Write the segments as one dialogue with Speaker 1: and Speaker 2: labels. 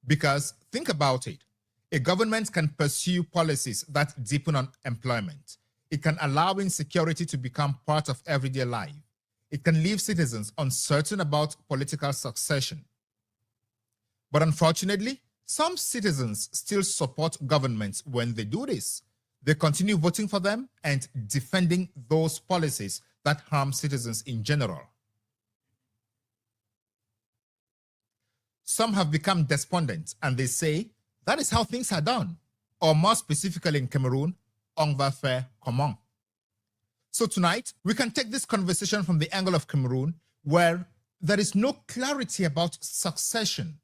Speaker 1: Because think about it. A government can pursue policies that deepen unemployment. It can allow insecurity to become part of everyday life. It can leave citizens uncertain about political succession. But unfortunately, some citizens still support governments when they do this. They continue voting for them and defending those policies that harm citizens in general. Some have become despondent and they say, that is how things are done. Or more specifically in Cameroon, on va faire comment. So tonight, we can take this conversation from the angle of Cameroon, where there is no clarity about succession.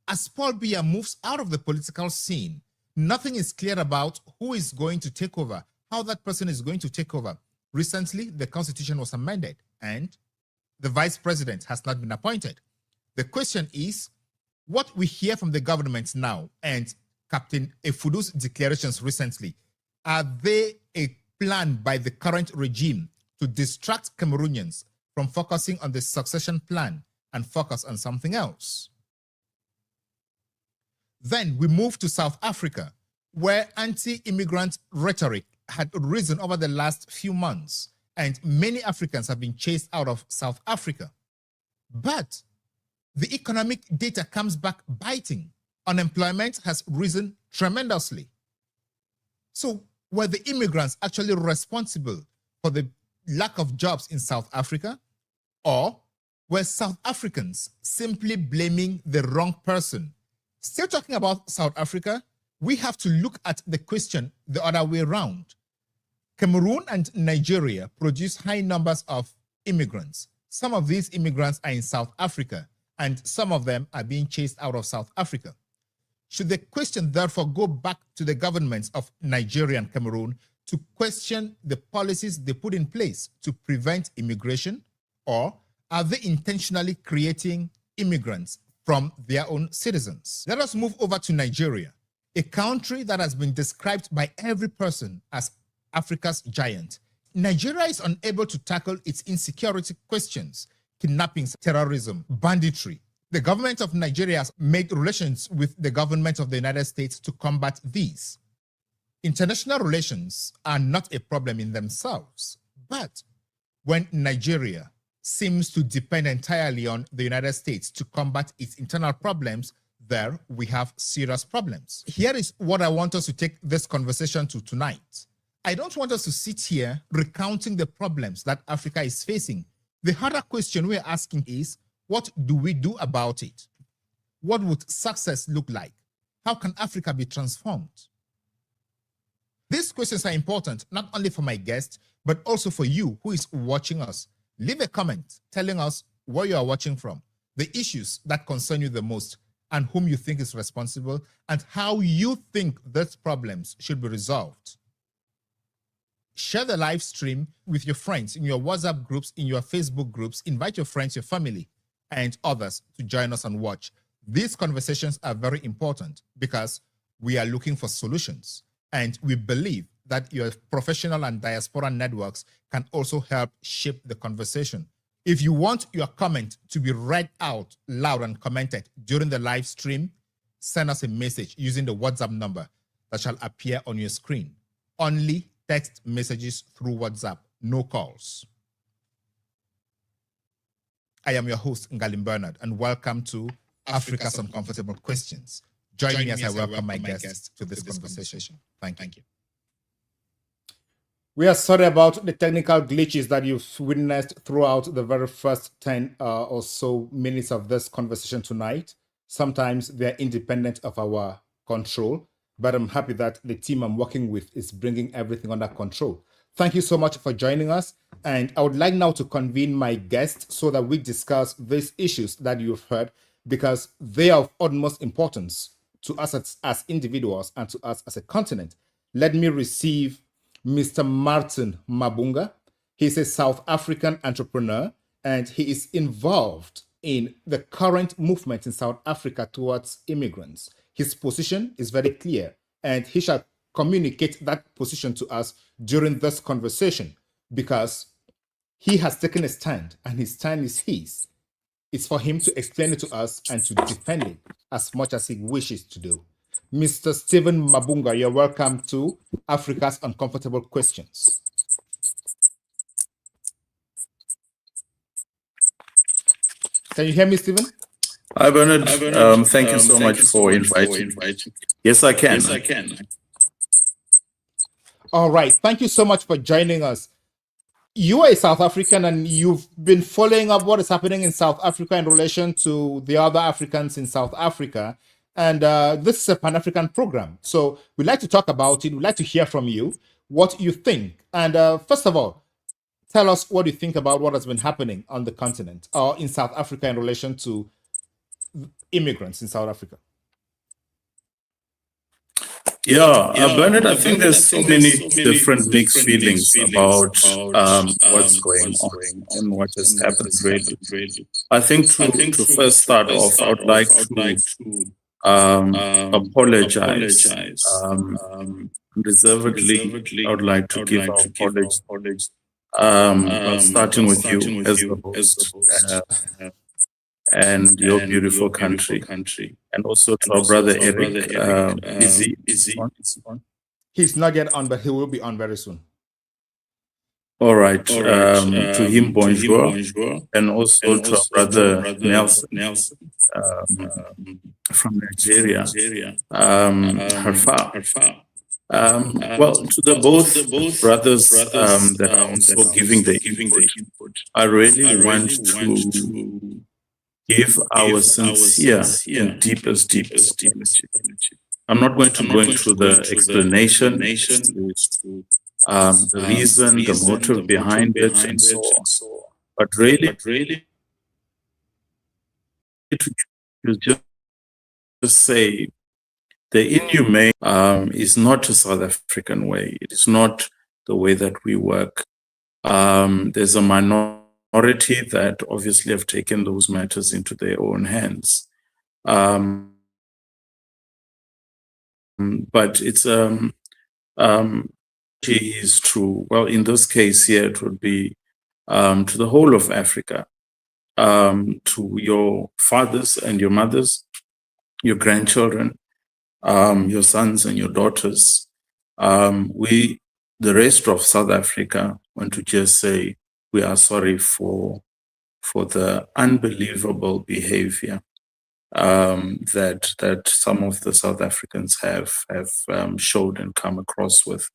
Speaker 1: As Paul Biya moves out of the political scene, nothing is clear about who is going to take over, how that person is going to take over. Recently, the constitution was amended and the vice president has not been appointed. The question is, what we hear from the government now and Captain Effoudou's declarations recently, are they a plan by the current regime to distract Cameroonians from focusing on the succession plan and focus on something else? Then we move to South Africa, where anti-immigrant rhetoric had risen over the last few months, and many Africans have been chased out of South Africa. But the economic data comes back biting. Unemployment has risen tremendously. So were the immigrants actually responsible for the lack of jobs in South Africa? Or were South Africans simply blaming the wrong person? Still talking about South Africa, we have to look at the question the other way around. Cameroon and Nigeria produce high numbers of immigrants. Some of these immigrants are in South Africa, and some of them are being chased out of South Africa. Should the question therefore go back to the governments of Nigeria and Cameroon to question the policies they put in place to prevent immigration? Or are they intentionally creating immigrants from their own citizens? Let us move over to Nigeria, a country that has been described by every person as Africa's giant. Nigeria is unable to tackle its insecurity questions, kidnappings, terrorism, banditry. The government of Nigeria has made relations with the government of the United States to combat these. International relations are not a problem in themselves, but when Nigeria seems to depend entirely on the United States to combat its internal problems, there we have serious problems. Here is what I want us to take this conversation to tonight. I don't want us to sit here recounting the problems that Africa is facing. The harder question we're asking is, what do we do about it? What would success look like? How can Africa be transformed? These questions are important not only for my guest, but also for you who is watching us. Leave a comment telling us where you are watching from, the issues that concern you the most, and whom you think is responsible, and how you think these problems should be resolved. Share the live stream with your friends in your WhatsApp groups, in your Facebook groups. Invite your friends, your family, and others to join us and watch. These conversations are very important because we are looking for solutions, and we believe that your professional and diaspora networks can also help shape the conversation. If you want your comment to be read out loud and commented during the live stream, send us a message using the WhatsApp number that shall appear on your screen. Only text messages through WhatsApp, no calls. I am your host, Ngalim Bernard, and welcome to Africa's Uncomfortable Questions. Join me as I welcome my guests to this conversation. Thank you. We are sorry about the technical glitches that you've witnessed throughout the very first 10 or so minutes of this conversation tonight. Sometimes they're independent of our control, but I'm happy that the team I'm working with is bringing everything under control. Thank you so much for joining us. And I would like now to convene my guests so that we discuss these issues that you've heard, because they are of utmost importance to us as individuals and to us as a continent. Let me receive Mr. Martin Mabunga. He's a South African entrepreneur, and he is involved in the current movement in South Africa towards immigrants. His position is very clear, and he shall communicate that position to us during this conversation, because he has taken a stand, and his stand is his. It's for him to explain it to us and to defend it as much as he wishes to do. Mr. Stephen Mabunga, you're welcome to Africa's Uncomfortable Questions. Can you hear me, Stephen?
Speaker 2: Hi, Bernard. Thank you so much for inviting me. Yes, I can.
Speaker 1: All right. Thank you so much for joining us. You are a South African and you've been following up what is happening in South Africa in relation to the other Africans in South Africa. And this is a Pan-African program. So we'd like to talk about it. We'd like to hear from you what you think. And first of all, tell us what you think about what has been happening on the continent or in South Africa in relation to immigrants in South Africa.
Speaker 2: Yeah, Bernard, I think there's so many different mixed feelings about what's going on and what has happened, really. I think to first start off, I would like to apologize. Reservedly, I would like to give our apologies, starting with you as the host. And your beautiful country. And also to our brother Eric. Is he on?
Speaker 1: He's not yet on, but he will be on very soon.
Speaker 2: All right. To him, bonjour. And also to our brother Nelson from Nigeria. Harfa. Well, to the both brothers that are also giving the input, I really want to give our sincere and deepest apology. I'm not going to go into the explanation, the reason, the motive behind it, and so on. But really, to just say the inhumane is not a South African way. It is not the way that we work. There's a minority that obviously have taken those matters into their own hands. But it's is true. Well, in this case here, it would be to the whole of Africa, to your fathers and your mothers, your grandchildren, your sons and your daughters. The rest of South Africa, want to just say we are sorry for the unbelievable behavior that some of the South Africans have showed and come across with.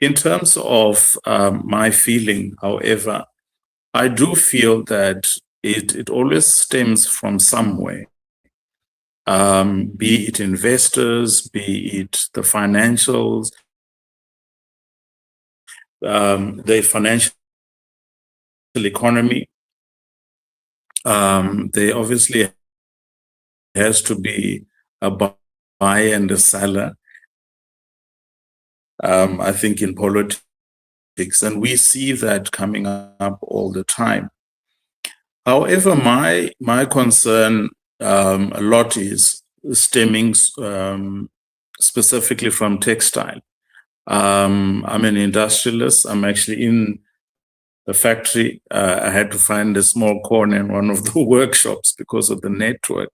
Speaker 2: In terms of my feeling, however, I do feel that it always stems from somewhere, be it investors, be it the financials, the financial economy. There obviously has to be a buyer and a seller, I think, in politics, and we see that coming up all the time. However, my concern a lot is stemming specifically from textile. I'm an industrialist. I'm actually in the factory. I had to find a small corner in one of the workshops because of the network.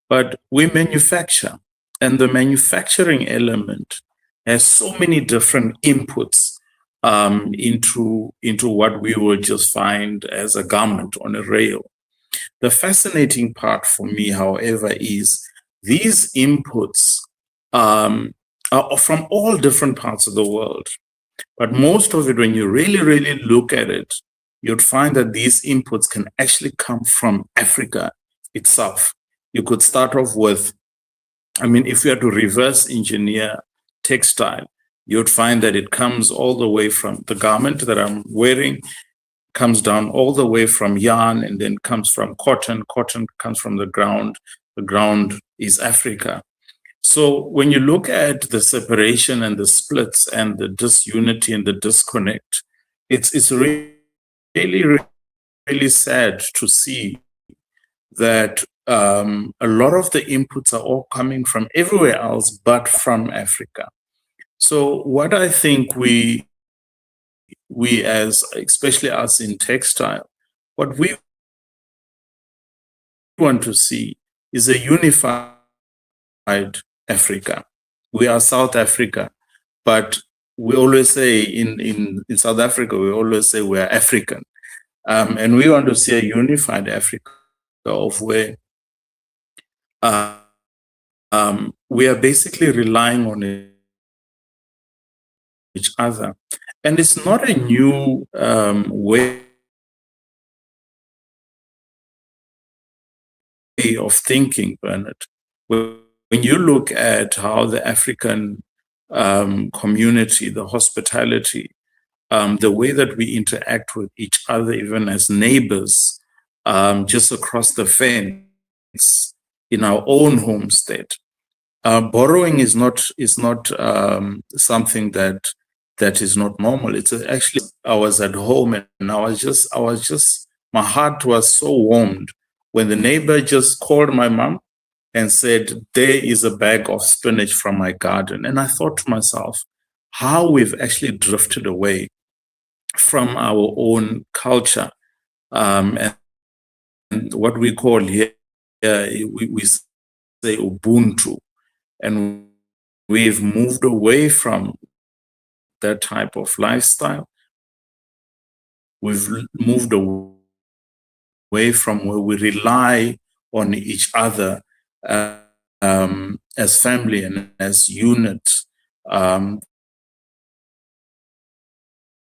Speaker 2: But we manufacture, and the manufacturing element has so many different inputs into what we will just find as a garment on a rail. The fascinating part for me, however, is these inputs are from all different parts of the world. But most of it, when you really look at it, you'd find that these inputs can actually come from Africa itself. You could start off with, if you had to reverse engineer textile, you'd find that it comes all the way from the garment that I'm wearing, comes down all the way from yarn, and then comes from cotton. Cotton comes from the ground. The ground is Africa. So when you look at the separation and the splits and the disunity and the disconnect, it's really sad to see that a lot of the inputs are all coming from everywhere else but from Africa. So what I think we as, especially us in textile, what we want to see is a unified Africa. We are South Africa, but we always say in South Africa, we always say we are African. And we want to see a unified Africa of where we are basically relying on each other. And it's not a new way of thinking, Bernard. When you look at how the African community, the hospitality, the way that we interact with each other, even as neighbors, just across the fence in our own homestead. Borrowing is not something that is not normal. It's actually, I was at home and I was just, my heart was so warmed when the neighbor just called my mom and said, there is a bag of spinach from my garden. And I thought to myself, how we've actually drifted away from our own culture. And what we call here, we say Ubuntu. And we've moved away from that type of lifestyle. We've moved away from where we rely on each other as family and as units,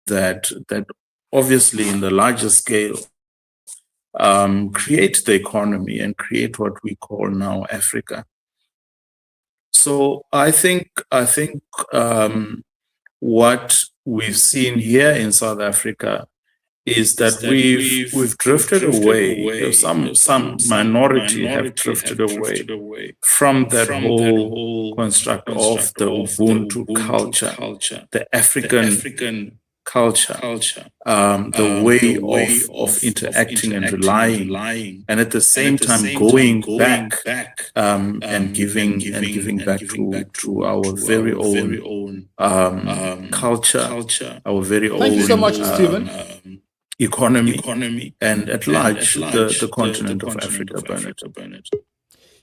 Speaker 2: that obviously in the larger scale create the economy and create what we call now Africa. So I think what we've seen here in South Africa is that we've drifted away. Some minority have drifted away from that whole construct of the Ubuntu culture, the African culture, the way of interacting and relying, and at the same time going back and giving back to our very own culture, our very own.
Speaker 1: Thank you so much, Stephen.
Speaker 2: Economy and at large the continent of Africa, Bernard.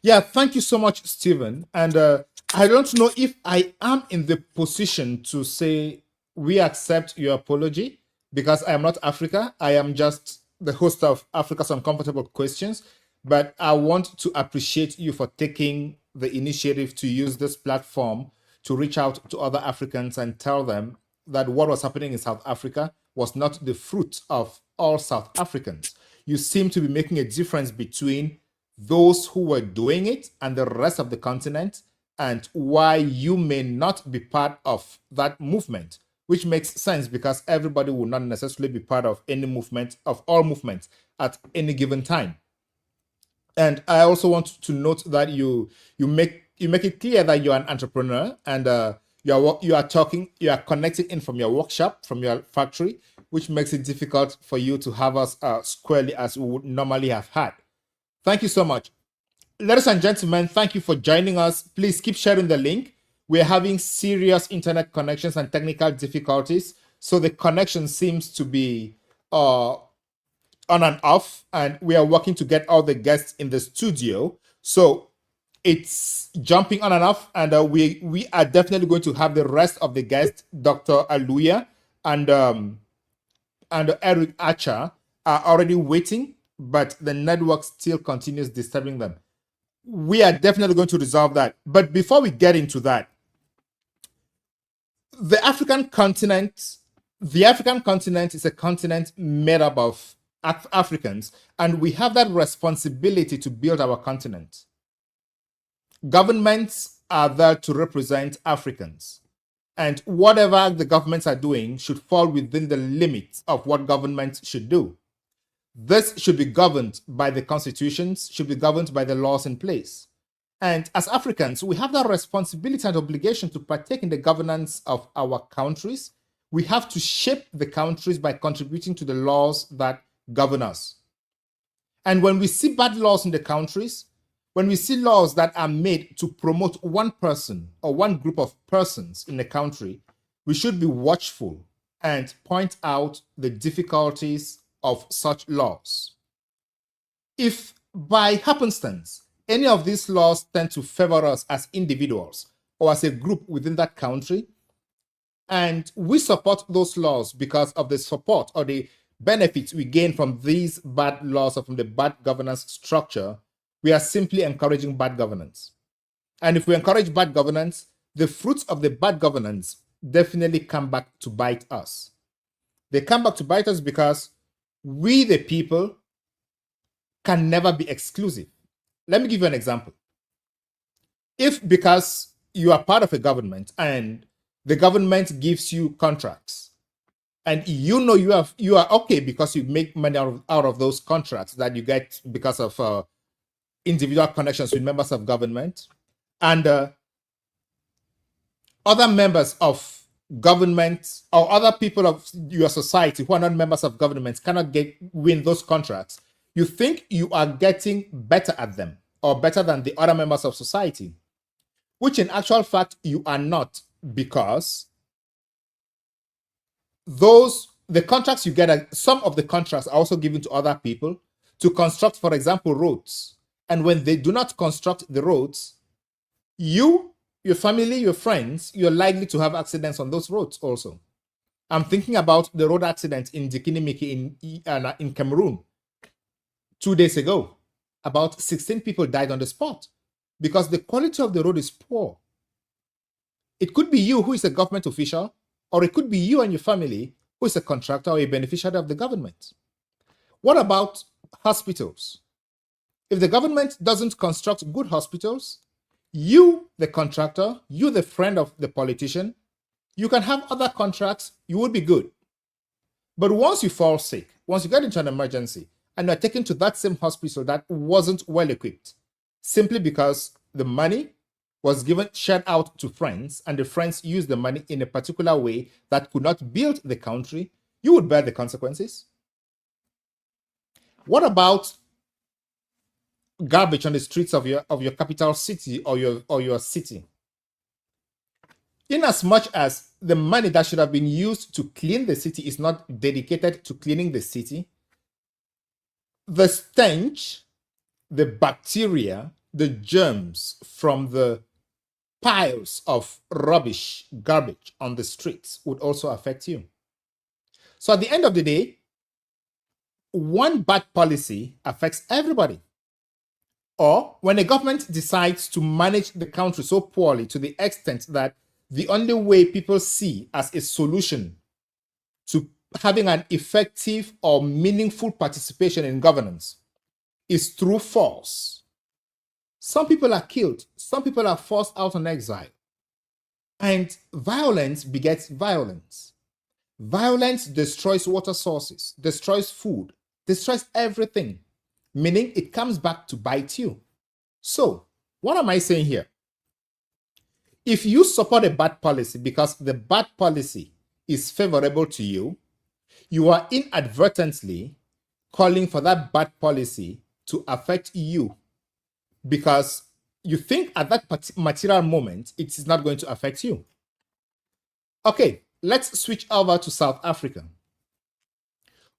Speaker 1: Yeah, thank you so much, Stephen. And I don't know if I am in the position to say we accept your apology, because I am not Africa. I am just the host of Africa's Uncomfortable Questions. But I want to appreciate you for taking the initiative to use this platform to reach out to other Africans and tell them that what was happening in South Africa was not the fruit of all South Africans. You seem to be making a difference between those who were doing it and the rest of the continent, and why you may not be part of that movement, which makes sense because everybody will not necessarily be part of any movement, of all movements at any given time. And I also want to note that you make it clear that you're an entrepreneur, and you are connecting in from your workshop, from your factory, which makes it difficult for you to have us squarely as we would normally have had. Thank you so much. Ladies and gentlemen, thank you for joining us. Please keep sharing the link. We're having serious internet connections and technical difficulties, so the connection seems to be on and off, and we are working to get all the guests in the studio. So it's jumping on and off, and we are definitely going to have the rest of the guests, Dr. Aluya and Eric Archer, are already waiting, but the network still continues disturbing them. We are definitely going to resolve that. But before we get into that, the African continent is a continent made up of Africans, and we have that responsibility to build our continent. Governments are there to represent Africans, and whatever the governments are doing should fall within the limits of what governments should do. This should be governed by the constitutions, should be governed by the laws in place. And as Africans, we have that responsibility and obligation to partake in the governance of our countries. We have to shape the countries by contributing to the laws that govern us. And when we see bad laws in the countries, when we see laws that are made to promote one person or one group of persons in the country, we should be watchful and point out the difficulties of such laws. If by happenstance, any of these laws tend to favor us as individuals or as a group within that country. And we support those laws because of the support or the benefits we gain from these bad laws or from the bad governance structure. We are simply encouraging bad governance. And if we encourage bad governance, the fruits of the bad governance definitely come back to bite us. They come back to bite us because we, the people, can never be exclusive. Let me give you an example. If because you are part of a government and the government gives you contracts and you know you are okay because you make money out of those contracts that you get because of individual connections with members of government, and other members of government or other people of your society who are not members of government cannot win those contracts, you think you are getting better at them or better than the other members of society, which in actual fact you are not, because the contracts you get, some of the contracts are also given to other people to construct, for example, roads. And when they do not construct the roads, you, your family, your friends, you're likely to have accidents on those roads also. I'm thinking about the road accident in Dikinimiki in Cameroon 2 days ago. About 16 people died on the spot because the quality of the road is poor. It could be you who is a government official, or it could be you and your family who is a contractor or a beneficiary of the government. What about hospitals? If the government doesn't construct good hospitals, you, the contractor, you, the friend of the politician, you can have other contracts, you will be good. But once you fall sick, once you get into an emergency, and you're taken to that same hospital that wasn't well equipped, simply because the money was shared out to friends, and the friends used the money in a particular way that could not build the country, you would bear the consequences. What about garbage on the streets of your capital city or your city? In as much as the money that should have been used to clean the city is not dedicated to cleaning the city, the stench, the bacteria, the germs from the piles of rubbish, garbage on the streets would also affect you. So at the end of the day, one bad policy affects everybody. Or when a government decides to manage the country so poorly to the extent that the only way people see as a solution to having an effective or meaningful participation in governance is through force, some people are killed, some people are forced out on exile, and violence begets violence. Violence destroys water sources, destroys food, destroys everything, meaning it comes back to bite you. So, what am I saying here? If you support a bad policy because the bad policy is favorable to you, you are inadvertently calling for that bad policy to affect you because you think at that material moment it is not going to affect you. Okay, let's switch over to South Africa.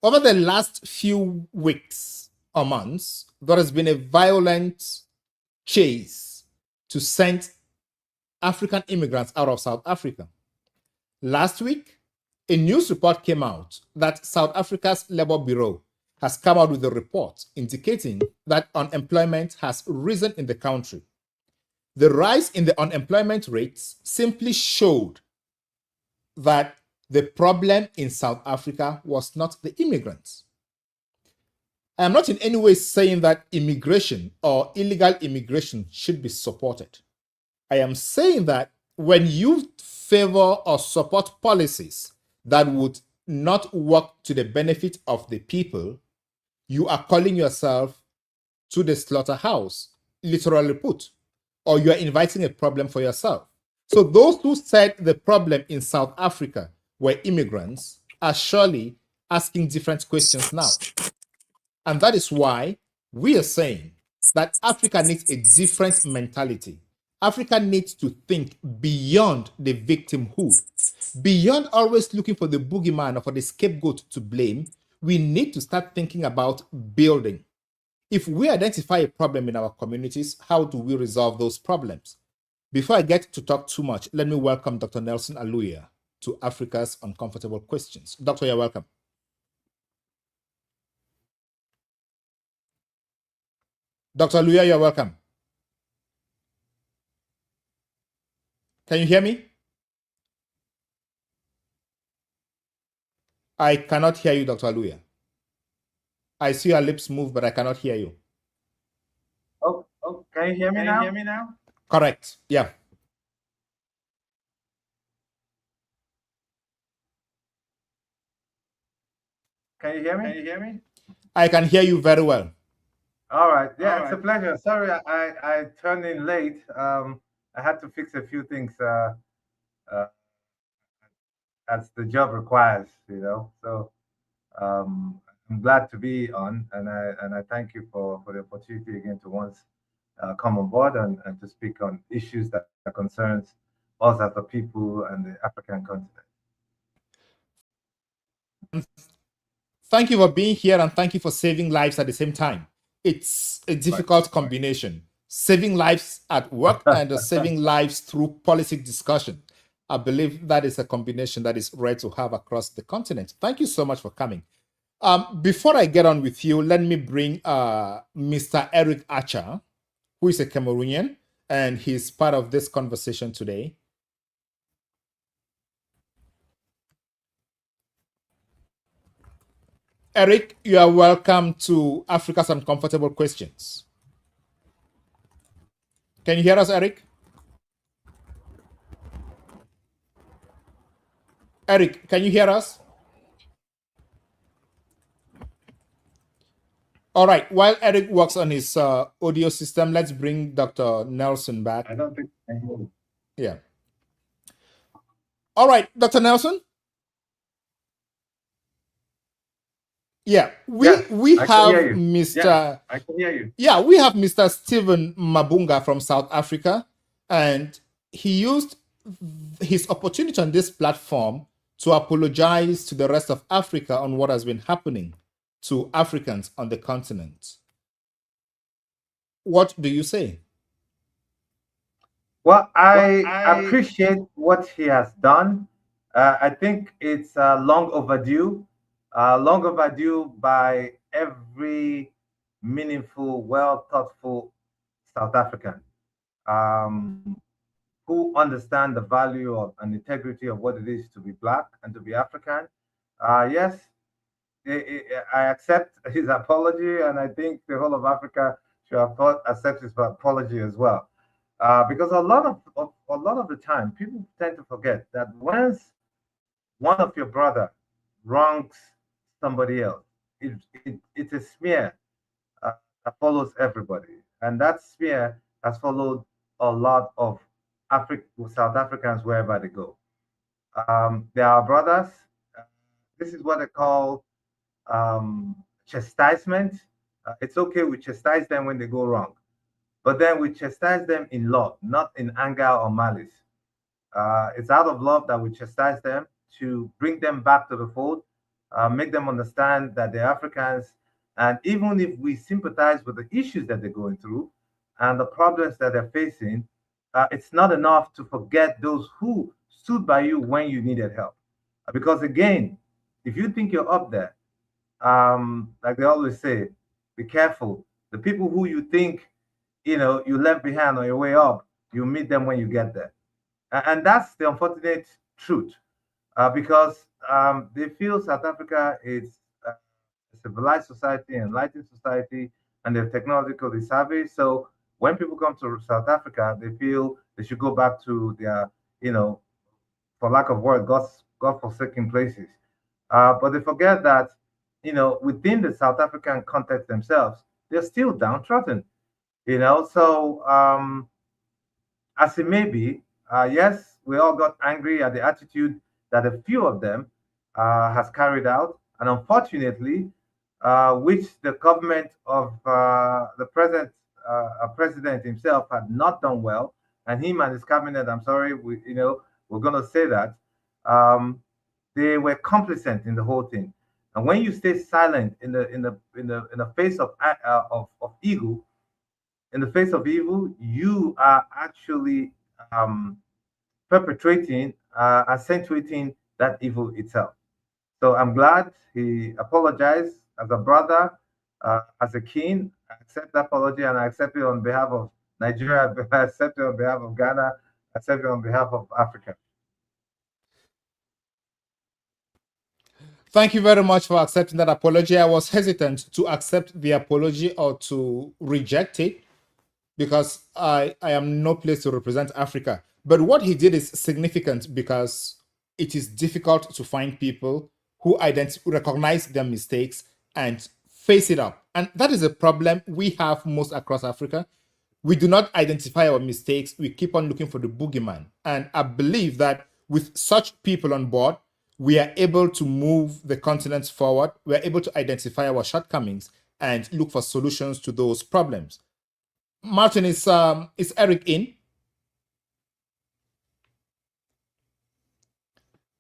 Speaker 1: Over the last few weeks or months, there has been a violent chase to send African immigrants out of South Africa. Last week, a news report came out that South Africa's Labour Bureau has come out with a report indicating that unemployment has risen in the country. The rise in the unemployment rates simply showed that the problem in South Africa was not the immigrants. I am not in any way saying that immigration or illegal immigration should be supported. I am saying that when you favor or support policies that would not work to the benefit of the people, you are calling yourself to the slaughterhouse, literally put, or you are inviting a problem for yourself. So those who said the problem in South Africa were immigrants are surely asking different questions now. And that is why we are saying that Africa needs a different mentality. Africa needs to think beyond the victimhood, beyond always looking for the boogeyman or for the scapegoat to blame. We need to start thinking about building. If we identify a problem in our communities, how do we resolve those problems? Before I get to talk too much, let me welcome Dr. Nelson Aluya to Africa's Uncomfortable Questions. Doctor, you're welcome. Dr. Aluya, you're welcome. Can you hear me? I cannot hear you, Dr. Aluya. I see your lips move, but I cannot hear you.
Speaker 3: Oh, can you hear me now? Hear me now?
Speaker 1: Correct. Yeah.
Speaker 3: Can you hear me? Can you hear me?
Speaker 1: I can hear you very well.
Speaker 3: All right. Yeah, it's a pleasure. Sorry, I turned in late. I had to fix a few things as the job requires, you know. So I'm glad to be on, and I thank you for the opportunity again to once come on board and to speak on issues that concerns us as a people and the African continent.
Speaker 1: Thank you for being here, and thank you for saving lives at the same time. It's a difficult combination. Saving lives at work and saving lives through policy discussion. I believe that is a combination that is rare to have across the continent. Thank you so much for coming. Before I get on with you, let me bring Mr. Eric Archer, who is a Cameroonian, and he's part of this conversation today. Eric, you are welcome to Africa's Uncomfortable Questions. Can you hear us, Eric? Eric, can you hear us? All right. While Eric works on his audio system, let's bring Dr. Nelson back.
Speaker 3: I don't think I hear you.
Speaker 1: Yeah. All right, Dr. Nelson. Yeah, we have Mr.
Speaker 3: I can hear you.
Speaker 1: Yeah, we have Mr. Stephen Mabunga from South Africa, and he used his opportunity on this platform to apologize to the rest of Africa on what has been happening to Africans on the continent. What do you say?
Speaker 3: Well, I appreciate what he has done. I think it's long overdue. Long overdue by every meaningful, well-thoughtful South African who understand the value of and integrity of what it is to be Black and to be African. Yes, I accept his apology, and I think the whole of Africa should accept his apology as well. Because a lot of the time, people tend to forget that once one of your brother wrongs somebody else, it's a smear that follows everybody, and that smear has followed a lot of South Africans wherever they go. They are brothers. This is what they call chastisement. It's okay, we chastise them when they go wrong, but then we chastise them in love, not in anger or malice. It's out of love that we chastise them to bring them back to the fold, make them understand that they're Africans. And even if we sympathize with the issues that they're going through and the problems that they're facing, it's not enough to forget those who stood by you when you needed help. Because again, if you think you're up there, like they always say, be careful. The people who you think, you know, you left behind on your way up, you meet them when you get there. And that's the unfortunate truth, because they feel South Africa is a civilized society, enlightened society, and they're technologically savvy. So when people come to South Africa, they feel they should go back to their, you know, for lack of word, God-forsaken places. But they forget that, you know, within the South African context themselves, they're still downtrodden, you know. So as it may be, yes, we all got angry at the attitude that a few of them has carried out, and unfortunately, which the government of the present president himself had not done well, and him and his cabinet. I'm sorry, we're going to say that they were complicit in the whole thing. And when you stay silent in the face of evil, in the face of evil, you are actually perpetrating, accentuating that evil itself. So I'm glad he apologized as a brother, as a king. I accept that apology, and I accept it on behalf of Nigeria. I accept it on behalf of Ghana. I accept it on behalf of Africa.
Speaker 1: Thank you very much for accepting that apology. I was hesitant to accept the apology or to reject it because I am no place to represent Africa. But what he did is significant because it is difficult to find people who recognize their mistakes and face it up. And that is a problem we have most across Africa. We do not identify our mistakes. We keep on looking for the boogeyman. And I believe that with such people on board, we are able to move the continent forward. We are able to identify our shortcomings and look for solutions to those problems. Martin, is Eric in?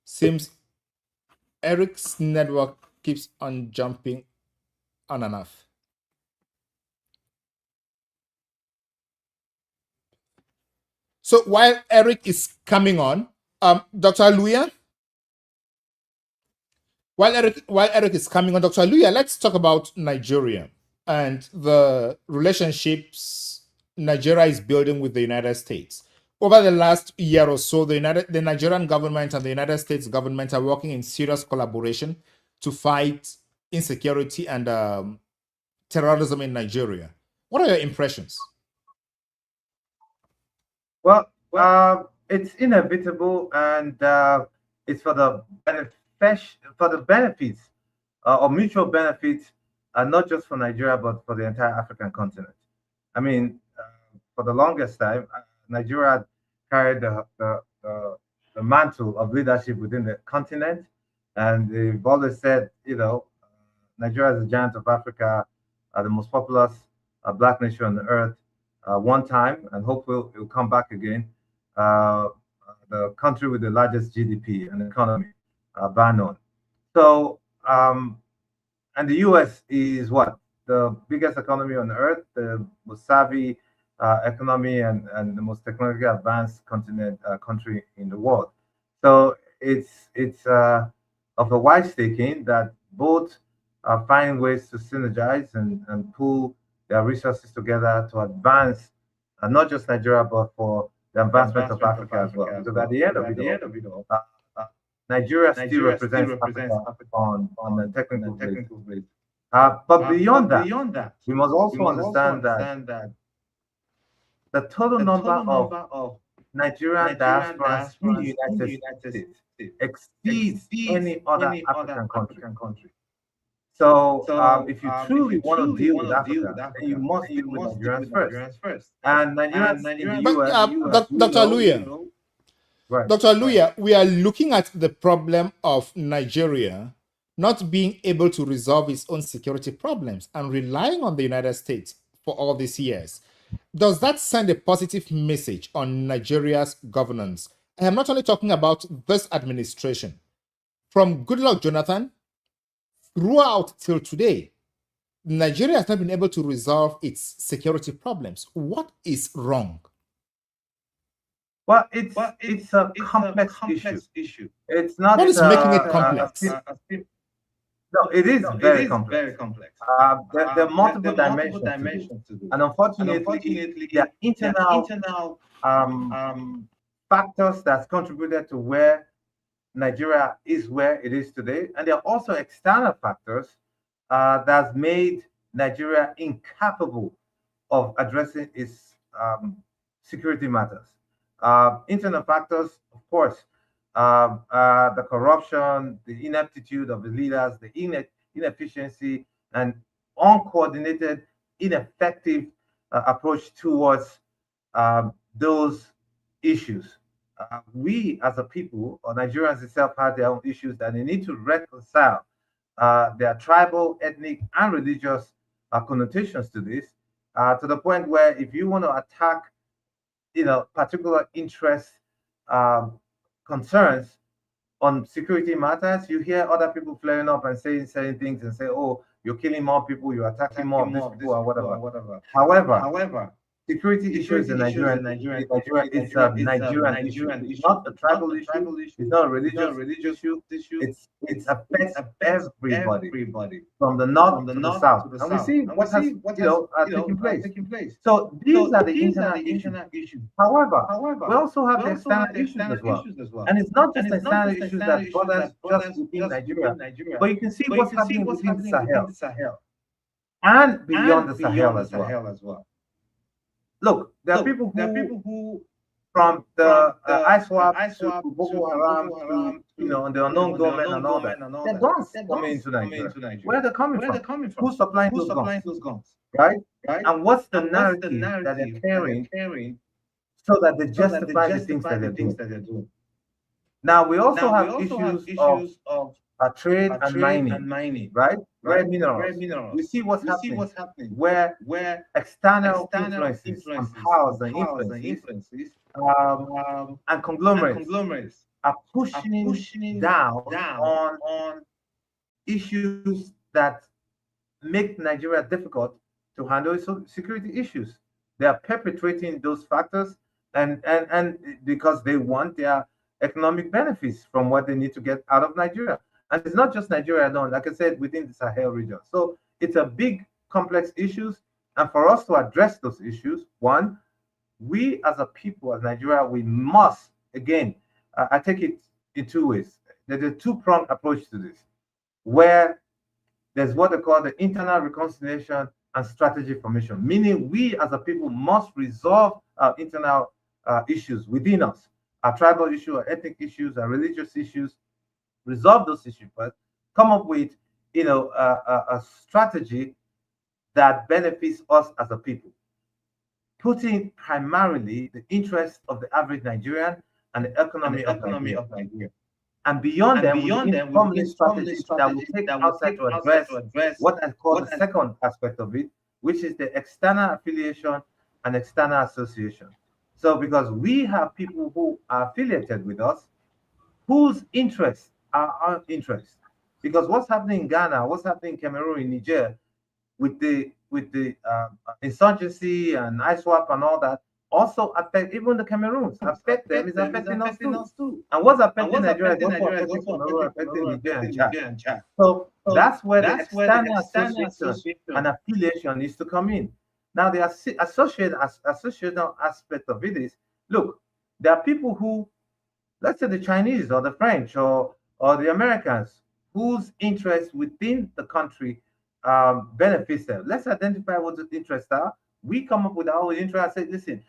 Speaker 1: Seems Eric's network keeps on jumping on and off. So while Eric is coming on, Dr. Aluya, while Eric is coming on, Dr. Aluya, let's talk about Nigeria and the relationships Nigeria is building with the United States. Over the last year or so, the Nigerian government and the United States government are working in serious collaboration to fight insecurity and terrorism in Nigeria. What are your impressions?
Speaker 3: Well, it's inevitable, and it's for the benefits or mutual benefits, not just for Nigeria but for the entire African continent. I mean, for the longest time, Nigeria carried the mantle of leadership within the continent, and they've always said, Nigeria is the giant of Africa, the most populous black nation on the earth. One time, and hopefully it will come back again. The country with the largest GDP and economy, bar none. So, and the U.S. is what? The biggest economy on earth, the most savvy economy, and the most technologically advanced country in the world. So it's of a wise taking that both find ways to synergize and pool their resources together to advance not just Nigeria, but for the advancement of Africa as well. Because at the end of it all, Nigeria still represents Africa on the technical basis. But beyond that, we must also understand that the total number of Nigerian diasporans in the United States exceeds any other African country. So, if you truly want to deal with Africa, then you must deal with Nigerians first. And Nigerians in the US,
Speaker 1: Dr. Aluya, right, Dr. Aluya, right, we are looking at the problem of Nigeria not being able to resolve its own security problems and relying on the United States for all these years. Does that send a positive message on Nigeria's governance? I am not only talking about this administration. From Goodluck Jonathan throughout till today, Nigeria has not been able to resolve its security problems. What is wrong?
Speaker 3: Well, it's a complex issue. It's not.
Speaker 1: What is making it complex?
Speaker 3: No, it is very complex. There are multiple dimensions to this. And unfortunately, there are internal factors that's contributed to where Nigeria is where it is today. And there are also external factors that's made Nigeria incapable of addressing its security matters. Internal factors, of course, the corruption, the ineptitude of the leaders, the inefficiency, and uncoordinated, ineffective approach towards those issues. We as a people, or Nigerians itself, have their own issues that they need to reconcile their tribal, ethnic, and religious connotations to this, to the point where if you want to attack, particular interest concerns on security matters, you hear other people flaring up and saying certain things and say, "Oh, you're killing more people, you're attacking more of these people, or whatever." However, security issues in Nigeria is a Nigerian issue. It's not a tribal issue. It's not a religious issue. It affects everybody from the north to the south, and we see what has taken place. So these are the internal issues. However, we also have the external issues as well, and it's not just the external issues that borders just within Nigeria, but you can see what's happening within the Sahel and beyond the Sahel as well. Look, there are people who from the ISWAP to Boko Haram to the unknown government and all that, they're guns coming into Nigeria. Where are they coming from? Who's supplying those guns? Right? And what's the narrative that they're carrying so that they justify the things that they're doing? Now, we also have issues of trade and mining, right? Rare minerals. We see what's happening where external influences and powers and influences and conglomerates are pushing down on issues that make Nigeria difficult to handle security issues. They are perpetrating those factors and because they want their economic benefits from what they need to get out of Nigeria. And it's not just Nigeria alone, like I said, within the Sahel region. So it's a big, complex issues. And for us to address those issues, one, we as a people, as Nigeria, we must, again, I take it in two ways. There's a two-pronged approach to this, where there's what they call the internal reconciliation and strategy formation, meaning we as a people must resolve our internal issues within us, our tribal issues, our ethnic issues, our religious issues, resolve those issues first, come up with a strategy that benefits us as a people, putting primarily the interests of the average Nigerian and the economy of Nigeria. And beyond them, we need strategies that will take outside to address what I call the second aspect of it, which is the external affiliation and external association. So because we have people who are affiliated with us, whose interests are our interests. Because what's happening in Ghana, what's happening in Cameroon, in Niger, with the insurgency and ISWAP and all that, also affect even the Cameroons. Affect them is affecting us too. And what's affecting Nigeria is also affecting Cameroon, affecting Niger and Chad. So that's where the external association and affiliation needs to come in. Now the associational aspect of it is, look, there are people who, let's say the Chinese or the French or the Americans, whose interests within the country benefits them. Let's identify what the interests are. We come up with our own interests and say, listen,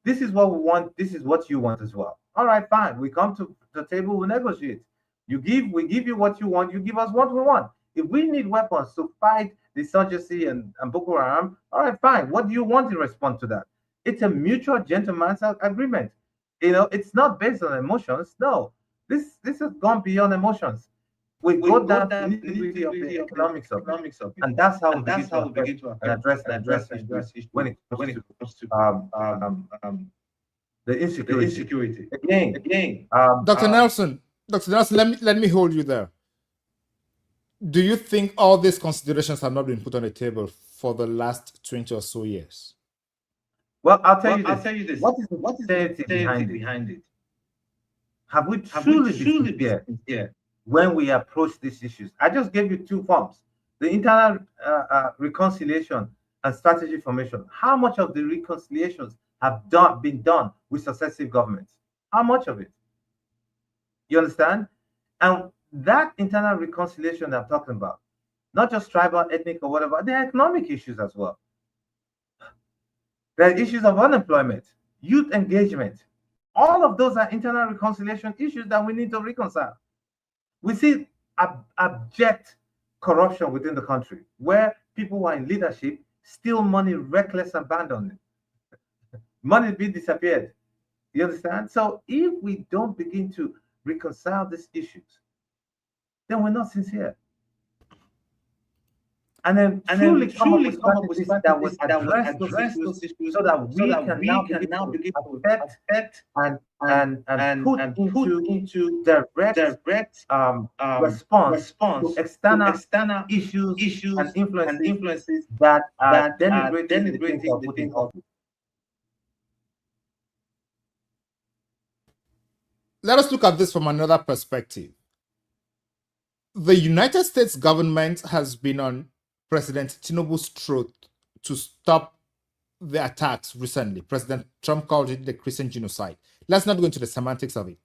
Speaker 3: this is what we want, this is what you want as well. All right, fine. We come to the table, we negotiate. We give you what you want, you give us what we want. If we need weapons to fight the insurgency and Boko Haram, all right, fine. What do you want in response to that? It's a mutual gentleman's agreement. It's not based on emotions. No, this has gone beyond emotions. We go down to the nitty-gritty of the economics of it, and that's how we begin to address issues when it comes to the insecurity. Again,
Speaker 1: Dr. Nelson, let me hold you there. Do you think all these considerations have not been put on the table for the last 20 or so years?
Speaker 3: Well, I'll tell you this. What is the behind it? Have we truly been here when we approach these issues? I just gave you two forms: the internal reconciliation and strategy formation. How much of the reconciliations have been done with successive governments? How much of it? You understand? And that internal reconciliation that I'm talking about, not just tribal, ethnic, or whatever, there are economic issues as well. There are issues of unemployment, youth engagement. All of those are internal reconciliation issues that we need to reconcile. We see abject corruption within the country, where people who are in leadership steal money, reckless abandon. Money being disappeared. You understand? So if we don't begin to reconcile these issues, then we're not sincere. And then truly come up with strategies that will address those issues so that we can now begin to affect and and put into direct response to external issues and influences that are denigrating the things that are put in office.
Speaker 1: Let us look at this from another perspective. The United States government has been on President Tinubu's throat to stop the attacks recently. President Trump called it the Christian genocide. Let's not go into the semantics of it.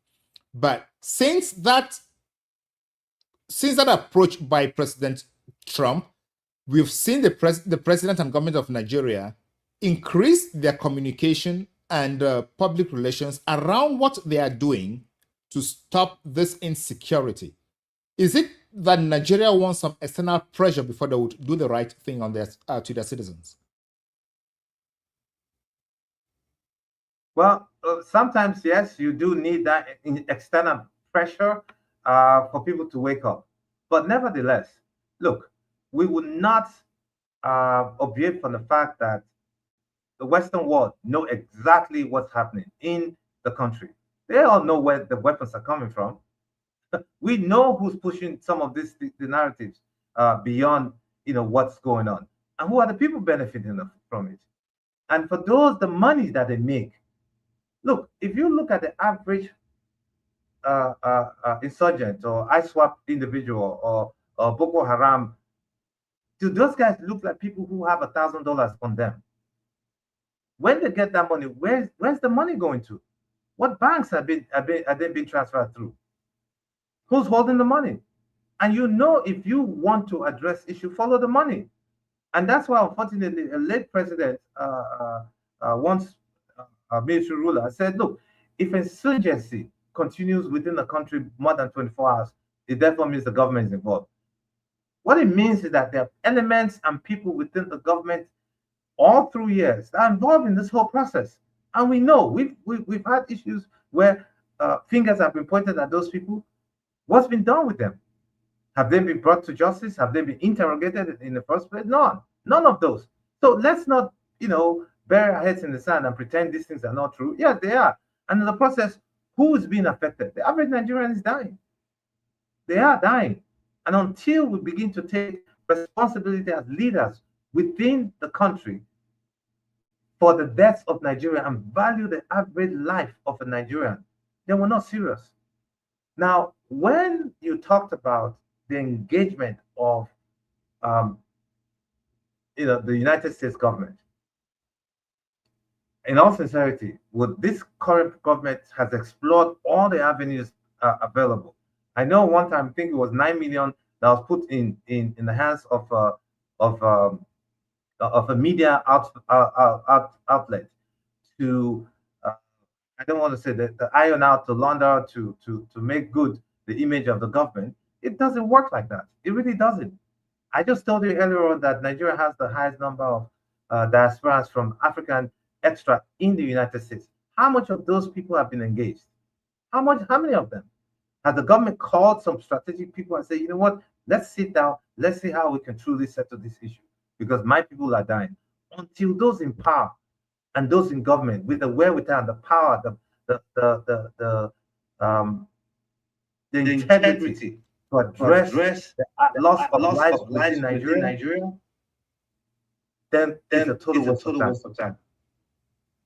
Speaker 1: But since that approach by President Trump, we've seen the president and government of Nigeria increase their communication and public relations around what they are doing to stop this insecurity. Is it that Nigeria wants some external pressure before they would do the right thing on their to their citizens?
Speaker 3: Well, sometimes, yes, you do need that external pressure for people to wake up. But nevertheless, look, we will not obviate from the fact that the Western world know exactly what's happening in the country. They all know where the weapons are coming from. We know who's pushing some of the narratives beyond, what's going on, and who are the people benefiting from it. And for those, the money that they make. Look, if you look at the average insurgent or ISWAP individual or Boko Haram, do those guys look like people who have $1,000 on them? When they get that money, where's the money going to? What banks are they being transferred through? Who's holding the money? And if you want to address issue, follow the money. And that's why, unfortunately, a late president once a military ruler said, look, if insurgency continues within the country more than 24 hours, it therefore means the government is involved. What it means is that there are elements and people within the government all through years that are involved in this whole process. And we know we've had issues where fingers have been pointed at those people. What's been done with them? Have they been brought to justice? Have they been interrogated in the first place? None of those. So let's not, bury our heads in the sand and pretend these things are not true. Yes, they are. And in the process, who is being affected? The average Nigerian is dying. They are dying. And until we begin to take responsibility as leaders within the country for the deaths of Nigeria and value the average life of a Nigerian, then we're not serious. Now, when you talked about the engagement of the United States government, in all sincerity, this current government has explored all the avenues available. I know one time, I think it was 9 million that was put in the hands of a media outlet to I don't want to say that the iron out, to launder, to make good the image of the government. It doesn't work like that. It really doesn't. I just told you earlier on that Nigeria has the highest number of diasporans from African extra in the United States. How much of those people have been engaged? How many of them? Has the government called some strategic people and say, you know what, let's sit down, let's see how we can truly settle this issue, because my people are dying. Until those in power and those in government with the wherewithal and the power, the integrity to address the loss of lives within Nigeria, then it's a total waste of time.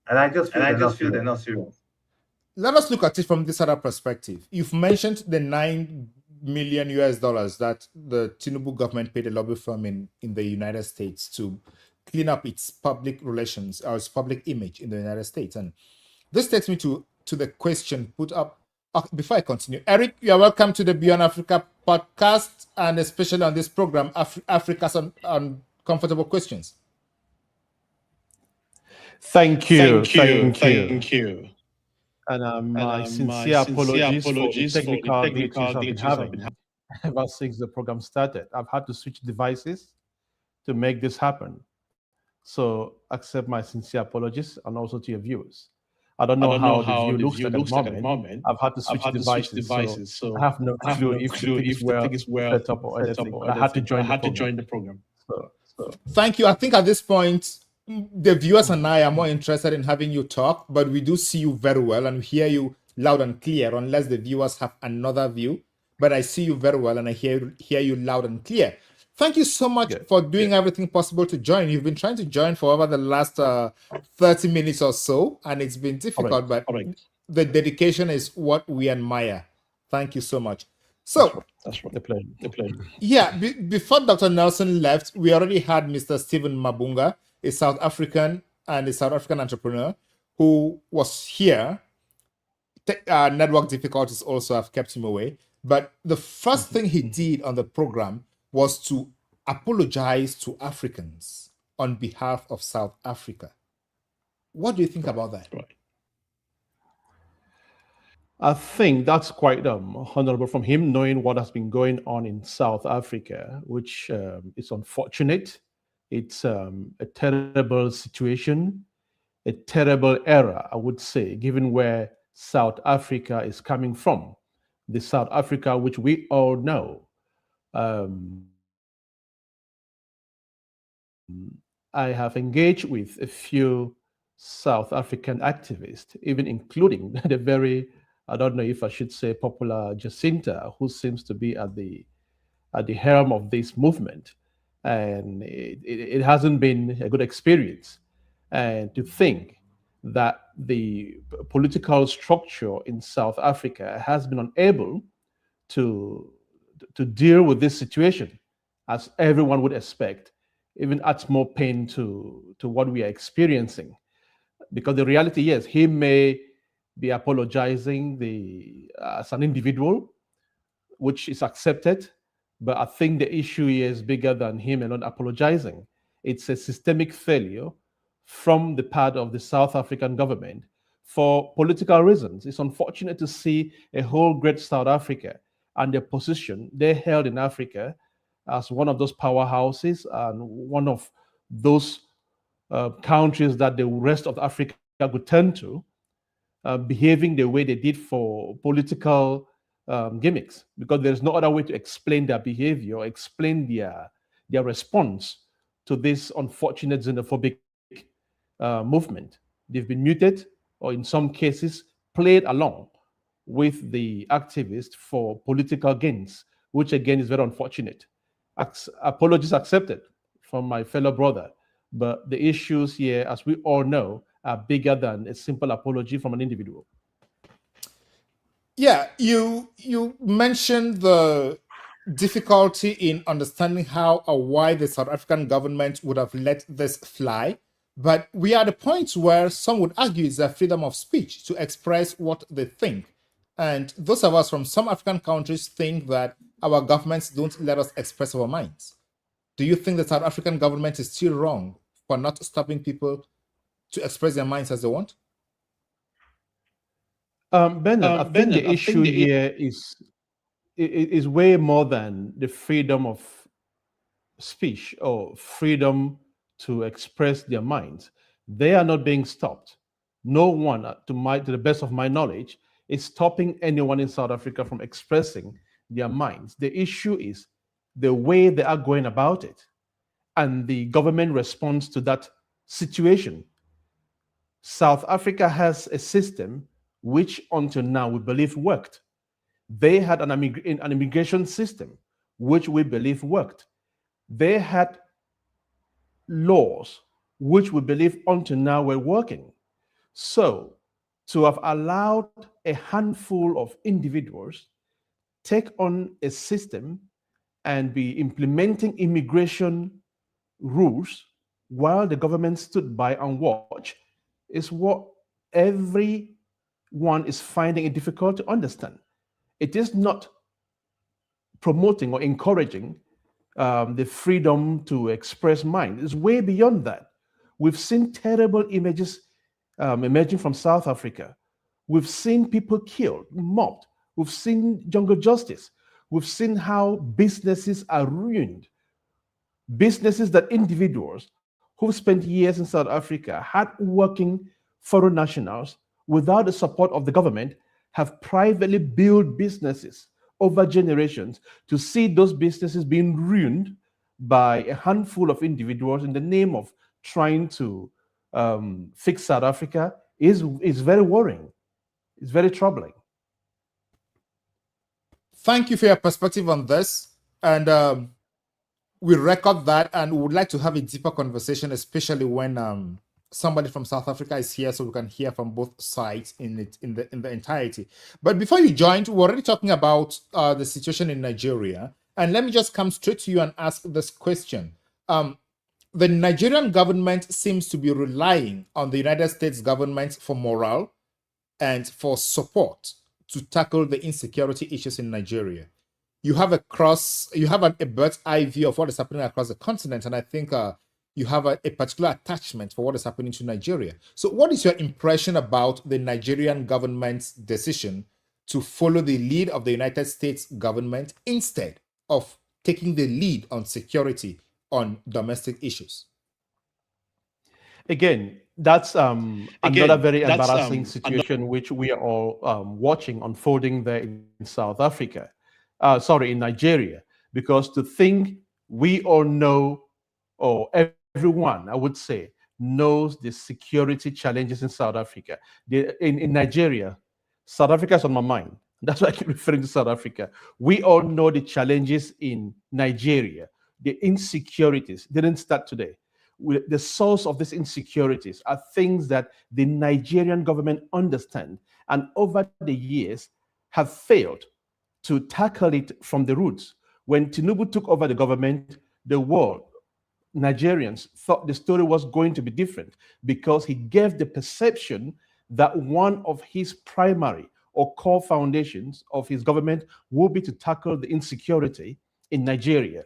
Speaker 3: And I just feel they're not serious.
Speaker 1: Let us look at it from this other perspective. You've mentioned the $9 million that the Tinubu government paid a lobby firm in the United States to clean up its public relations or its public image in the United States. And this takes me to the question put up before I continue. Eric, you are welcome to the Beyond Africa podcast, and especially on this program, Africa's Uncomfortable Questions.
Speaker 4: Thank you. And my sincere apologies for the technical glitches I've been having ever since the program started. I've had to switch devices to make this happen. So accept my sincere apologies, and also to your viewers. I don't know how the view looks at the moment. I've had to switch devices, so I have no clue if the thing is well set up or anything. I had to join the program. So.
Speaker 1: Thank you. I think at this point, the viewers and I are more interested in having you talk, but we do see you very well and hear you loud and clear, unless the viewers have another view. But I see you very well, and I hear you loud and clear. Thank you so much for doing everything possible to join. You've been trying to join for over the last 30 minutes or so, and it's been difficult, but the dedication is what we admire. Thank you so much. So,
Speaker 4: that's right. The pleasure.
Speaker 1: Yeah, before Dr. Nelson left, we already had Mr. Stephen Mabunga, a South African entrepreneur who was here. Network difficulties also have kept him away. But the first thing he did on the program was to apologize to Africans on behalf of South Africa. What do you think about that?
Speaker 4: Right. I think that's quite honorable from him, knowing what has been going on in South Africa, which is unfortunate. It's a terrible situation, a terrible era, I would say, given where South Africa is coming from. The South Africa which we all know. I have engaged with a few South African activists, even including the very, I don't know if I should say, popular Jacinta, who seems to be at the helm of this movement. And it hasn't been a good experience. And to think that the political structure in South Africa has been unable to deal with this situation, as everyone would expect, even adds more pain to what we are experiencing. Because the reality, yes, he may be apologizing as an individual, which is accepted, but I think the issue here is bigger than him alone apologizing. It's a systemic failure from the part of the South African government for political reasons. It's unfortunate to see a whole great South Africa and the position they held in Africa as one of those powerhouses and one of those countries that the rest of Africa could turn to, behaving the way they did for political gimmicks, because there's no other way to explain their behavior, explain their response to this unfortunate xenophobic movement. They've been muted, or in some cases, played along with the activists for political gains, which again is very unfortunate. Apologies accepted from my fellow brother, but the issues here, as we all know, are bigger than a simple apology from an individual.
Speaker 1: Yeah, you mentioned the difficulty in understanding how or why the South African government would have let this fly. But we are at a point where some would argue it's a freedom of speech to express what they think. And those of us from some African countries think that our governments don't let us express our minds. Do you think the South African government is still wrong for not stopping people to express their minds as they want?
Speaker 4: Bernard, I think the issue here is way more than the freedom of speech or freedom to express their minds. They are not being stopped. No one, to the best of my knowledge, is stopping anyone in South Africa from expressing their minds. The issue is the way they are going about it and the government response to that situation. South Africa has a system which until now we believe worked. They had an immigration system which we believe worked. They had laws which we believe until now were working. So to have allowed a handful of individuals take on a system and be implementing immigration rules while the government stood by and watched is what everyone is finding it difficult to understand. It is not promoting or encouraging the freedom to express mind. It's way beyond that. We've seen terrible images emerging from South Africa. We've seen people killed, mobbed. We've seen jungle justice. We've seen how businesses are ruined. Businesses that individuals who've spent years in South Africa, hard-working foreign nationals, without the support of the government, have privately built businesses over generations, to see those businesses being ruined by a handful of individuals in the name of trying to fix South Africa is very worrying. It's very troubling.
Speaker 1: Thank you for your perspective on this. And we record that, and we would like to have a deeper conversation, especially when somebody from South Africa is here, so we can hear from both sides in the entirety. But before you joined, we were already talking about the situation in Nigeria, and let me just come straight to you and ask this question. The Nigerian government seems to be relying on the United States government for morale and for support to tackle the insecurity issues in Nigeria. You have a bird's eye view of what is happening across the continent, and I think you have a particular attachment for what is happening to Nigeria. So what is your impression about the Nigerian government's decision to follow the lead of the United States government instead of taking the lead on security on domestic issues?
Speaker 4: Again, that's another very embarrassing situation which we are all watching unfolding there in South Africa. In Nigeria, because to think we all know, or everyone, I would say, knows the security challenges in South Africa. In Nigeria, South Africa is on my mind. That's why I keep referring to South Africa. We all know the challenges in Nigeria. The insecurities didn't start today. The source of these insecurities are things that the Nigerian government understand, and over the years have failed to tackle it from the roots. When Tinubu took over the government, the world, Nigerians, thought the story was going to be different because he gave the perception that one of his primary or core foundations of his government will be to tackle the insecurity in Nigeria.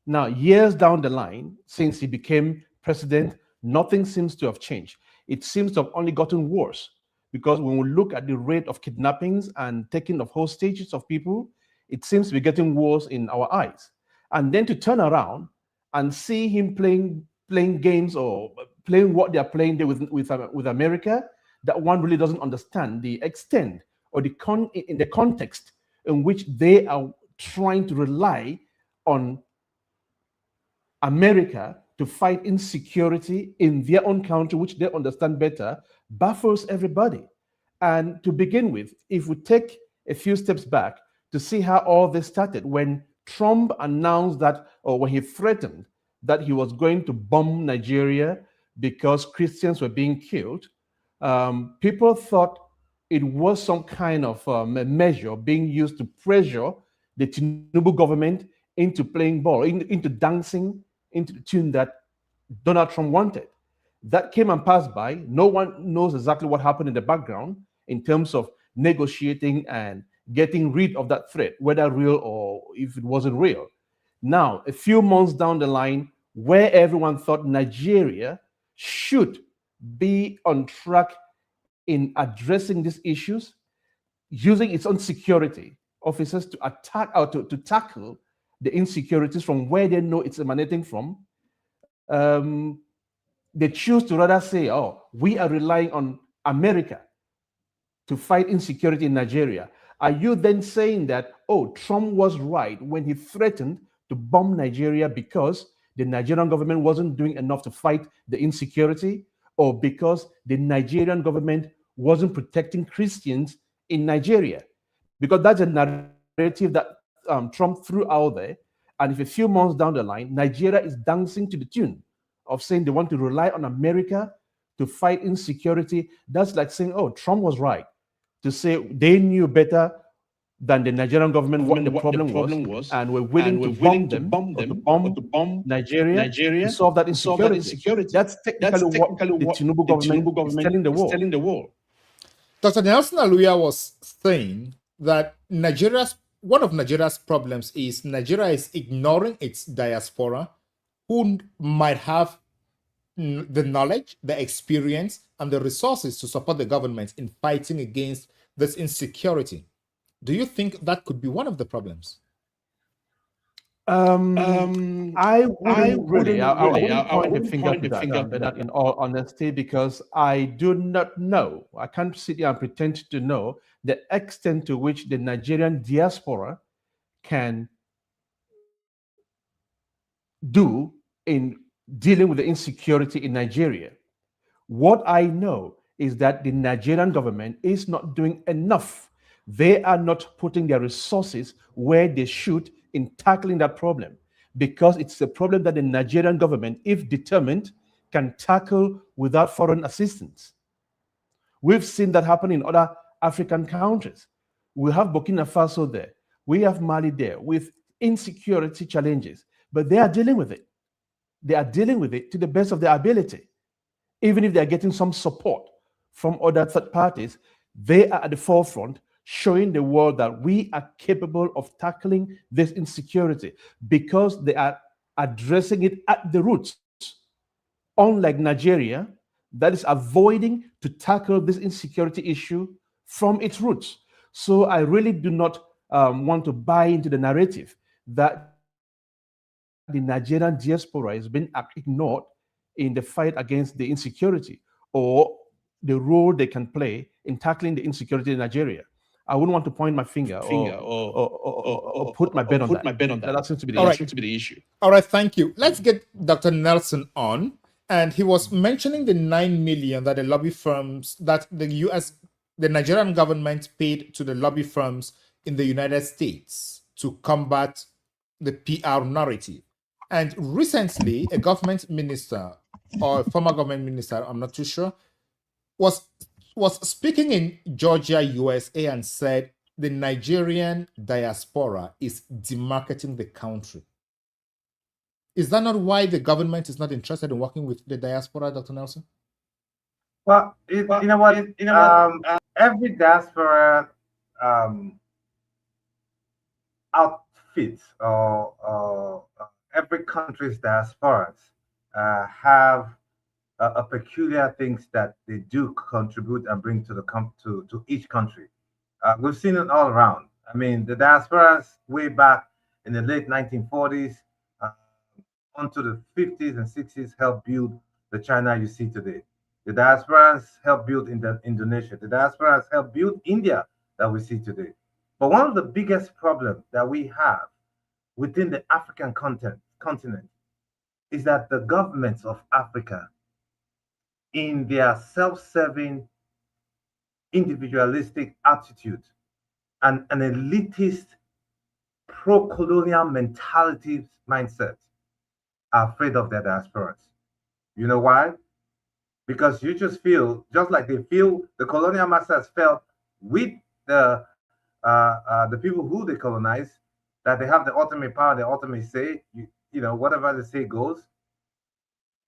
Speaker 4: Now, years down the line, since he became president, nothing seems to have changed. It seems to have only gotten worse, because when we look at the rate of kidnappings and taking of hostages of people, it seems to be getting worse in our eyes. And then to turn around and see him playing games or playing what they're playing there with America, that one really doesn't understand the extent or in the context in which they are trying to rely on America to fight insecurity in their own country, which they understand better, baffles everybody. And to begin with, if we take a few steps back to see how all this started, when Trump announced that, or when he threatened that he was going to bomb Nigeria because Christians were being killed, people thought it was some kind of measure being used to pressure the Tinubu government into playing ball, into dancing into the tune that Donald Trump wanted. That came and passed by. No one knows exactly what happened in the background in terms of negotiating and getting rid of that threat, whether real or if it wasn't real. Now, a few months down the line, where everyone thought Nigeria should be on track in addressing these issues, using its own security officers to attack or to tackle the insecurities from where they know it's emanating from, they choose to rather say, oh, we are relying on America to fight insecurity in Nigeria. Are you then saying that, oh, Trump was right when he threatened to bomb Nigeria because the Nigerian government wasn't doing enough to fight the insecurity, or because the Nigerian government wasn't protecting Christians in Nigeria? Because that's a narrative that Trump threw out there. And if a few months down the line, Nigeria is dancing to the tune of saying they want to rely on America to fight insecurity, that's like saying, oh, Trump was right to say they knew better than the Nigerian government what the problem was, and were willing to bomb Nigeria to solve that insecurity. That's technically what the Tinubu government is telling the world.
Speaker 1: Dr. Nelson Aluya was saying that one of Nigeria's problems is Nigeria is ignoring its diaspora, who might have the knowledge, the experience, and the resources to support the government in fighting against this insecurity. Do you think that could be one of the problems?
Speaker 4: I wouldn't point the finger to that, in all honesty, because I do not know. I can't sit here and pretend to know the extent to which the Nigerian diaspora can do in dealing with the insecurity in Nigeria. What I know is that the Nigerian government is not doing enough. They are not putting their resources where they should in tackling that problem, because it's a problem that the Nigerian government, if determined, can tackle without foreign assistance. We've seen that happen in other African countries. We have Burkina Faso there. We have Mali there with insecurity challenges, but they are dealing with it. They are dealing with it to the best of their ability. Even if they're getting some support from other third parties, they are at the forefront, showing the world that we are capable of tackling this insecurity because they are addressing it at the roots. Unlike Nigeria, that is avoiding to tackle this insecurity issue from its roots. So I really do not want to buy into the narrative that the Nigerian diaspora has been ignored in the fight against the insecurity or the role they can play in tackling the insecurity in Nigeria. I wouldn't want to point my finger or put my bet on that. That seems to be the issue.
Speaker 1: All right, thank you. Let's get Dr. Nelson on. And he was mentioning the 9 million that the lobby firms, that the Nigerian government paid to the lobby firms in the United States to combat the PR narrative. And recently, a government minister or a former government minister, I'm not too sure, was speaking in Georgia, USA, and said the Nigerian diaspora is demarketing the country. Is that not why the government is not interested in working with the diaspora, Dr. Nelson?
Speaker 3: Well, you know what? Every diaspora outfit or every country's diasporas have a peculiar things that they do contribute and bring to to each country. We've seen it all around. I mean, the diasporas way back in the late 1940s onto the 50s and 60s helped build the China you see today. The diasporas helped build Indonesia. The diasporas helped build India that we see today. But one of the biggest problems that we have within the African continent is that the governments of Africa, in their self-serving, individualistic attitude and an elitist pro-colonial mentality mindset, are afraid of their diasporas. You know why? Because you just feel, just like they feel, the colonial masters felt with the people who they colonize, that they have the ultimate power, the ultimate say, you know, whatever they say goes.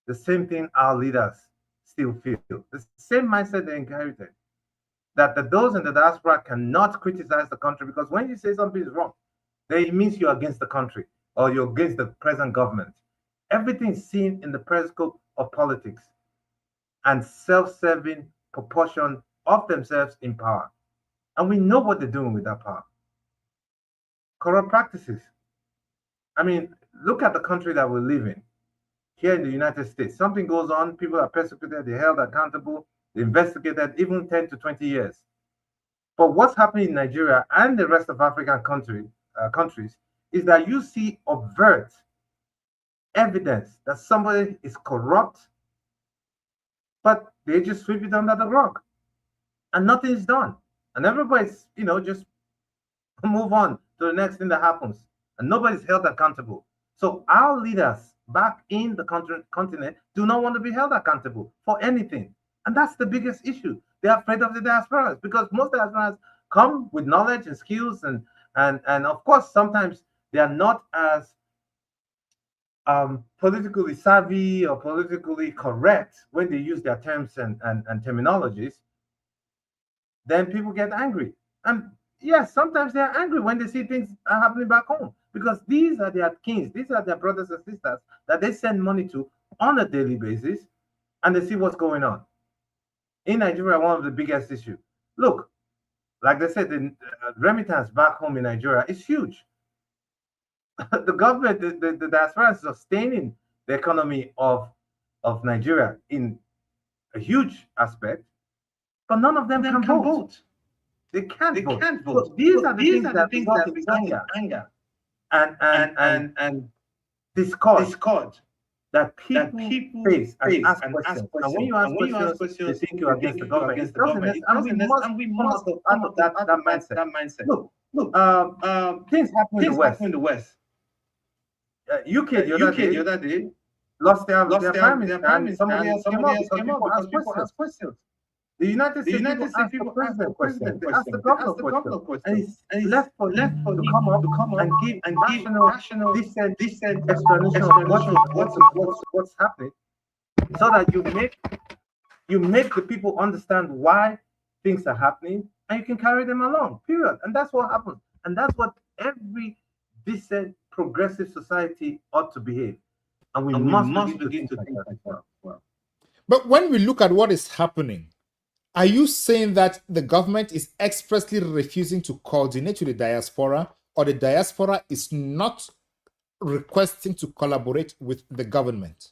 Speaker 3: The same thing our leaders still feel. The same mindset they inherited. That those in the diaspora cannot criticize the country, because when you say something is wrong, then it means you're against the country or you're against the present government. Everything is seen in the periscope of politics and self-serving proportion of themselves in power. And we know what they're doing with that power. Corrupt practices. I mean, look at the country that we live in. Here in the United States, something goes on, people are persecuted, they're held accountable, they're investigated, even 10 to 20 years. But what's happening in Nigeria and the rest of African countries is that you see overt evidence that somebody is corrupt, but they just sweep it under the rug and nothing is done. And everybody's, you know, just move on to the next thing that happens and nobody's held accountable. So our leaders back in the continent do not want to be held accountable for anything. And that's the biggest issue. They're afraid of the diasporas because most diasporas come with knowledge and skills and of course, sometimes they are not as politically savvy or politically correct when they use their terms and terminologies. Then people get angry. And yes, sometimes they're angry when they see things are happening back home, because these are their kings, these are their brothers and sisters that they send money to on a daily basis, and they see what's going on. In Nigeria, one of the biggest issues. Look, like they said, the remittance back home in Nigeria is huge. The government, the diaspora is sustaining the economy of Nigeria in a huge aspect, but none of them can vote. They can't vote. So these are the things that result in anger and discord. that people face and ask questions. And when you ask questions, they think you're against the government. It doesn't necessarily, and we must come out of that mindset. Look, things happen in the West. UK the other day lost their prime minister, and somebody else came up because people ask questions. The United States people ask the president questions. They ask the governor questions. And it's left for to come up and give rational, decent explanation of what's happening, so that you make the people understand why things are happening, and you can carry them along. Period. And that's what happens. And that's what every decent, progressive society ought to behave. And we must begin to think like that as well.
Speaker 1: But when we look at what is happening, are you saying that the government is expressly refusing to coordinate with the diaspora, or the diaspora is not requesting to collaborate with the government?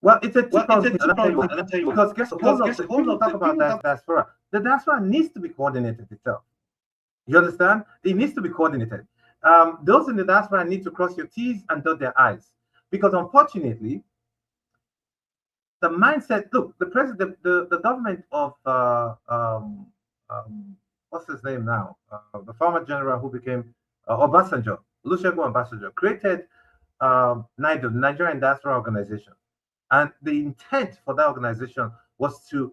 Speaker 3: Well, it's a two-pronged thing, and I'll tell you, because people talk about that diaspora. The diaspora needs to be coordinated itself. You understand? It needs to be coordinated. Those in the diaspora need to cross your T's and dot their I's. Because unfortunately, the mindset, look, the president, the government of, what's his name now? The former general who became Obasanjo, Olusegun Obasanjo, created NIDO, the Nigerian Diaspora Organization. And the intent for that organization was to,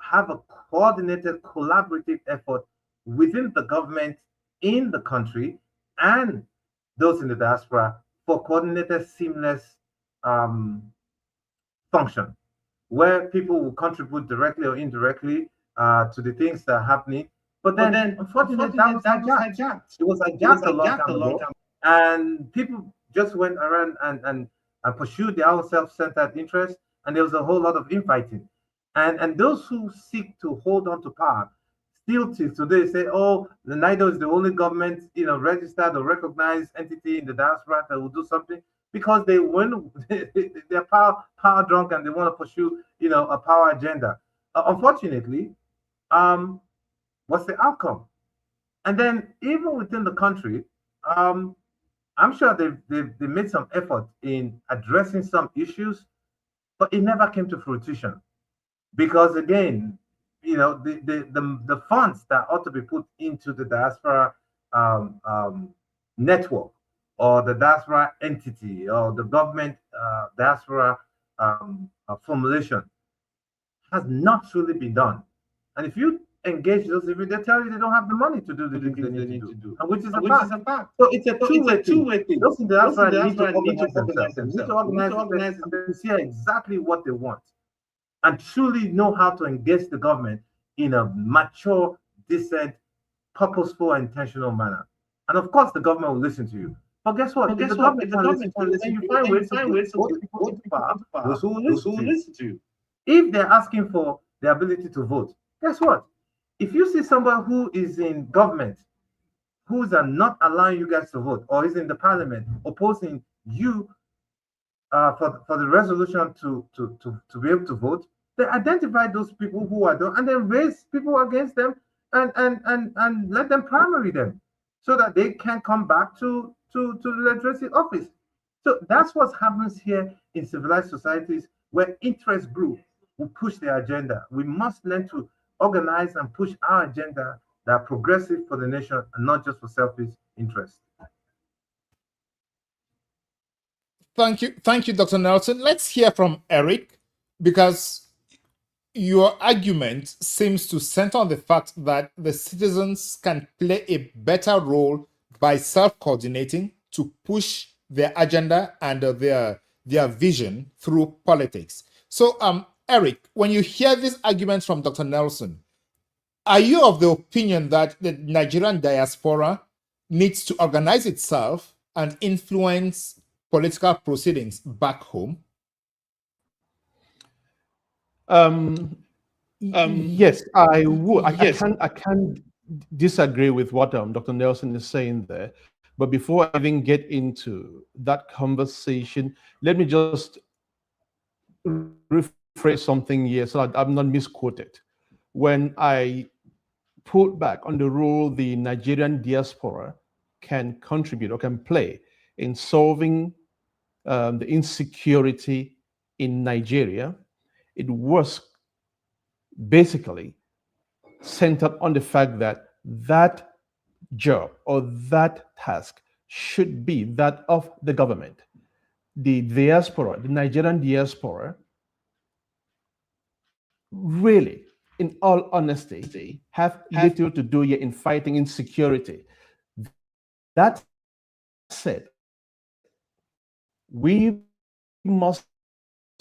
Speaker 3: have a coordinated, collaborative effort within the government in the country and those in the diaspora for coordinated, seamless function, where people will contribute directly or indirectly to the things that are happening. But then unfortunately, that was hijacked. It was hijacked a long time. And people just went around and pursued their own self-centered interests, and there was a whole lot of infighting. And those who seek to hold on to power still till today say, oh, the NIDO is the only government, registered or recognized entity in the diaspora that will do something, because they're power drunk and they want to pursue, a power agenda. Unfortunately, what's the outcome? And then even within the country, I'm sure they've made some effort in addressing some issues, but it never came to fruition. Because again, the funds that ought to be put into the diaspora network, or the diaspora entity, or the government diaspora formulation has not truly been done. And if you engage those, if they tell you they don't have the money to do the things they need to do, and which is a fact. So it's a two-way thing. Those in the diaspora need to organize themselves. They need to organize and see exactly what they want, and truly know how to engage the government in a mature, decent, purposeful, and intentional manner. And of course, the government will listen to you. But guess what? If the government can listen to you, find ways to vote people into power, those who will listen to you. If they're asking for the ability to vote, guess what? If you see somebody who is in government, who's not allowing you guys to vote, or is in the parliament opposing you for the resolution to be able to vote, they identify those people who are there and then raise people against them and let them primary them so that they can come back to the legislative office. So that's what happens here in civilized societies, where interest groups will push their agenda. We must learn to organize and push our agenda that are progressive for the nation and not just for selfish interest.
Speaker 1: Thank you, Dr. Nelson. Let's hear from Eric, because your argument seems to center on the fact that the citizens can play a better role by self-coordinating to push their agenda and their vision through politics. So, Eric, when you hear these arguments from Dr. Nelson, are you of the opinion that the Nigerian diaspora needs to organize itself and influence political proceedings back home?
Speaker 4: Yes, I would. I can't disagree with what Dr. Nelson is saying there. But before I even get into that conversation, let me just rephrase something here so that I'm not misquoted. When I put back on the role the Nigerian diaspora can contribute or can play in solving the insecurity in Nigeria, it was basically centered on the fact that that job or that task should be that of the government. The diaspora, the Nigerian diaspora, really, in all honesty, have little to do here in fighting insecurity. That said, we must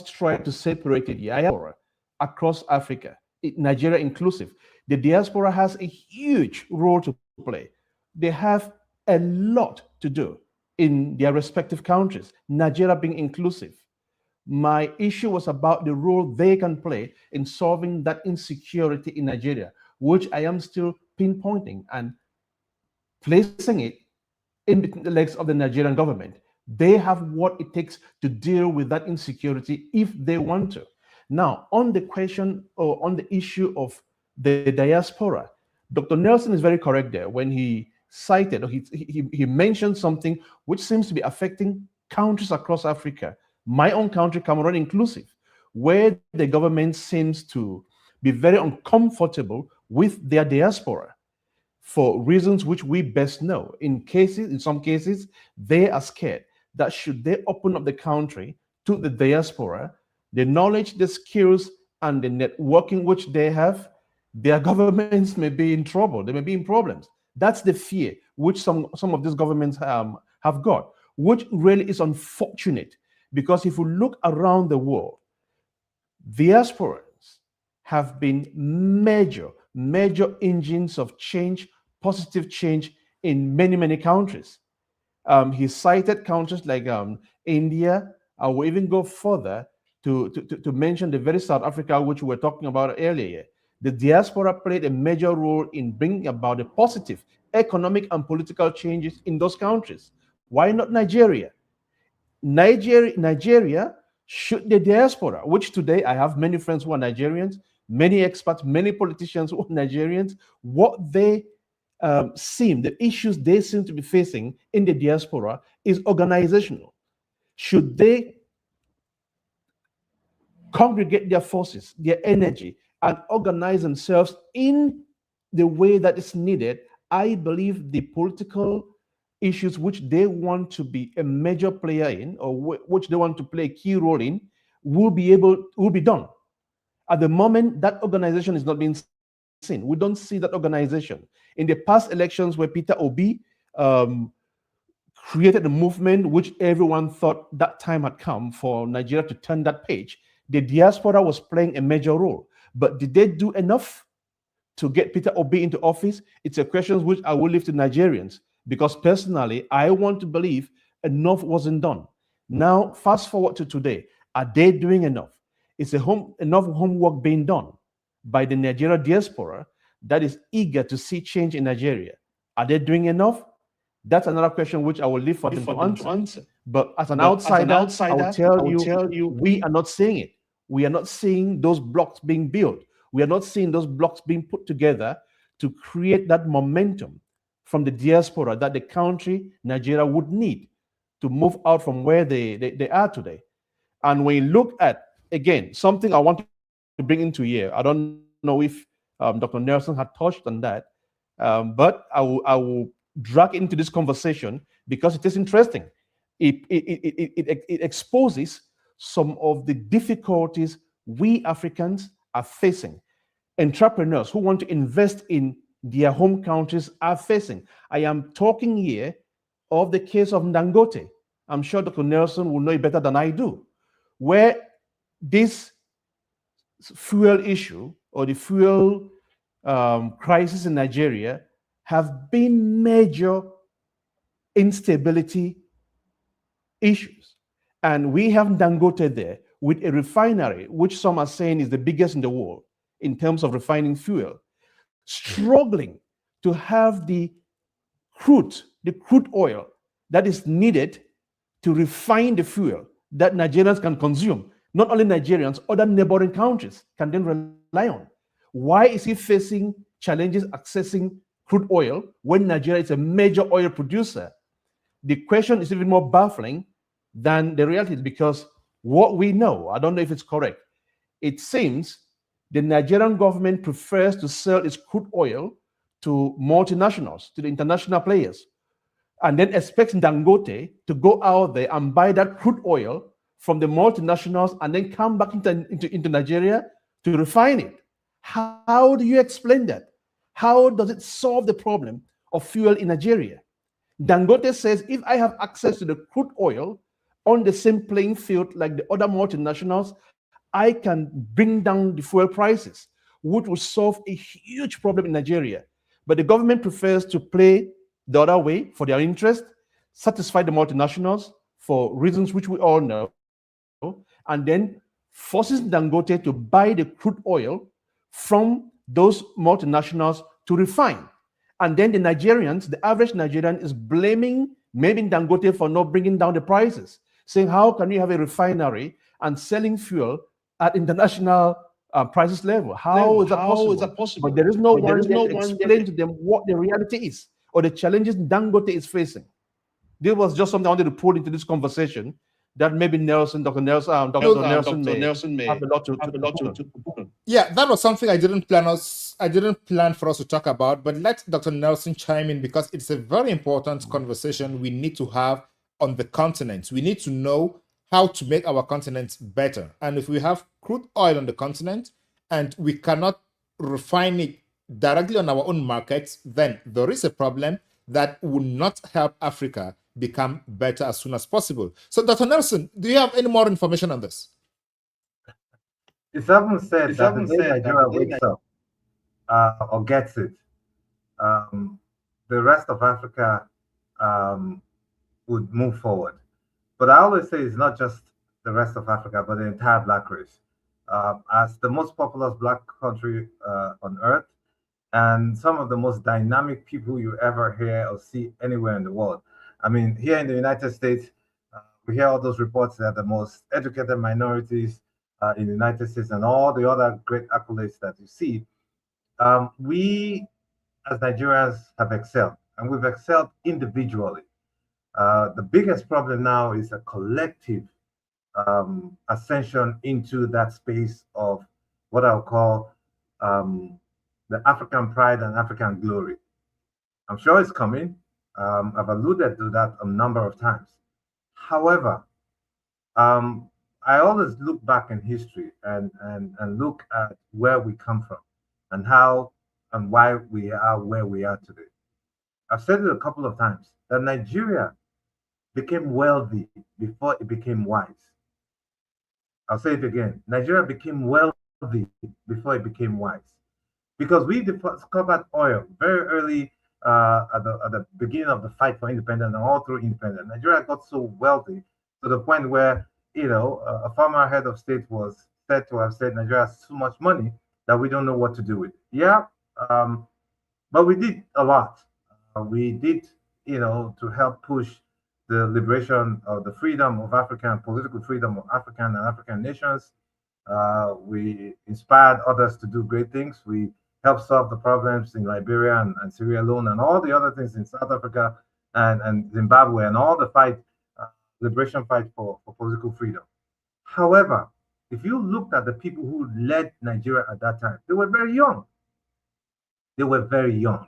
Speaker 4: try to separate the diaspora across Africa, Nigeria inclusive. The diaspora has a huge role to play. They have a lot to do in their respective countries, Nigeria being inclusive. My issue was about the role they can play in solving that insecurity in Nigeria, which I am still pinpointing and placing it in between the legs of the Nigerian government. They have what it takes to deal with that insecurity if they want to. Now, on the question or on the issue of the diaspora, Dr. Nelson is very correct there when he cited or he mentioned something which seems to be affecting countries across Africa, my own country, Cameroon inclusive, where the government seems to be very uncomfortable with their diaspora for reasons which we best know. In some cases, they are scared that should they open up the country to the diaspora, the knowledge, the skills, and the networking which they have, their governments may be in trouble. They may be in problems. That's the fear which some of these governments have got, which really is unfortunate, because if you look around the world, diasporans have been major engines of change, positive change in many countries. He cited countries like India. I will even go further to mention the very South Africa, which we were talking about earlier. The diaspora played a major role in bringing about the positive economic and political changes in those countries. Why not Nigeria? Nigeria should the diaspora, which today I have many friends who are Nigerians, many experts, many politicians who are Nigerians, what they the issues they seem to be facing in the diaspora is organizational. Should they congregate their forces, their energy, and organize themselves in the way that is needed, I believe the political issues which they want to be a major player in, or which they want to play a key role in, will be done. At the moment, that organization is not being seen. We don't see that organization. In the past elections where Peter Obi created a movement which everyone thought that time had come for Nigeria to turn that page, the diaspora was playing a major role. But did they do enough to get Peter Obi into office? It's a question which I will leave to Nigerians, because personally, I want to believe enough wasn't done. Now, fast forward to today. Are they doing enough? Is enough homework being done by the Nigeria diaspora that is eager to see change in Nigeria? Are they doing enough? That's another question which I will leave for them to answer. But as an outsider, I will tell you, we are not seeing it. We are not seeing those blocks being built. We are not seeing those blocks being put together to create that momentum from the diaspora that the country, Nigeria, would need to move out from where they are today. And when you look at, again, something I want to bring into here, I don't know if Dr. Nelson had touched on that, but I will drag into this conversation because it is interesting. It exposes some of the difficulties we Africans are facing. Entrepreneurs who want to invest in their home countries are facing. I am talking here of the case of Dangote. I'm sure Dr. Nelson will know it better than I do, where this fuel issue or the fuel crisis in Nigeria have been major instability issues. And we have Dangote there with a refinery, which some are saying is the biggest in the world in terms of refining fuel, struggling to have the crude oil that is needed to refine the fuel that Nigerians can consume. Not only Nigerians, other neighboring countries can then rely on. Why is he facing challenges accessing crude oil when Nigeria is a major oil producer? The question is even more baffling than the reality, because what we know, I don't know if it's correct, it seems the Nigerian government prefers to sell its crude oil to multinationals, to the international players, and then expects Dangote to go out there and buy that crude oil from the multinationals and then come back into Nigeria to refine it. How do you explain that? How does it solve the problem of fuel in Nigeria? Dangote says, if I have access to the crude oil on the same playing field like the other multinationals, I can bring down the fuel prices, which will solve a huge problem in Nigeria. But the government prefers to play the other way for their interest, satisfy the multinationals for reasons which we all know, and then forces Dangote to buy the crude oil from those multinationals to refine. And then the Nigerians, the average Nigerian, is blaming maybe Dangote for not bringing down the prices, saying, how can you have a refinery and selling fuel at international prices level? How is that possible? But there is no one to explain to them what the reality is or the challenges Dangote is facing. This was just something I wanted to put into this conversation that maybe Dr. Nelson may have a lot to.
Speaker 1: Yeah, that was something I didn't plan for us to talk about, but let Dr. Nelson chime in, because it's a very important conversation we need to have on the continent. We need to know how to make our continent better. And if we have crude oil on the continent and we cannot refine it directly on our own markets, then there is a problem that will not help Africa become better as soon as possible. So, Dr. Nelson, do you have any more information on this?
Speaker 3: It's often said that the day Nigeria wakes up or gets it, the rest of Africa would move forward. But I always say it's not just the rest of Africa, but the entire Black race. As the most populous Black country on earth, and some of the most dynamic people you ever hear or see anywhere in the world. I mean, here in the United States, we hear all those reports that the most educated minorities in the United States and all the other great accolades that you see. We, as Nigerians, have excelled, and we've excelled individually. The biggest problem now is a collective ascension into that space of what I'll call the African pride and African glory. I'm sure it's coming. I've alluded to that a number of times. However, I always look back in history and look at where we come from and how and why we are where we are today. I've said it a couple of times that Nigeria became wealthy before it became wise. I'll say it again. Nigeria became wealthy before it became wise. Because we discovered oil very early at the beginning of the fight for independence and all through independence. Nigeria got so wealthy to the point where, you know, a former head of state was said to have said Nigeria has so much money that we don't know what to do with it. Yeah, but we did a lot. We did, you know, to help push the liberation of the freedom of African, political freedom of African and African nations. We inspired others to do great things. We helped solve the problems in Liberia and Sierra Leone and all the other things in South Africa and Zimbabwe and all the fight, liberation fight for political freedom. However, if you looked at the people who led Nigeria at that time, they were very young. They were very young.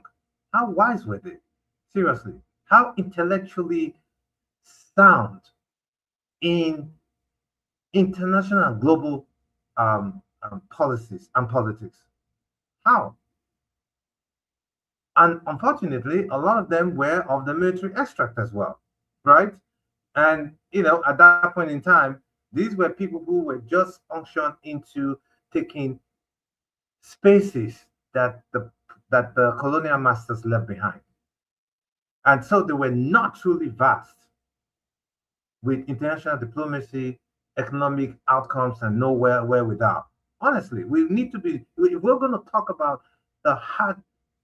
Speaker 3: How wise were they? Seriously, how intellectually sound in international and global policies and politics? How? And unfortunately, a lot of them were of the military extract as well, right? And, you know, at that point in time, these were people who were just unctioned into taking spaces that the colonial masters left behind. And so they were not truly vast with international diplomacy, economic outcomes, and nowhere without. Honestly, we need to be, if we're going to talk about the hard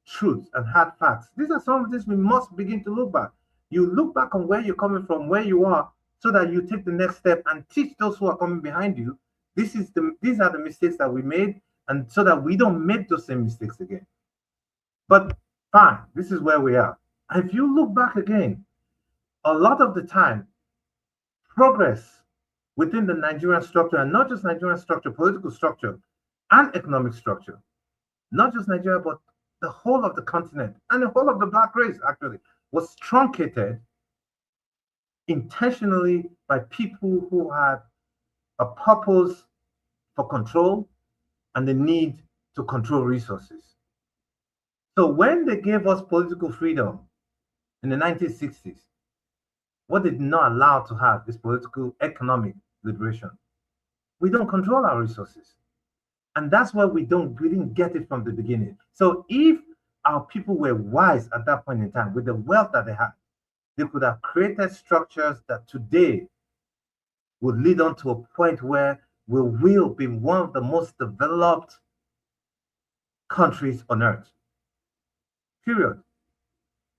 Speaker 3: truths and hard facts, these are some of these we must begin to look back. You look back on where you're coming from, where you are, so that you take the next step and teach those who are coming behind you. These are the mistakes that we made, and so that we don't make those same mistakes again. But Fine, this is where we are. And if you look back again, a lot of the time, progress within the Nigerian structure, and not just Nigerian structure, political structure and economic structure, not just Nigeria, but the whole of the continent and the whole of the Black race actually was truncated intentionally by people who had a purpose for control and the need to control resources. So when they gave us political freedom in the 1960s, what they did not allow to have is political economic liberation. We don't control our resources. And that's why we didn't get it from the beginning. So if our people were wise at that point in time with the wealth that they had, they could have created structures that today would lead on to a point where we will be one of the most developed countries on earth. Period.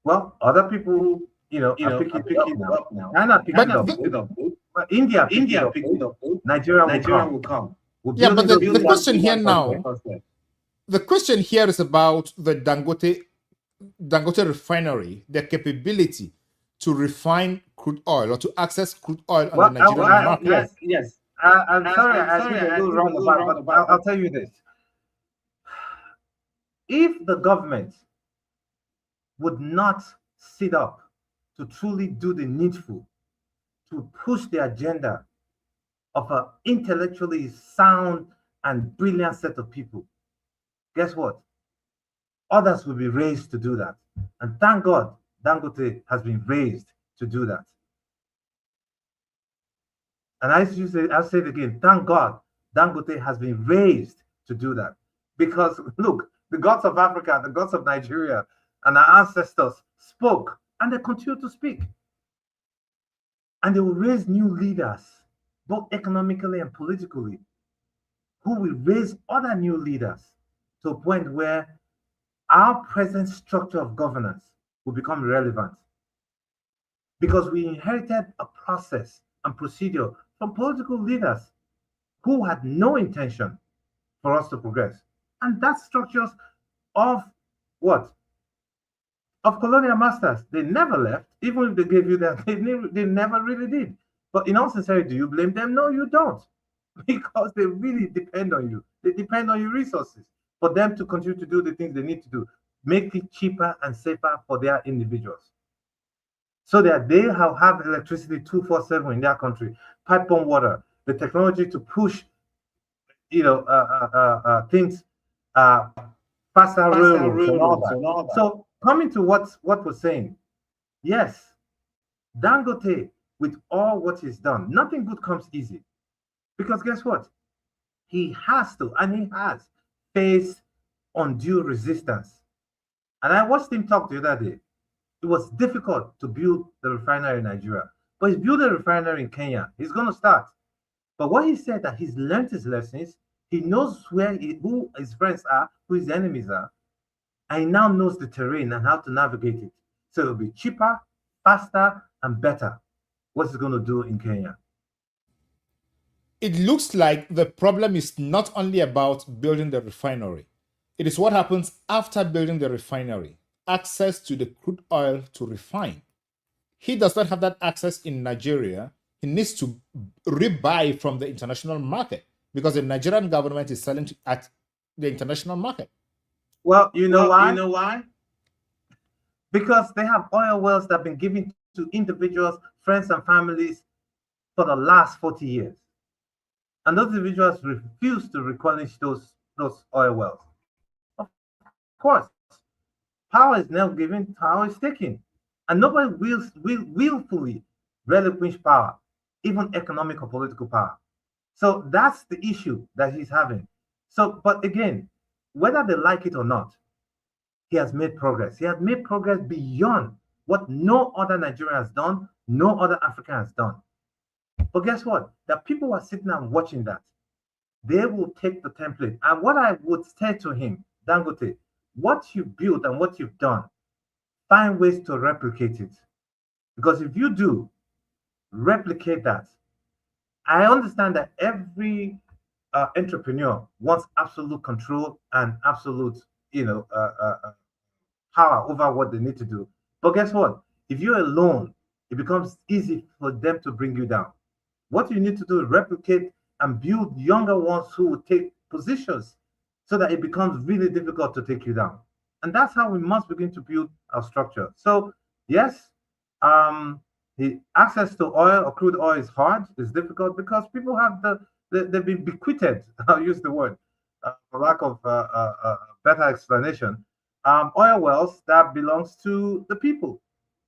Speaker 3: Well, other people, are picking it up now. China picking it up. But India picking it up. Nigeria will come.
Speaker 1: Yeah, but the question here now, the question here is about the Dangote refinery, their capability to refine crude oil or to access crude oil on the Nigerian market.
Speaker 3: Yes. I'm sorry, I think a little wrong about it, but I'll tell you this. If the government would not sit up to truly do the needful, to push the agenda of an intellectually sound and brilliant set of people, guess what? Others will be raised to do that. And thank God, Dangote has been raised to do that. And I'll say it again, thank God, Dangote has been raised to do that. Because look, the gods of Africa, the gods of Nigeria, and our ancestors spoke, and they continue to speak. And they will raise new leaders, both economically and politically, who will raise other new leaders to a point where our present structure of governance will become relevant. Because we inherited a process and procedure from political leaders who had no intention for us to progress. And that's structures of what? Of colonial masters. They never left, even if they gave you that, they never really did. But in all sincerity, do you blame them? No, you don't. Because they really depend on you. They depend on your resources for them to continue to do the things they need to do, make it cheaper and safer for their individuals. So that they have electricity 24/7 in their country, pipe on water, the technology to push, things, faster railroads and all that. So coming to what we're saying, yes, Dangote, with all what he's done, nothing good comes easy. Because guess what? He has to, and he has faced undue resistance. And I watched him talk the other day. It was difficult to build the refinery in Nigeria, but he's built a refinery in Kenya. He's going to start. But what he said that he's learned his lessons, he knows who his friends are, who his enemies are, and he now knows the terrain and how to navigate it. So it'll be cheaper, faster, and better. What's he going to do in Kenya?
Speaker 1: It looks like the problem is not only about building the refinery. It is what happens after building the refinery. Access to the crude oil to refine. He does not have that access in Nigeria. He needs to rebuy from the international market because the Nigerian government is selling at the international market.
Speaker 3: Well, you know why? Because they have oil wells that have been given to individuals, friends, and families for the last 40 years. And those individuals refuse to replenish those oil wells. Of course, power is now given, power is taken. And nobody will willfully relinquish power, even economic or political power. So that's the issue that he's having. So, but again, whether they like it or not, he has made progress. He has made progress beyond what no other Nigerian has done, no other African has done. But guess what? The people who are sitting and watching that, they will take the template. And what I would say to him, Dangote, what you built and what you've done, find ways to replicate it. Because if you do, replicate that. I understand that every entrepreneur wants absolute control and absolute, power over what they need to do. But guess what? If you're alone, it becomes easy for them to bring you down. What you need to do is replicate and build younger ones who will take positions so that it becomes really difficult to take you down. And that's how we must begin to build our structure. So, yes, the access to oil or crude oil is hard, it's difficult because people have they've been bequeathed, I'll use the word, for lack of better explanation, oil wells that belongs to the people.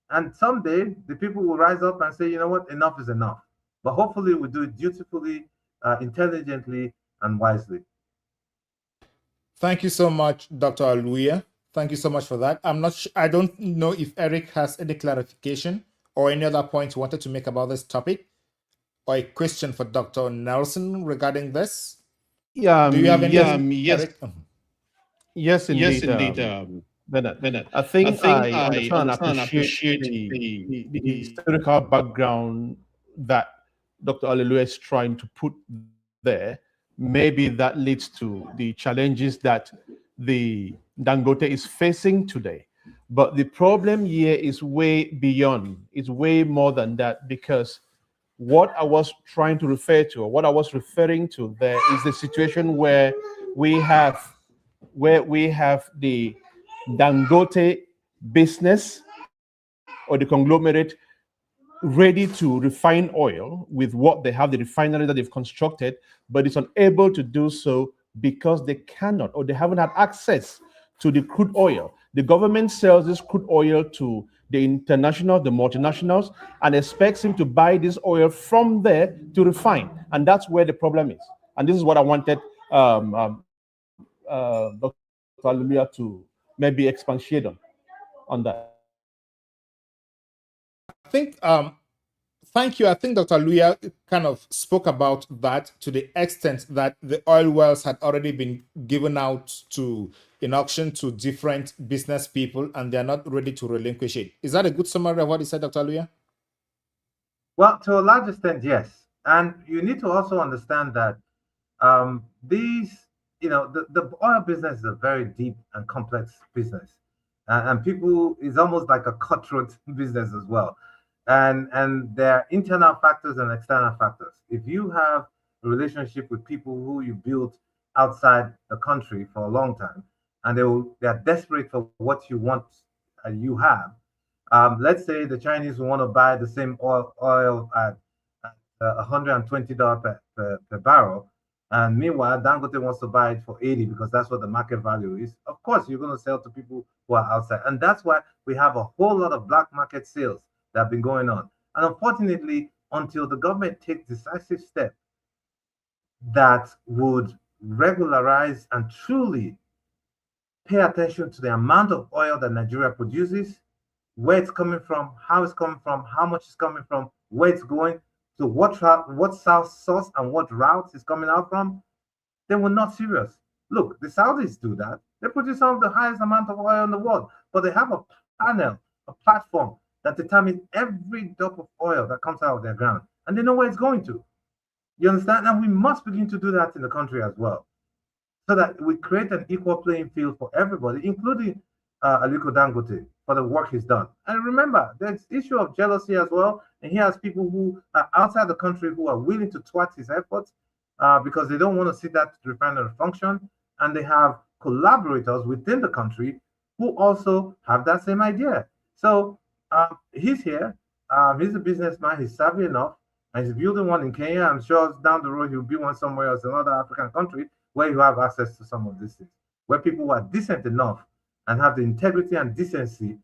Speaker 3: And someday the people will rise up and say, you know what, enough is enough. But hopefully we do it dutifully, intelligently, and wisely.
Speaker 1: Thank you so much, Dr. Aluya. Thank you so much for that. I don't know if Eric has any clarification or any other points you wanted to make about this topic, or a question for Dr. Nelson regarding this.
Speaker 4: Yeah,
Speaker 1: do you have any?
Speaker 4: Yes.
Speaker 1: Eric?
Speaker 4: Yes, indeed.
Speaker 1: Yes, indeed.
Speaker 4: Bernard. I think I understand and appreciate the historical background that Dr. Aluya is trying to put there. Maybe that leads to the challenges that the Dangote is facing today. But the problem here is way beyond, it's way more than that, because what I was trying to refer to, or what I was referring to there, is the situation where we have the Dangote business or the conglomerate ready to refine oil with what they have, the refinery that they've constructed, but it's unable to do so because they cannot, or they haven't had access to the crude oil. The government sells this crude oil to the multinationals, and expects him to buy this oil from there to refine. And that's where the problem is. And this is what I wanted Dr. Aluya to maybe expatiate on that.
Speaker 1: I think, thank you. I think Dr. Aluya kind of spoke about that to the extent that the oil wells had already been given out in auction to different business people, and they're not ready to relinquish it. Is that a good summary of what he said, Dr. Aluya?
Speaker 3: Well, to a large extent, yes. And you need to also understand that the oil business is a very deep and complex business. And people, it's almost like a cutthroat business as well. And there are internal factors and external factors. If you have a relationship with people who you built outside the country for a long time, and they are desperate for what you want you have, let's say the Chinese want to buy the same oil at $120 per barrel, and meanwhile Dangote wants to buy it for 80 because that's what the market value is. Of course, you're going to sell to people who are outside, and that's why we have a whole lot of black market sales that have been going on. And unfortunately, until the government takes decisive steps that would regularize and truly pay attention to the amount of oil that Nigeria produces, where it's coming from, how it's coming from, how much it's coming from, where it's going, to what source and what routes it's coming out from, then we're not serious. Look, the Saudis do that. They produce some of the highest amount of oil in the world, but they have a panel, a platform that determines every drop of oil that comes out of their ground, and they know where it's going to. You understand? And we must begin to do that in the country as well, so that we create an equal playing field for everybody, including Aliko Dangote, for the work he's done. And remember, there's issue of jealousy as well. And he has people who are outside the country who are willing to thwart his efforts because they don't want to see that refinery function. And they have collaborators within the country who also have that same idea. So he's here. He's a businessman. He's savvy enough. And he's building one in Kenya. I'm sure down the road he'll build one somewhere else, another African country, where you have access to some of these things, where people are decent enough and have the integrity and decency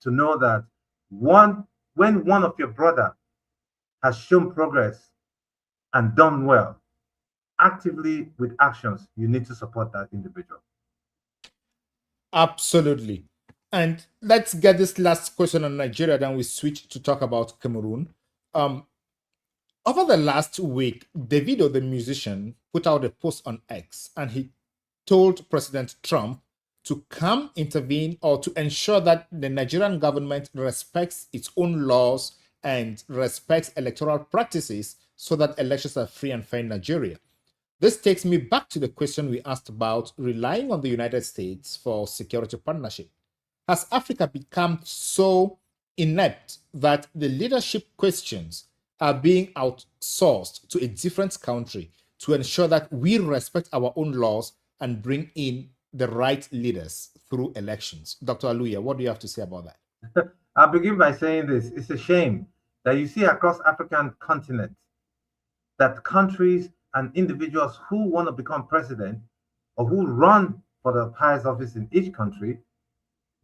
Speaker 3: to know that when one of your brother has shown progress and done well, actively with actions, you need to support that individual.
Speaker 1: Absolutely. And let's get this last question on Nigeria, then we switch to talk about Cameroon. Over the last week, Davido, the musician, put out a post on X, and he told President Trump to come intervene or to ensure that the Nigerian government respects its own laws and respects electoral practices so that elections are free and fair in Nigeria. This takes me back to the question we asked about relying on the United States for security partnership. Has Africa become so inept that the leadership questions are being outsourced to a different country to ensure that we respect our own laws and bring in the right leaders through elections? Dr. Aluya, what do you have to say about that?
Speaker 3: I'll begin by saying this. It's a shame that you see across African continent that countries and individuals who want to become president or who run for the highest office in each country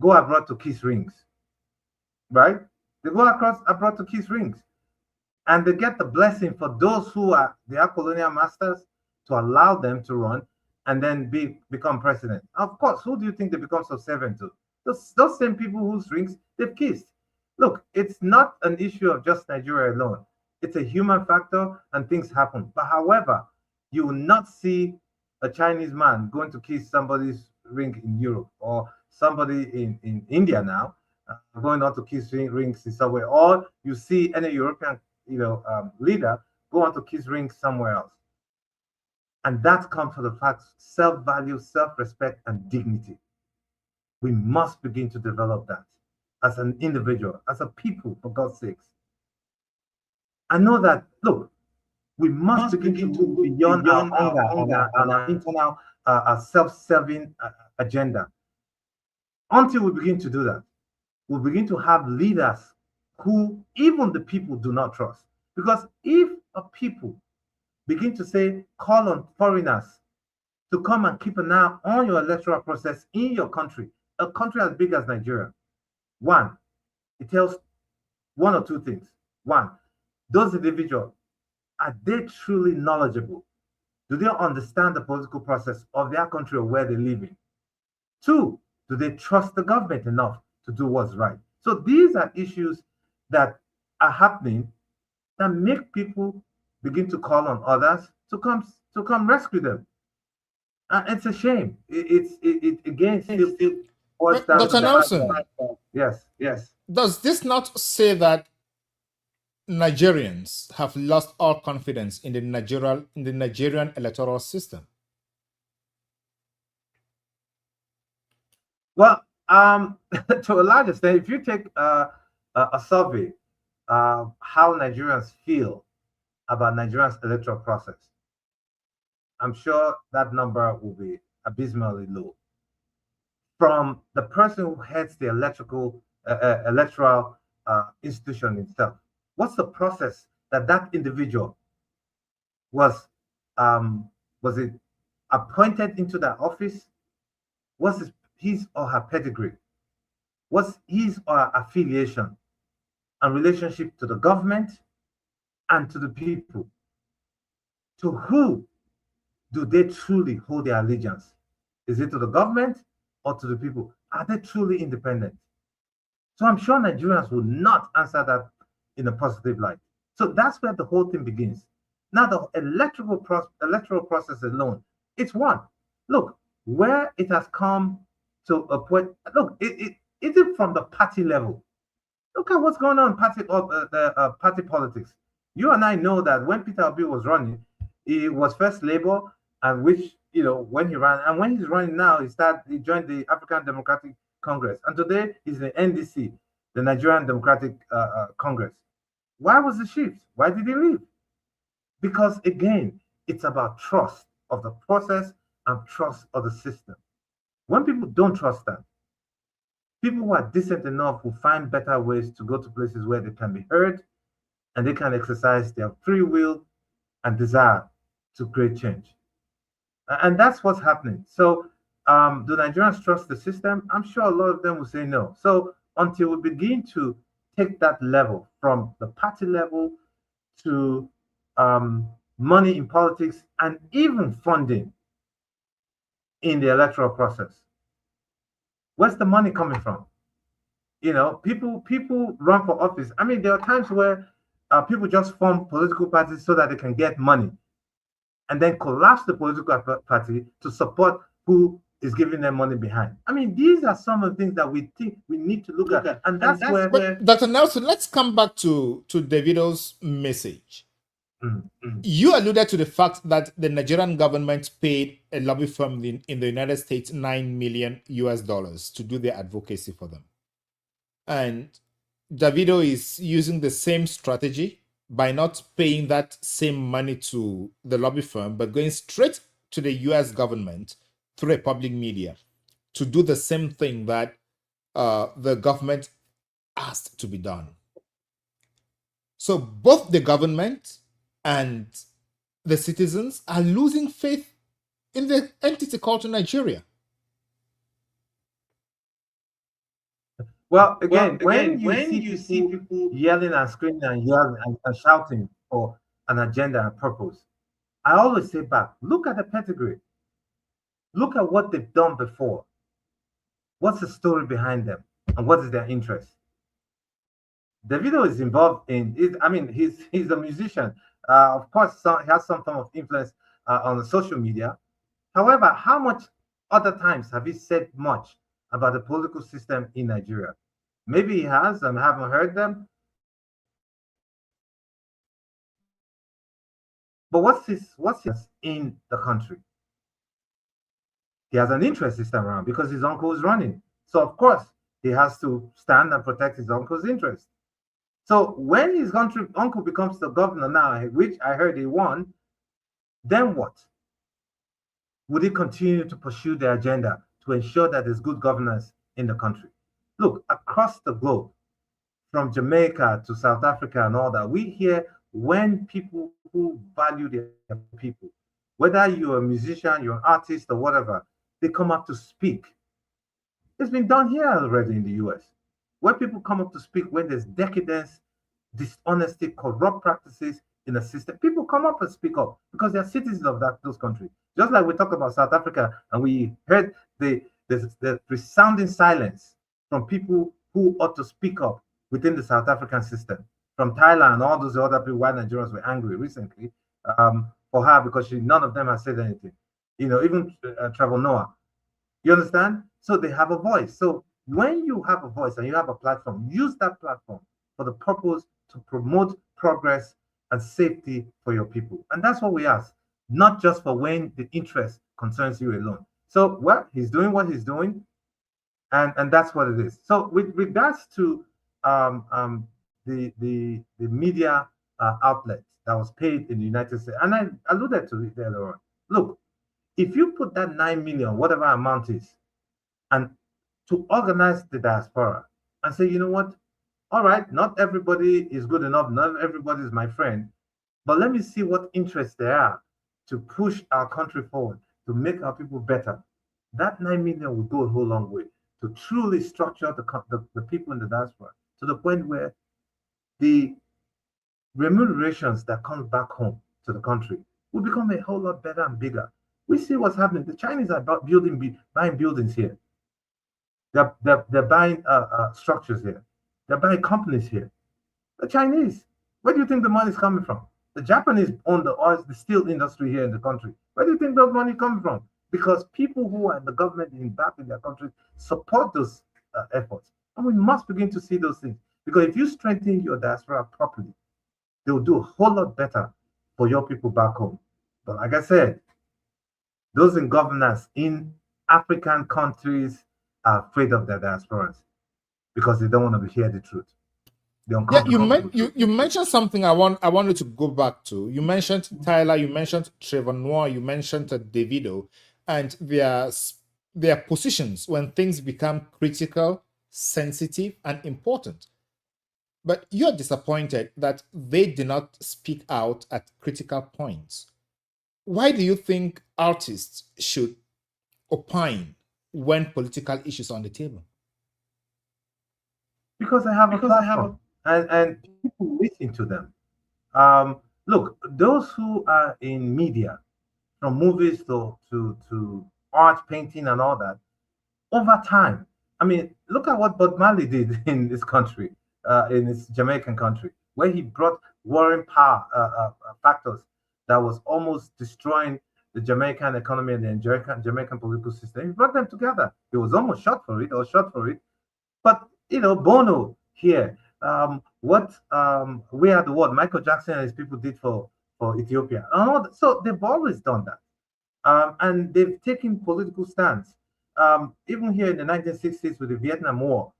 Speaker 3: go abroad to kiss rings, right? They go abroad to kiss rings, and they get the blessing for those who are their colonial masters to allow them to run and then become president. Of course, who do you think they become subservient to? Those same people whose rings they've kissed. Look, it's not an issue of just Nigeria alone. It's a human factor and things happen. But however, you will not see a Chinese man going to kiss somebody's ring in Europe, or somebody in India now going on to kiss rings in somewhere, or you see any European leader go on to kiss rings somewhere else. And that comes from the fact self-value, self-respect, and dignity. We must begin to develop that as an individual, as a people, for God's sakes. I know that, look, we must begin to move beyond our anger and our internal self-serving agenda. Until we begin to do that, we'll begin to have leaders who even the people do not trust. Because if a people begin to say, call on foreigners to come and keep an eye on your electoral process in your country, a country as big as Nigeria, one, it tells one or two things. One, those individuals, are they truly knowledgeable? Do they understand the political process of their country or where they live in? Two, do they trust the government enough to do what's right? So these are issues that are happening that make people begin to call on others to come rescue them. And it's a shame. It again still boils down
Speaker 1: Dr. Nelson,
Speaker 3: yes.
Speaker 1: Does this not say that Nigerians have lost all confidence in the Nigerian electoral system?
Speaker 3: Well, to a large extent, if you take a survey how Nigerians feel about Nigeria's electoral process, I'm sure that number will be abysmally low. From the person who heads the electoral institution itself, what's the process that individual was it appointed into that office? What's his or her pedigree? What's his or her affiliation and relationship to the government and to the people? To who do they truly hold their allegiance? Is it to the government or to the people? Are they truly independent? So I'm sure Nigerians will not answer that in a positive light. So that's where the whole thing begins. Now, the electoral process alone, it's one. Look, where it has come to a point, look, it is from the party level. Look at what's going on in party politics. You and I know that when Peter Obi was running, he was first Labour, and which, when he ran, and when he's running now, he joined the African Democratic Congress, and today he's the NDC, the Nigerian Democratic Congress. Why was the shift? Why did he leave? Because again, it's about trust of the process and trust of the system. When people don't trust that, people who are decent enough will find better ways to go to places where they can be heard and they can exercise their free will and desire to create change. And that's what's happening. So do Nigerians trust the system? I'm sure a lot of them will say no. So until we begin to take that level from the party level to money in politics and even funding in the electoral process, where's the money coming from? People run for office. I mean, there are times where people just form political parties so that they can get money and then collapse the political party to support who is giving them money behind. I mean, these are some of the things that we think we need to look at. And that's where...
Speaker 1: But Dr. Nelson, let's come back to Davido's message. You alluded to the fact that the Nigerian government paid a lobby firm in the United States $9 million to do their advocacy for them. And Davido is using the same strategy by not paying that same money to the lobby firm, but going straight to the US government through a public media to do the same thing that the government asked to be done. So both the government and the citizens are losing faith in the entity called Nigeria.
Speaker 3: Well, again, when you see people yelling and screaming and yelling and shouting for an agenda and purpose, I always say back, look at the pedigree. Look at what they've done before. What's the story behind them? And what is their interest? Davido is involved in it. I mean, he's a musician. Of course, he has some form of influence on the social media. However, how much other times have he said much about the political system in Nigeria? Maybe he has, and I haven't heard them. But what's his in the country? He has an interest this time around because his uncle is running. So of course he has to stand and protect his uncle's interest. So when his uncle becomes the governor now, which I heard he won, then what? Would he continue to pursue the agenda to ensure that there's good governance in the country? Look, across the globe, from Jamaica to South Africa and all that, we hear when people who value their people, whether you're a musician, you're an artist or whatever, they come up to speak. It's been done here already in the US, where people come up to speak when there's decadence, dishonesty, corrupt practices in the system. People come up and speak up because they're citizens of those countries. Just like we talked about South Africa, and we heard the resounding silence from people who ought to speak up within the South African system. From Thailand and all those other people, why Nigerians were angry recently for her because none of them has said anything. You know, even Trevor Noah. You understand? So they have a voice. So when you have a voice and you have a platform, use that platform for the purpose to promote progress and safety for your people. And that's what we ask, not just for when the interest concerns you alone. So, well, he's doing what he's doing, and that's what it is. So with regards to the media outlet that was paid in the United States, and I alluded to it earlier on. Look, if you put that 9 million, whatever amount is, and to organize the diaspora and say, you know what, all right, not everybody is good enough, not everybody is my friend, but let me see what interests there are to push our country forward, to make our people better. That 9 million will go a whole long way to truly structure the people in the diaspora to the point where the remunerations that come back home to the country will become a whole lot better and bigger. We see what's happening. The Chinese are buying buildings here. They're buying structures here. They're buying companies here. The Chinese, where do you think the money is coming from? The Japanese own the steel industry here in the country. Where do you think that money coming from? Because people who are in the government back in their country support those efforts. And we must begin to see those things. Because if you strengthen your diaspora properly, they will do a whole lot better for your people back home. But like I said, those in governance in African countries are afraid of their diasporans because they don't want to hear the truth.
Speaker 1: Yeah, you mentioned something I wanted to go back to. You mentioned Tyler, you mentioned Trevor Noah, you mentioned Davido, and their positions when things become critical, sensitive, and important. But you're disappointed that they did not speak out at critical points. Why do you think artists should opine when political issues are on the table?
Speaker 3: Because I have a platform, and people listen to them. Look, those who are in media, from movies to art, painting, and all that, over time, I mean, look at what Bob Marley did in this country, in this Jamaican country, where he brought warring power factors that was almost destroying the Jamaican economy and the Jamaican political system. He brought them together. He was almost shot for it, But, you know, Bono here, We Are the World, Michael Jackson and his people did for for Ethiopia. So they've always done that. And they've taken political stance. Even here in the 1960s with the Vietnam War,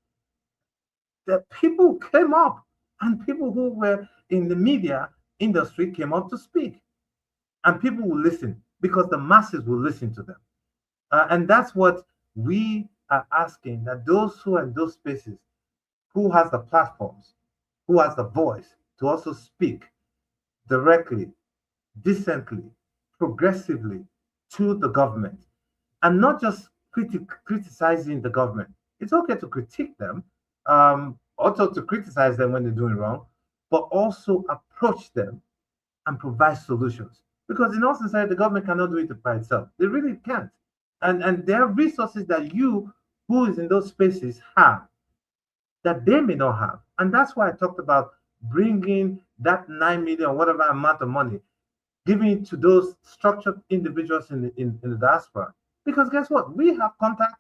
Speaker 3: the people came up, and people who were in the media industry came up to speak. And people will listen because the masses will listen to them. And that's what we are asking, that those who are in those spaces, who has the platforms, who has the voice to also speak directly, decently, progressively to the government, and not just criticizing the government. It's okay to critique them, also to criticize them when they're doing wrong, but also approach them and provide solutions. Because in all sincerity, the government cannot do it by itself. They really can't. And there are resources that you, who is in those spaces, have that they may not have. And that's why I talked about bringing that 9 million, whatever amount of money, giving it to those structured individuals in the diaspora. Because guess what? We have contact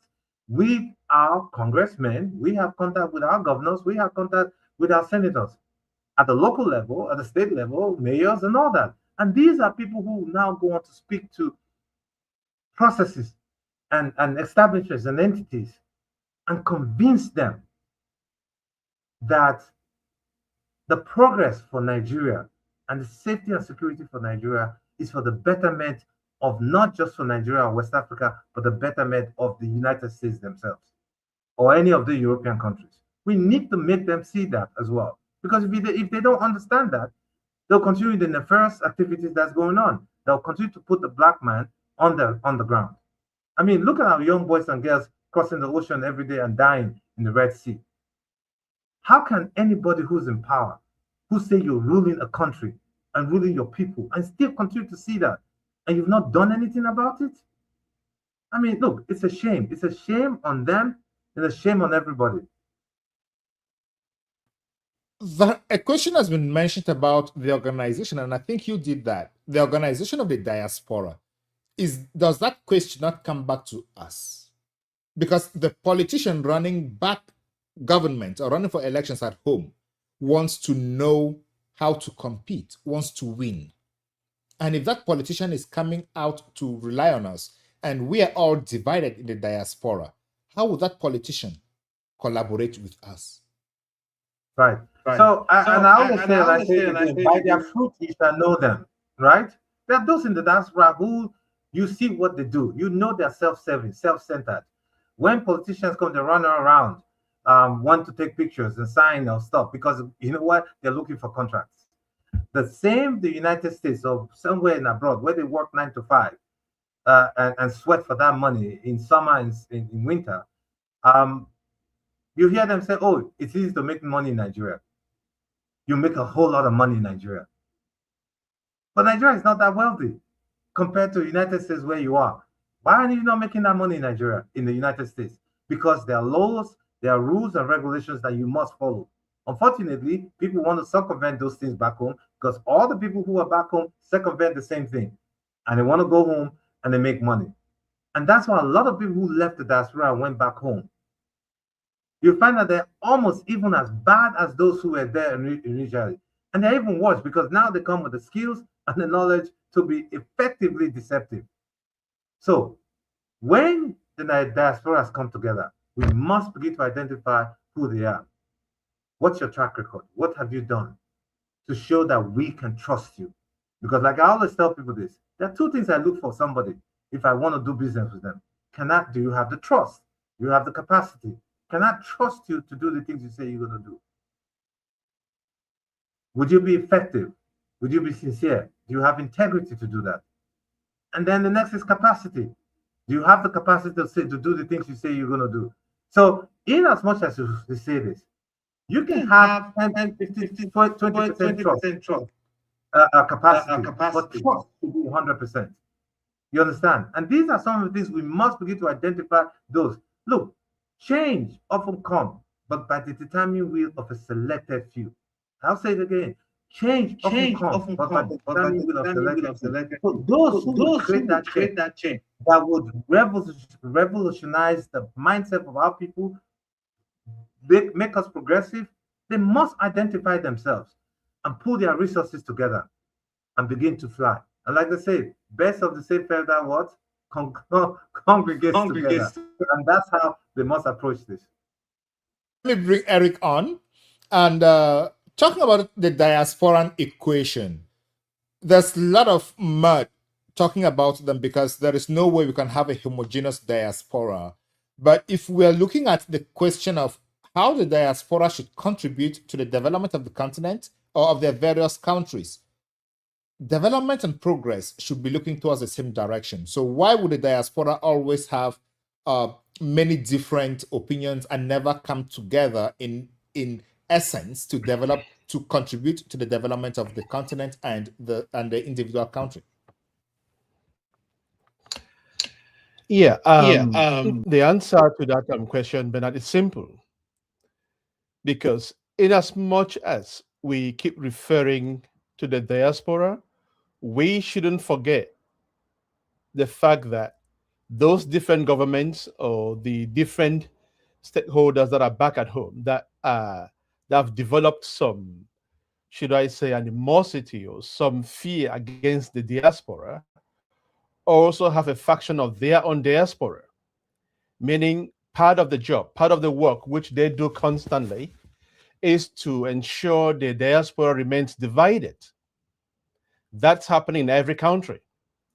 Speaker 3: with our congressmen, we have contact with our governors, we have contact with our senators at the local level, at the state level, mayors, and all that. And these are people who now go on to speak to processes and establishments and entities and convince them that the progress for Nigeria and the safety and security for Nigeria is for the betterment of not just for Nigeria or West Africa, but the betterment of the United States themselves or any of the European countries. We need to make them see that as well. Because if they don't understand that, they'll continue the nefarious activities that's going on. They'll continue to put the black man on the ground. I mean, look at our young boys and girls crossing the ocean every day and dying in the Red Sea. How can anybody who's in power, who say you're ruling a country and ruling your people, and still continue to see that, and you've not done anything about it? I mean, look, it's a shame. It's a shame on them and a shame on everybody.
Speaker 1: A question has been mentioned about the organization, and I think you did that. The organization of the diaspora. Does that question not come back to us? Because the politician running back government or running for elections at home wants to know how to compete, wants to win. And if that politician is coming out to rely on us and we are all divided in the diaspora, how would that politician collaborate with us?
Speaker 3: Right. So I always say, by their fruit you shall know them, right? There are those in the diaspora who you see what they do. You know they're self-serving, self-centered. When politicians come, they run around, want to take pictures and sign or stuff because you know what? They're looking for contracts. The same the United States or somewhere in abroad where they work 9 to 5 and sweat for that money in summer and in winter. You hear them say, oh, it's easy to make money in Nigeria. You make a whole lot of money in Nigeria. But Nigeria is not that wealthy compared to the United States where you are. Why are you not making that money in Nigeria, in the United States? Because there are laws, there are rules and regulations that you must follow. Unfortunately, people want to circumvent those things back home because all the people who are back home circumvent the same thing. And they want to go home and they make money. And that's why a lot of people who left the diaspora and went back home, you find that they're almost even as bad as those who were there initially. And they're even worse because now they come with the skills and the knowledge to be effectively deceptive. So when the diasporas come together, we must begin to identify who they are. What's your track record? What have you done to show that we can trust you? Because like I always tell people this, there are two things I look for somebody if I want to do business with them. Do you have the trust? Do you have the capacity? Can I trust you to do the things you say you're going to do? Would you be effective? Would you be sincere? Do you have integrity to do that? And then the next is capacity. Do you have the capacity to do the things you say you're going to do? So in as much as you say this, you can have 10, 15, 20% trust capacity, but trust to be 100%. You understand? And these are some of the things we must begin to identify those. Look, change often comes, but by the determined will of a selected few. I'll say it again. Change often comes, but by the determined will of a selected few. So those who create that change, that would revolutionize the mindset of our people, make us progressive, they must identify themselves and pull their resources together and begin to fly. And like they say, best of the same feather what? Congregates together. And that's how they must approach this.
Speaker 1: Let me bring Eric on and talking about the diasporan equation. There's a lot of mud talking about them because there is no way we can have a homogeneous diaspora. But if we are looking at the question of how the diaspora should contribute to the development of the continent or of their various countries, development and progress should be looking towards the same direction. So why would the diaspora always have many different opinions and never come together in essence to develop, to contribute to the development of the continent and the individual country?
Speaker 4: The answer to that question, Bernard, is simple. Because in as much as we keep referring to the diaspora, we shouldn't forget the fact that those different governments or the different stakeholders that are back at home that have developed some, should I say, animosity or some fear against the diaspora, also have a faction of their own diaspora, meaning part of the job, part of the work which they do constantly is to ensure the diaspora remains divided. That's happening in every country.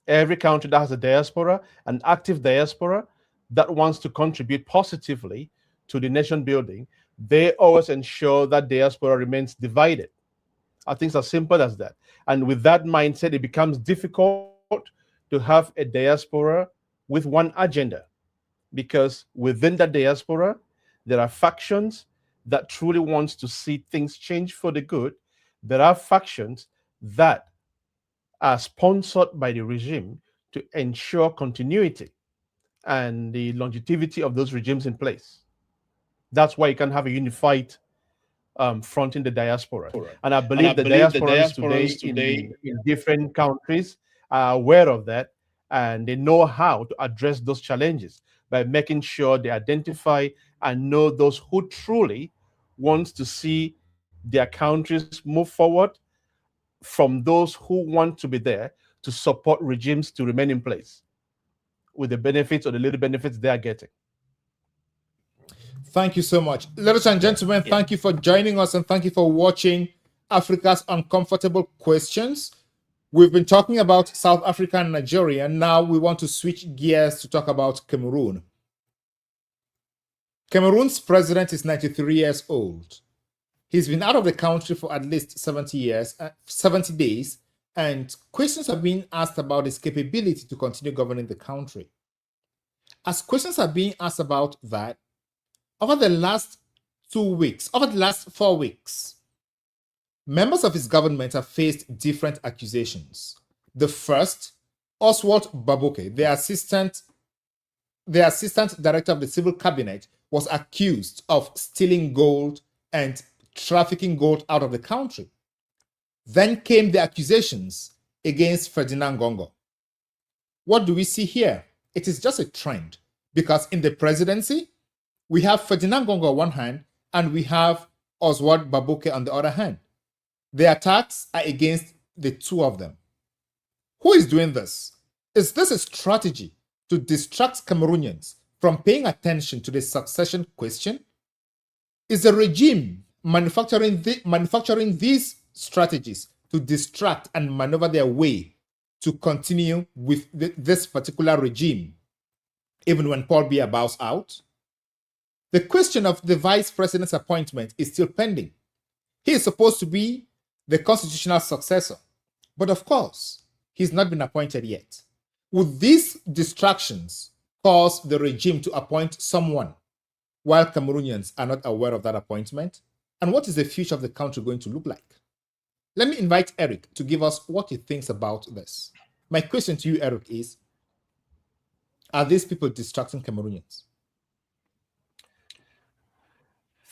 Speaker 4: Every country that has a diaspora, an active diaspora that wants to contribute positively to the nation building, they always ensure that diaspora remains divided. I think it's as simple as that. And with that mindset, it becomes difficult to have a diaspora with one agenda, because within that diaspora, there are factions that truly wants to see things change for the good. There are factions that are sponsored by the regime to ensure continuity and the longevity of those regimes in place. That's why you can have a unified front in the diaspora. And I believe the diasporans today in different countries are aware of that, and they know how to address those challenges by making sure they identify and know those who truly want to see their countries move forward from those who want to be there to support regimes to remain in place with the benefits or the little benefits they are getting.
Speaker 1: Thank you so much. Ladies and gentlemen, thank you for joining us and thank you for watching Africa's Uncomfortable Questions. We've been talking about South Africa and Nigeria, and now we want to switch gears to talk about Cameroon. Cameroon's president is 93 years old. He's been out of the country for at least 70 days, and questions are being asked about his capability to continue governing the country. As questions are being asked about that, over the last 4 weeks, members of his government have faced different accusations. The first, Oswald Baboke, the assistant director of the civil cabinet, was accused of stealing gold and trafficking gold out of the country. Then came the accusations against Ferdinand Ngoh Ngoh. What do we see here? It is just a trend, because in the presidency, we have Ferdinand Ngoh Ngoh on one hand, and we have Oswald Baboke on the other hand. The attacks are against the two of them. Who is doing this? Is this a strategy to distract Cameroonians from paying attention to the succession question? Is the regime manufacturing these strategies to distract and maneuver their way to continue with this particular regime, even when Paul Biya bows out? The question of the vice president's appointment is still pending. He is supposed to be the constitutional successor, but of course, he's not been appointed yet. Would these distractions cause the regime to appoint someone while Cameroonians are not aware of that appointment? And what is the future of the country going to look like? Let me invite Eric to give us what he thinks about this. My question to you, Eric, is, are these people distracting Cameroonians?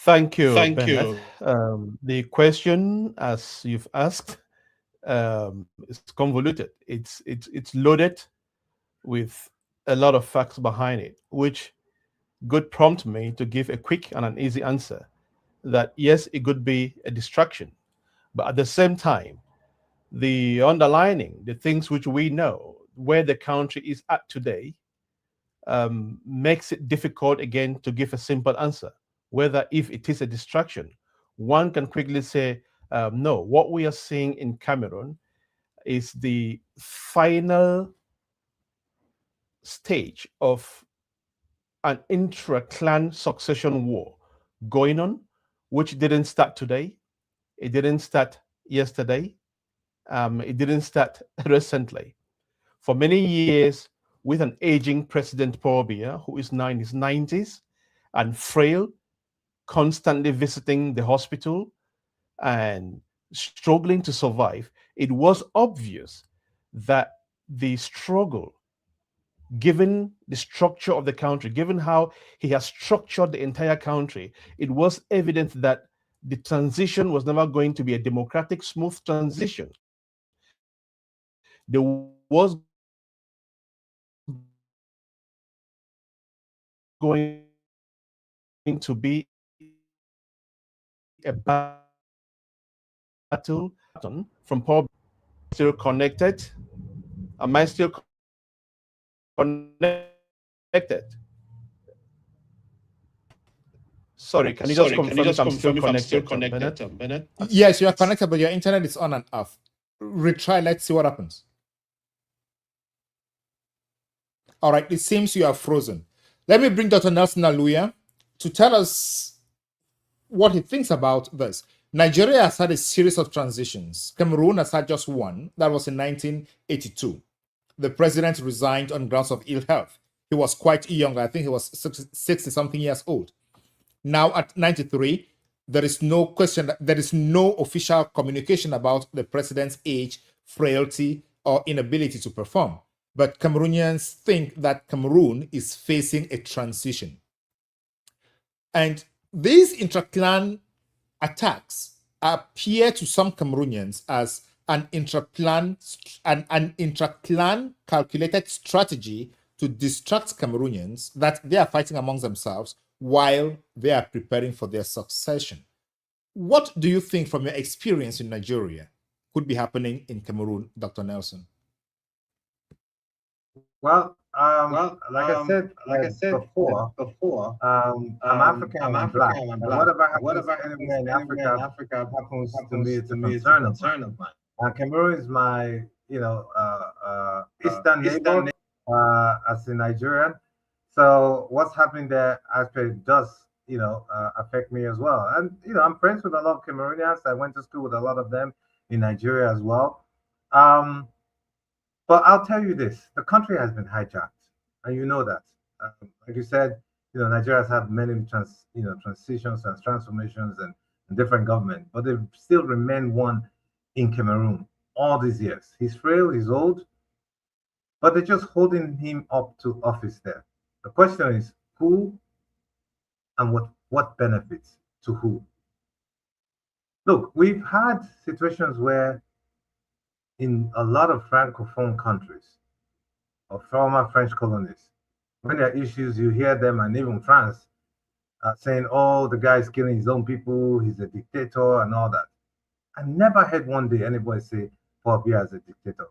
Speaker 4: Thank you, Bernard. The question, as you've asked, is convoluted. It's loaded with a lot of facts behind it, which could prompt me to give a quick and an easy answer that yes, it could be a distraction, but at the same time, the underlining, the things which we know, where the country is at today, makes it difficult again to give a simple answer, whether if it is a distraction. One can quickly say, no, what we are seeing in Cameroon is the final stage of an intra-clan succession war going on, which didn't start today. It didn't start yesterday. It didn't start recently. For many years, with an aging President Paul Biya, who is now in his 90s and frail, constantly visiting the hospital and struggling to survive, it was obvious that the struggle, given the structure of the country, given how he has structured the entire country, it was evident that the transition was never going to be a democratic, smooth transition. There was going to be a battle from Paul. Still connected? Am I still connected? Sorry, can you just confirm if I'm still connected, Bennett?
Speaker 1: Yes, you are connected, but your internet is on and off. Retry, let's see what happens. All right, it seems you are frozen. Let me bring Dr. Nelson Aluya to tell us what he thinks about this. Nigeria has had a series of transitions. Cameroon has had just one. That was in 1982. The president resigned on grounds of ill health. He was quite young. I think he was 60-something years old. Now at 93, there is no question, there is no official communication about the president's age, frailty, or inability to perform. But Cameroonians think that Cameroon is facing a transition. And these intra-clan attacks appear to some Cameroonians as an intra-clan calculated strategy to distract Cameroonians that they are fighting amongst themselves while they are preparing for their succession. What do you think from your experience in Nigeria could be happening in Cameroon, Dr. Nelson?
Speaker 3: Well, like I said before, I'm African, I'm black. And whatever happens anywhere in Africa happens to me, it's a concern of mine. Cameroon is my, eastern neighbor, as a Nigerian. So what's happening there actually does, affect me as well. And, I'm friends with a lot of Cameroonians. I went to school with a lot of them in Nigeria as well. But I'll tell you this, the country has been hijacked, and you know that. Like you said, Nigeria has had many transitions and transformations and different governments, but they've still remained one in Cameroon all these years. He's frail, he's old, but they're just holding him up to office there. The question is who and what benefits to who? Look, we've had situations where in a lot of Francophone countries or former French colonies, when there are issues, you hear them, and even France, saying, oh, the guy is killing his own people, he's a dictator and all that. I never heard one day anybody say Paul Biya is a dictator.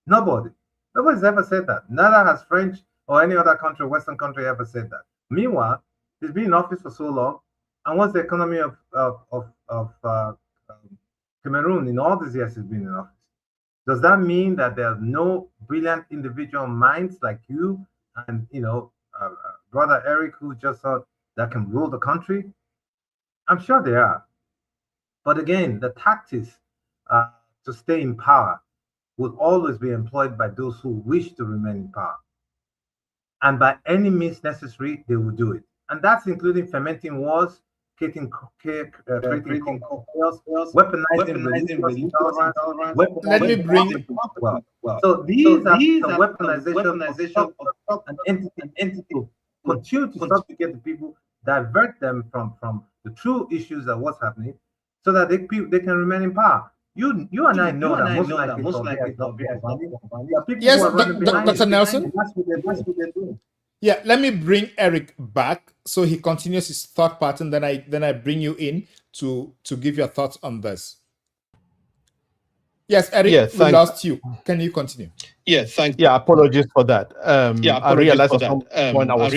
Speaker 3: Nobody's ever said that. Neither has French or any other country, Western country, ever said that. Meanwhile, he's been in office for so long, and what's the economy of Cameroon in all these years he's been in office? Does that mean that there are no brilliant individual minds like you and, Brother Eric, who just thought that can rule the country? I'm sure they are. But again, the tactics to stay in power will always be employed by those who wish to remain in power. And by any means necessary, they will do it. And that's including fermenting wars, creating chaos, weaponizing religious intolerance.
Speaker 1: Let me bring.
Speaker 3: So these are the weaponization of an entity to continue to subjugate the people, divert them from the true issues of what's happening, so that they can remain in power. You and I know that most likely not be
Speaker 1: Yes, Dr. Nelson.
Speaker 3: That's what they're doing.
Speaker 1: Yeah, let me bring Eric back so he continues his thought pattern. Then I bring you in to give your thoughts on this. Yes, Eric,
Speaker 4: Yeah,
Speaker 1: we lost you. Can you continue?
Speaker 4: Yeah, thank you. Yeah, apologies for that. I realized at some point I was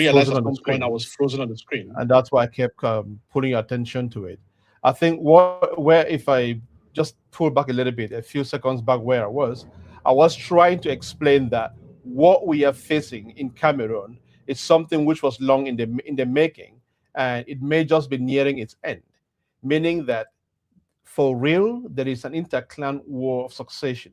Speaker 4: frozen on the screen. And that's why I kept pulling your attention to it. I think where if I just pull back a little bit, a few seconds back where I was trying to explain that what we are facing in Cameroon is something which was long in the making, and it may just be nearing its end, meaning that for real, there is an interclan war of succession.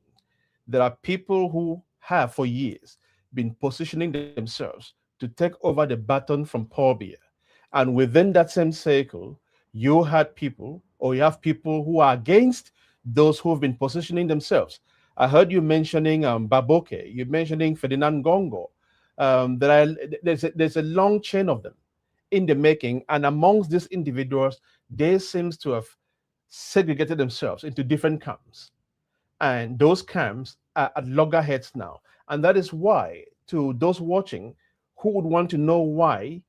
Speaker 4: There are people who have for years been positioning themselves to take over the baton from Paul Biya. And within that same circle, you have people who are against those who have been positioning themselves. I heard you mentioning Baboke, you're mentioning Ferdinand Ngoh Ngoh. There's a long chain of them in the making. And amongst these individuals, they seem to have segregated themselves into different camps. And those camps are at loggerheads now. And that is why, to those watching who would want to know why,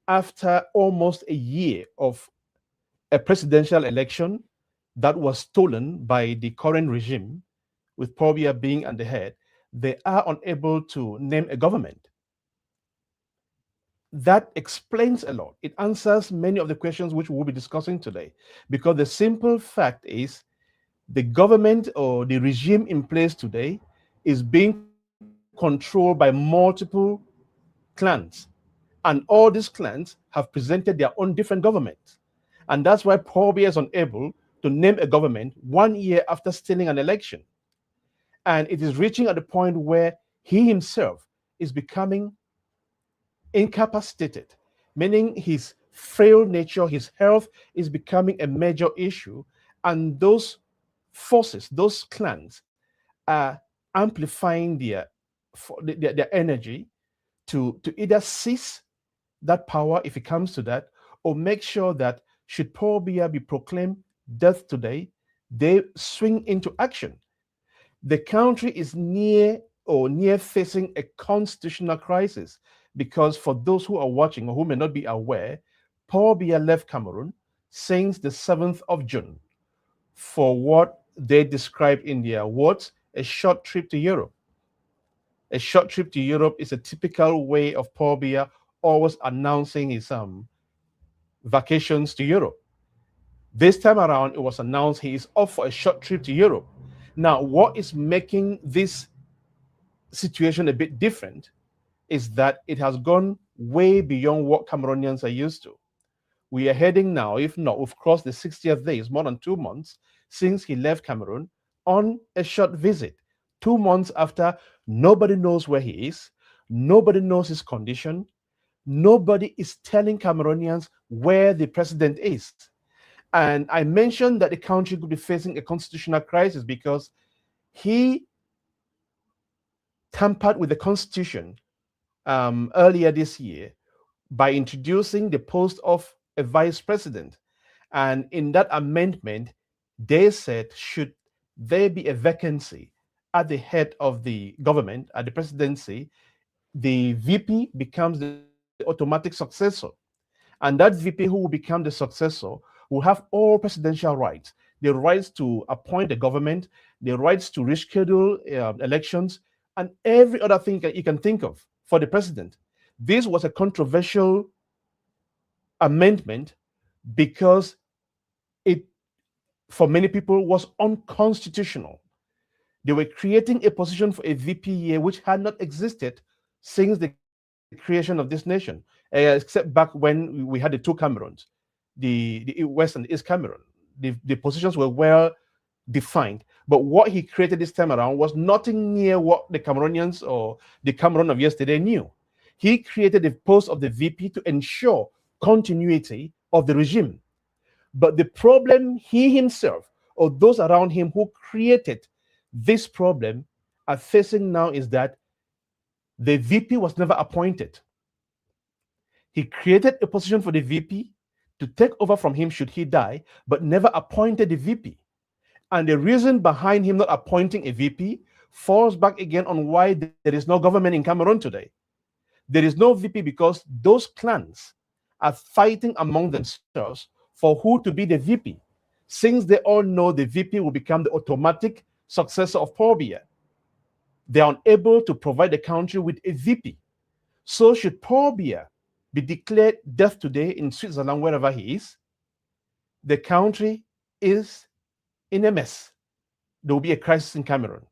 Speaker 4: after almost a year of a presidential election that was stolen by the current regime, with Paul Biya being at the head, they are unable to name a government. That explains a lot. It answers many of the questions which we'll be discussing today, because the simple fact is the government or the regime in place today is being controlled by multiple clans. And all these clans have presented their own different governments. And that's why Paul Biya is unable to name a government 1 year after stealing an election. And it is reaching at the point where he himself is becoming incapacitated, meaning his frail nature, his health is becoming a major issue. And those forces, those clans, are amplifying their energy to either seize that power if it comes to that, or make sure that should Paul Biya be proclaimed death today, they swing into action. The country is near facing a constitutional crisis, because for those who are watching or who may not be aware, Paul Biya left Cameroon since the 7th of June for what they describe in their words, a short trip to Europe. A short trip to Europe is a typical way of Paul Biya always announcing his vacations to Europe. This time around, it was announced he is off for a short trip to Europe. Now, what is making this situation a bit different is that it has gone way beyond what Cameroonians are used to. We are heading now, if not, we've crossed the 60th days, more than 2 months since he left Cameroon on a short visit. 2 months after, nobody knows where he is, nobody knows his condition, nobody is telling Cameroonians where the president is. And I mentioned that the country could be facing a constitutional crisis because he tampered with the constitution earlier this year by introducing the post of a vice president. And in that amendment, they said, should there be a vacancy at the head of the government, at the presidency, the VP becomes the automatic successor. And that VP who will become the successor will have all presidential rights, the rights to appoint the government, the rights to reschedule elections, and every other thing you can think of for the president. This was a controversial amendment because it, for many people, was unconstitutional. They were creating a position for a VP here which had not existed since the creation of this nation, except back when we had the two Cameroons, the West and East Cameroon. The positions were well defined. But what he created this time around was nothing near what the Cameroonians or the Cameroon of yesterday knew. He created the post of the VP to ensure continuity of the regime. But the problem he himself or those around him who created this problem are facing now is that the VP was never appointed. He created a position for the VP to take over from him should he die, but never appointed the VP. And the reason behind him not appointing a VP falls back again on why there is no government in Cameroon today. There is no VP because those clans are fighting among themselves for who to be the VP, since they all know the VP will become the automatic successor of Paul Biya. They are unable to provide the country with a VP. So should Paul Biya be declared dead today in Switzerland, wherever he is, the country is in a mess. There will be a crisis in Cameroon.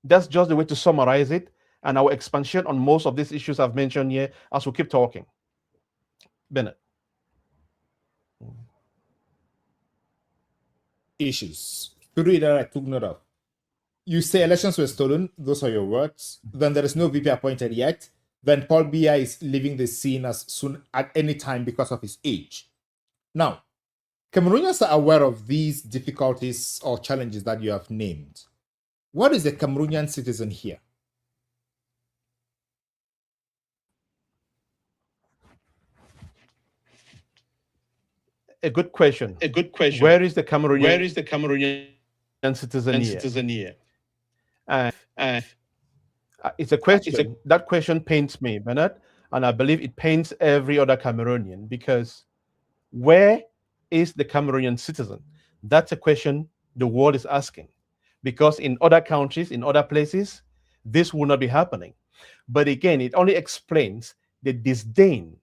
Speaker 4: That's just the way to summarize it, and our expansion on most of these issues I've mentioned here as we keep talking. Bennett.
Speaker 1: Issues. Three that I took note of. You say elections were stolen. Those are your words. Then there is no VP appointed yet. Then Paul Biya is leaving the scene as soon at any time because of his age. Now, Cameroonians are aware of these difficulties or challenges that you have named. What is a Cameroonian citizen here?
Speaker 4: A good question.
Speaker 5: A good question.
Speaker 4: Where is the Cameroonian?
Speaker 5: Where is the Cameroonian
Speaker 4: citizen here?
Speaker 5: citizen here?
Speaker 4: It's a question. That question pains me, Bernard, and I believe it pains every other Cameroonian, because where is the Cameroonian citizen? That's a question the world is asking, because in other countries, in other places, this will not be happening. But again, it only explains the disdain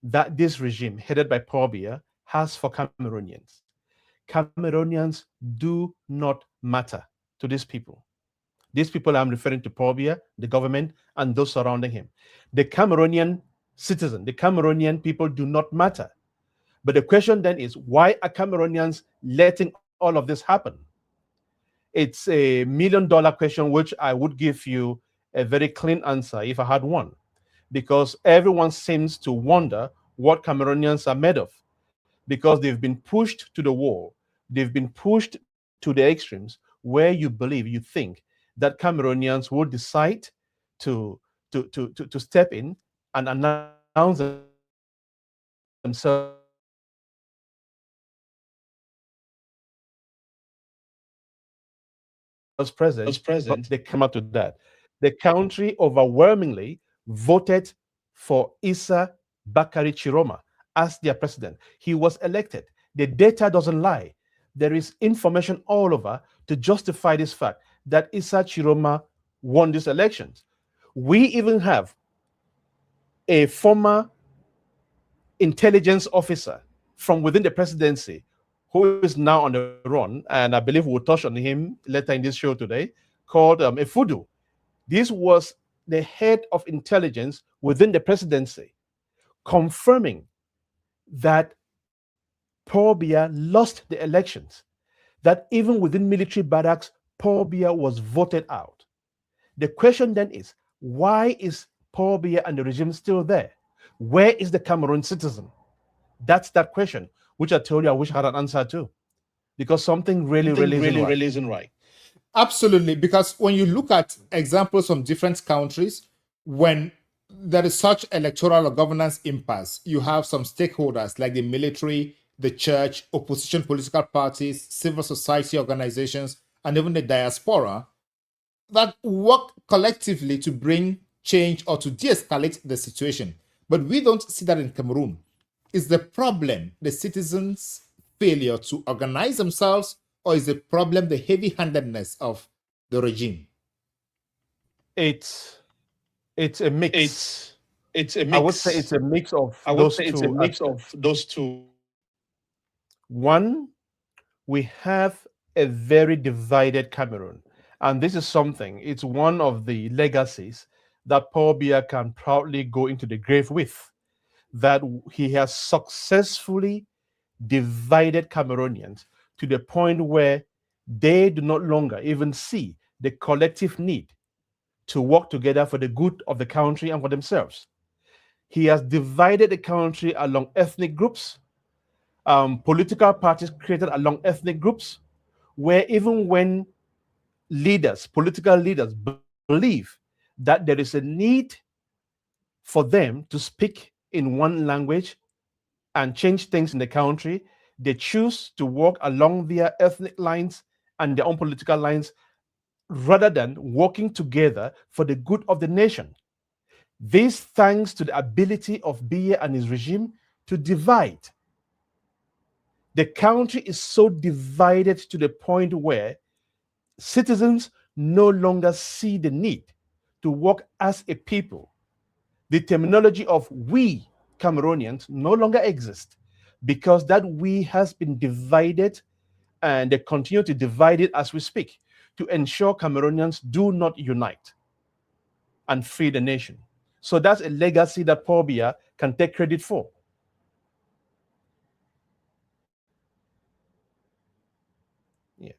Speaker 4: that this regime headed by Paul Biya has for Cameroonians. Cameroonians do not matter to these people. These people I'm referring to, Paul Biya, the government, and those surrounding him. The Cameroonian citizen, the Cameroonian people do not matter. But the question then is, why are Cameroonians letting all of this happen? It's a $1 million question, which I would give you a very clean answer if I had one, because everyone seems to wonder what Cameroonians are made of, because they've been pushed to the wall. They've been pushed to the extremes where you believe, you think that Cameroonians will decide to step in and announce themselves president, but they come up to that. The country overwhelmingly voted for Issa Bakari Chiroma as their president. He was elected. The data doesn't lie. There is information all over to justify this fact that Issa Chiroma won these elections. We even have a former intelligence officer from within the presidency who is now on the run, and I believe we'll touch on him later in this show today, called Effoudou. This was the head of intelligence within the presidency, confirming that Paul Biya lost the elections, that even within military barracks, Paul Biya was voted out. The question then is, why is Paul Biya and the regime still there? Where is the Cameroon citizen? That's that question, which I told you I wish I had an answer to, because something really isn't right.
Speaker 1: Absolutely, because when you look at examples from different countries, when there is such electoral or governance impasse, you have some stakeholders like the military, the church, opposition political parties, civil society organizations, and even the diaspora that work collectively to bring change or to de-escalate the situation. But we don't see that in Cameroon. Is the problem the citizens' failure to organize themselves, or is the problem the heavy-handedness of the regime?
Speaker 4: It's a mix.
Speaker 5: It's a mix.
Speaker 4: I would say it's a mix of
Speaker 5: those two.
Speaker 4: One, we have a very divided Cameroon. And this is something, it's one of the legacies that Paul Biya can proudly go into the grave with, that he has successfully divided Cameroonians to the point where they do not longer even see the collective need to work together for the good of the country and for themselves. He has divided the country along ethnic groups, political parties created along ethnic groups, where even when political leaders believe that there is a need for them to speak in one language and change things in the country, they choose to walk along their ethnic lines and their own political lines rather than working together for the good of the nation. This thanks to the ability of Biya and his regime to divide. The country is so divided to the point where citizens no longer see the need to work as a people. The terminology of we Cameroonians no longer exists because that we has been divided, and they continue to divide it as we speak to ensure Cameroonians do not unite and free the nation. So that's a legacy that Paul Biya can take credit for. Yeah.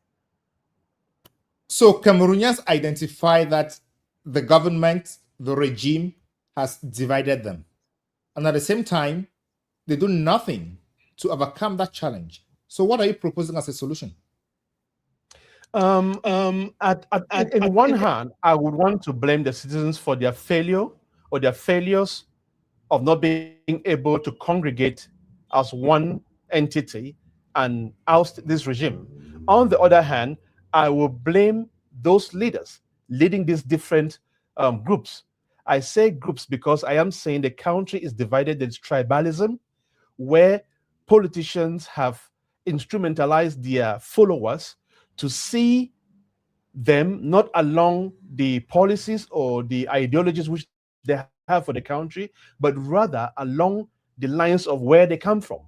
Speaker 1: So Cameroonians identify that the government, the regime, has divided them. And at the same time, they do nothing to overcome that challenge. So what are you proposing as a solution?
Speaker 4: In one hand, I would want to blame the citizens for their failure or their failures of not being able to congregate as one entity and oust this regime. On the other hand, I will blame those leaders leading these different groups. I say groups because I am saying the country is divided. There's tribalism where politicians have instrumentalized their followers to see them not along the policies or the ideologies which they have for the country, but rather along the lines of where they come from.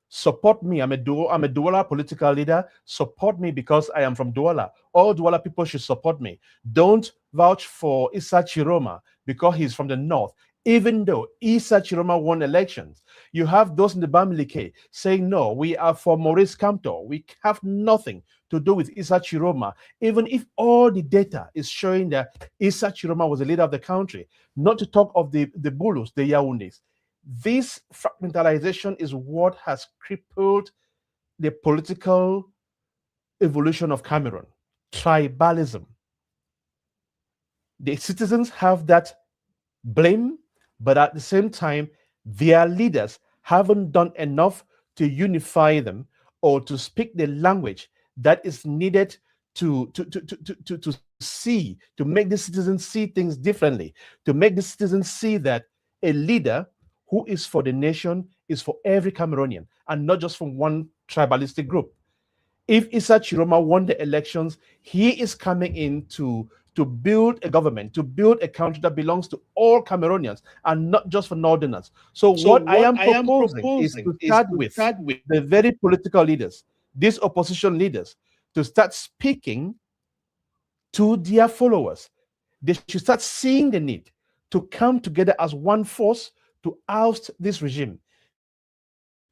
Speaker 4: Support me. I'm a Douala political leader. Support me because I am from Douala. All Douala people should support me. Don't vouch for Issa Chiroma because he's from the north. Even though Issa Chiroma won elections, you have those in the Bamileke saying, no, we are for Maurice Kamto. We have nothing to do with Issa Chiroma, even if all the data is showing that Issa Chiroma was the leader of the country, not to talk of the Bulus, the Yaoundés. This fragmentalization is what has crippled the political evolution of Cameroon. Tribalism. The citizens have that blame, but at the same time, their leaders haven't done enough to unify them or to speak the language that is needed to see, to make the citizens see things differently, to make the citizens see that a leader who is for the nation is for every Cameroonian and not just from one tribalistic group. If Issa Chiroma won the elections, he is coming in to build a government, to build a country that belongs to all Cameroonians and not just for Northerners. So what I am proposing is to start with the very political leaders, these opposition leaders, to start speaking to their followers. They should start seeing the need to come together as one force to oust this regime.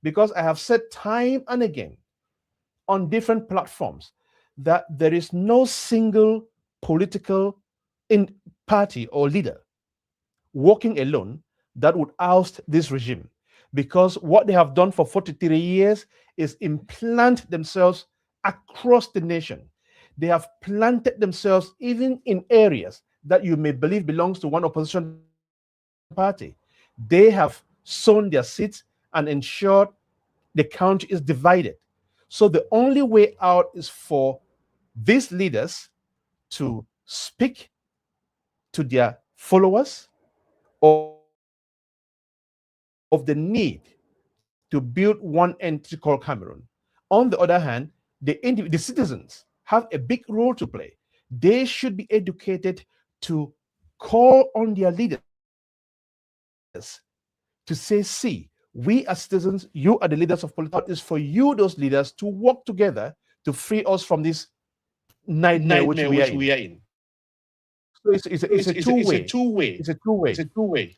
Speaker 4: Because I have said time and again on different platforms that there is no single political party or leader working alone that would oust this regime, because what they have done for 43 years is implant themselves across the nation. They have planted themselves even in areas that you may believe belongs to one opposition party. They have sown their seeds and ensured the country is divided. So the only way out is for these leaders to speak to their followers of the need to build one entity called Cameroon. On the other hand, the citizens have a big role to play. They should be educated to call on their leaders to say, see, we as citizens, you are the leaders of politics. It's for you, those leaders, to work together to free us from this nightmare which we are in. So it's a two-way.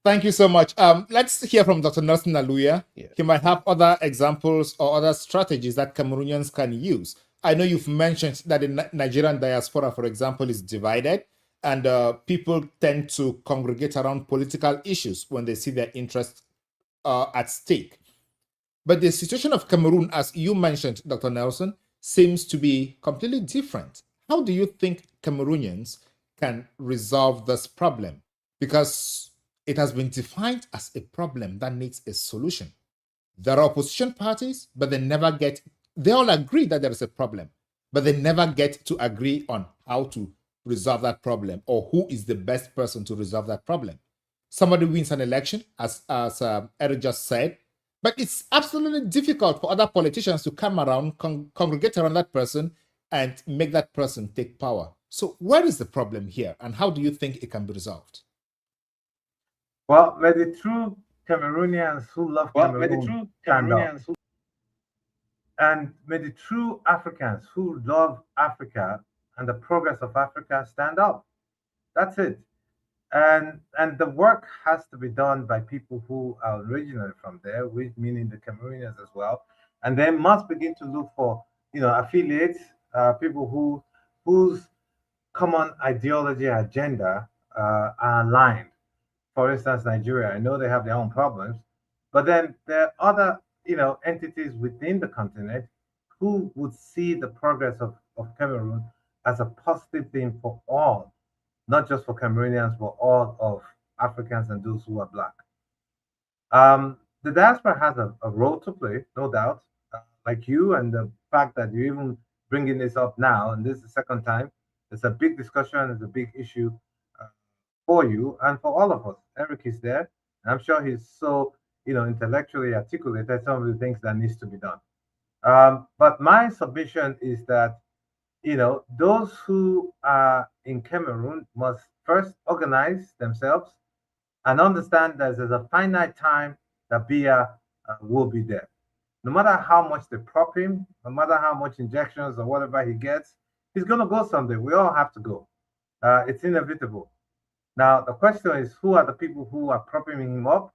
Speaker 1: Thank you so much. Let's hear from Dr. Nelson Aluya. Yeah. He might have other examples or other strategies that Cameroonians can use. I know you've mentioned that the Nigerian diaspora, for example, is divided, and people tend to congregate around political issues when they see their interests at stake. But the situation of Cameroon, as you mentioned, Dr. Nelson, seems to be completely different. How do you think Cameroonians can resolve this problem? Because it has been defined as a problem that needs a solution. There are opposition parties, but they all agree that there is a problem, but they never get to agree on how to resolve that problem or who is the best person to resolve that problem. Somebody wins an election, as Eric just said, but it's absolutely difficult for other politicians to come around, congregate around that person and make that person take power. So where is the problem here, and how do you think it can be resolved?
Speaker 3: Well, may the true Cameroonians who love Cameroon stand up. And may the true Africans who love Africa and the progress of Africa stand up. That's it. And the work has to be done by people who are originally from there, which meaning the Cameroonians as well. And they must begin to look for, affiliates, people whose common ideology agenda are aligned. For instance, Nigeria, I know they have their own problems, but then there are other, entities within the continent who would see the progress of Cameroon as a positive thing for all, not just for Cameroonians, but all of Africans and those who are Black. The diaspora has a role to play, no doubt, like you, and the fact that you're even bringing this up now, and this is the second time, it's a big discussion, it's a big issue for you and for all of us. Eric is there, and I'm sure he's so, intellectually articulated some of the things that needs to be done. But my submission is that, those who are in Cameroon must first organize themselves and understand that there's a finite time that Biya will be there. No matter how much they prop him, no matter how much injections or whatever he gets, he's going to go someday. We all have to go. It's inevitable. Now, the question is, who are the people who are propping him up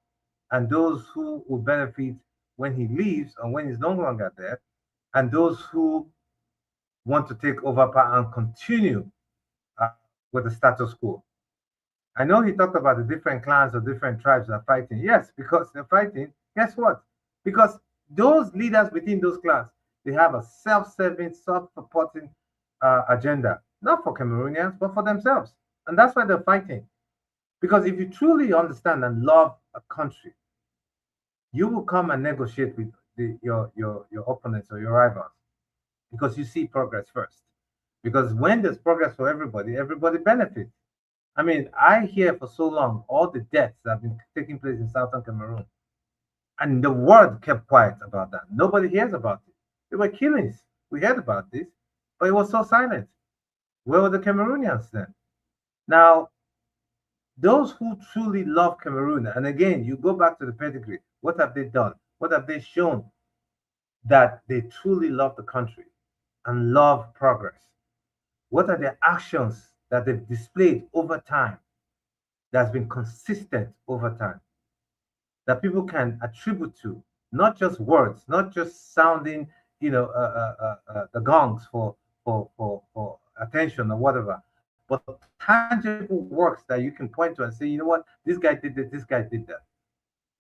Speaker 3: and those who will benefit when he leaves or when he's no longer there, and those who want to take over power and continue with the status quo. I know he talked about the different clans or different tribes that are fighting. Yes, because they're fighting. Guess what? Because those leaders within those clans, they have a self-serving, self-supporting agenda, not for Cameroonians, but for themselves. And that's why they're fighting. Because if you truly understand and love a country, you will come and negotiate with your opponents or your rivals, because you see progress first. Because when there's progress for everybody, everybody benefits. I mean, I hear for so long all the deaths that have been taking place in southern Cameroon, and the world kept quiet about that. Nobody hears about it. There were killings. We heard about this, but it was so silent. Where were the Cameroonians then? Now, those who truly love Cameroon, and again, you go back to the pedigree, what have they done? What have they shown that they truly love the country and love progress? What are their actions that they've displayed over time that's been consistent over time, that people can attribute to, not just words, not just sounding, the gongs for attention or whatever, but tangible works that you can point to and say, you know what, this guy did this guy did that.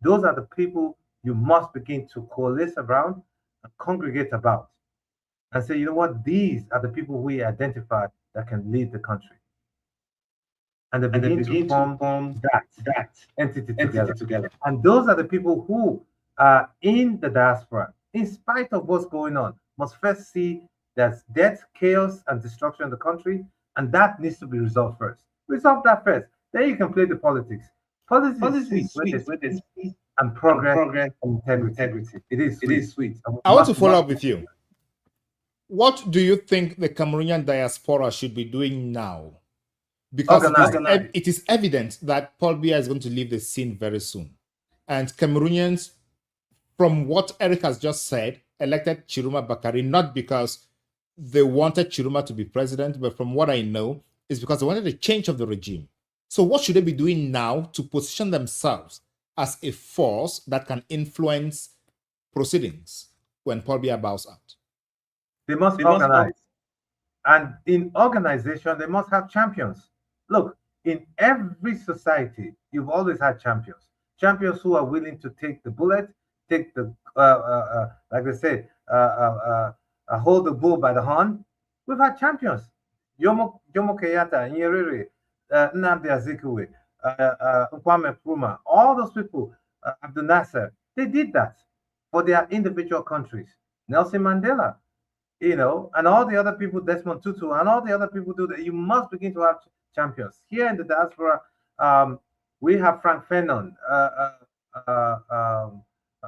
Speaker 3: Those are the people you must begin to coalesce around and congregate about and say, you know what, these are the people we identify that can lead the country. And they begin to form that entity together. And those are the people who are in the diaspora, in spite of what's going on, must first see there's death, chaos, and destruction in the country, and that needs to be resolved first. Resolve that first. Then you can play the politics. Politics is sweet with peace and progress and integrity. It is sweet.
Speaker 1: I want to follow up with you. What do you think the Cameroonian diaspora should be doing now? Because it is evident that Paul Biya is going to leave the scene very soon. And Cameroonians, from what Eric has just said, elected Chiruma Bakari not because they wanted Chiruma to be president, but from what I know, is because they wanted a change of the regime. So what should they be doing now to position themselves as a force that can influence proceedings when Paul Biya bows out?
Speaker 3: They must organize. And in organization, they must have champions. Look, in every society, you've always had champions. Champions who are willing to take the bullet, take the, like they say, hold the bull by the horn. We've had champions. Jomo Kenyatta, Nyerere, Nnamdi Azikiwe, Kwame Nkrumah, all those people, Abdel Nasser, they did that for their individual countries. Nelson Mandela, and all the other people, Desmond Tutu, and all the other people do that. You must begin to have champions. Here in the diaspora, we have Frank Fanon,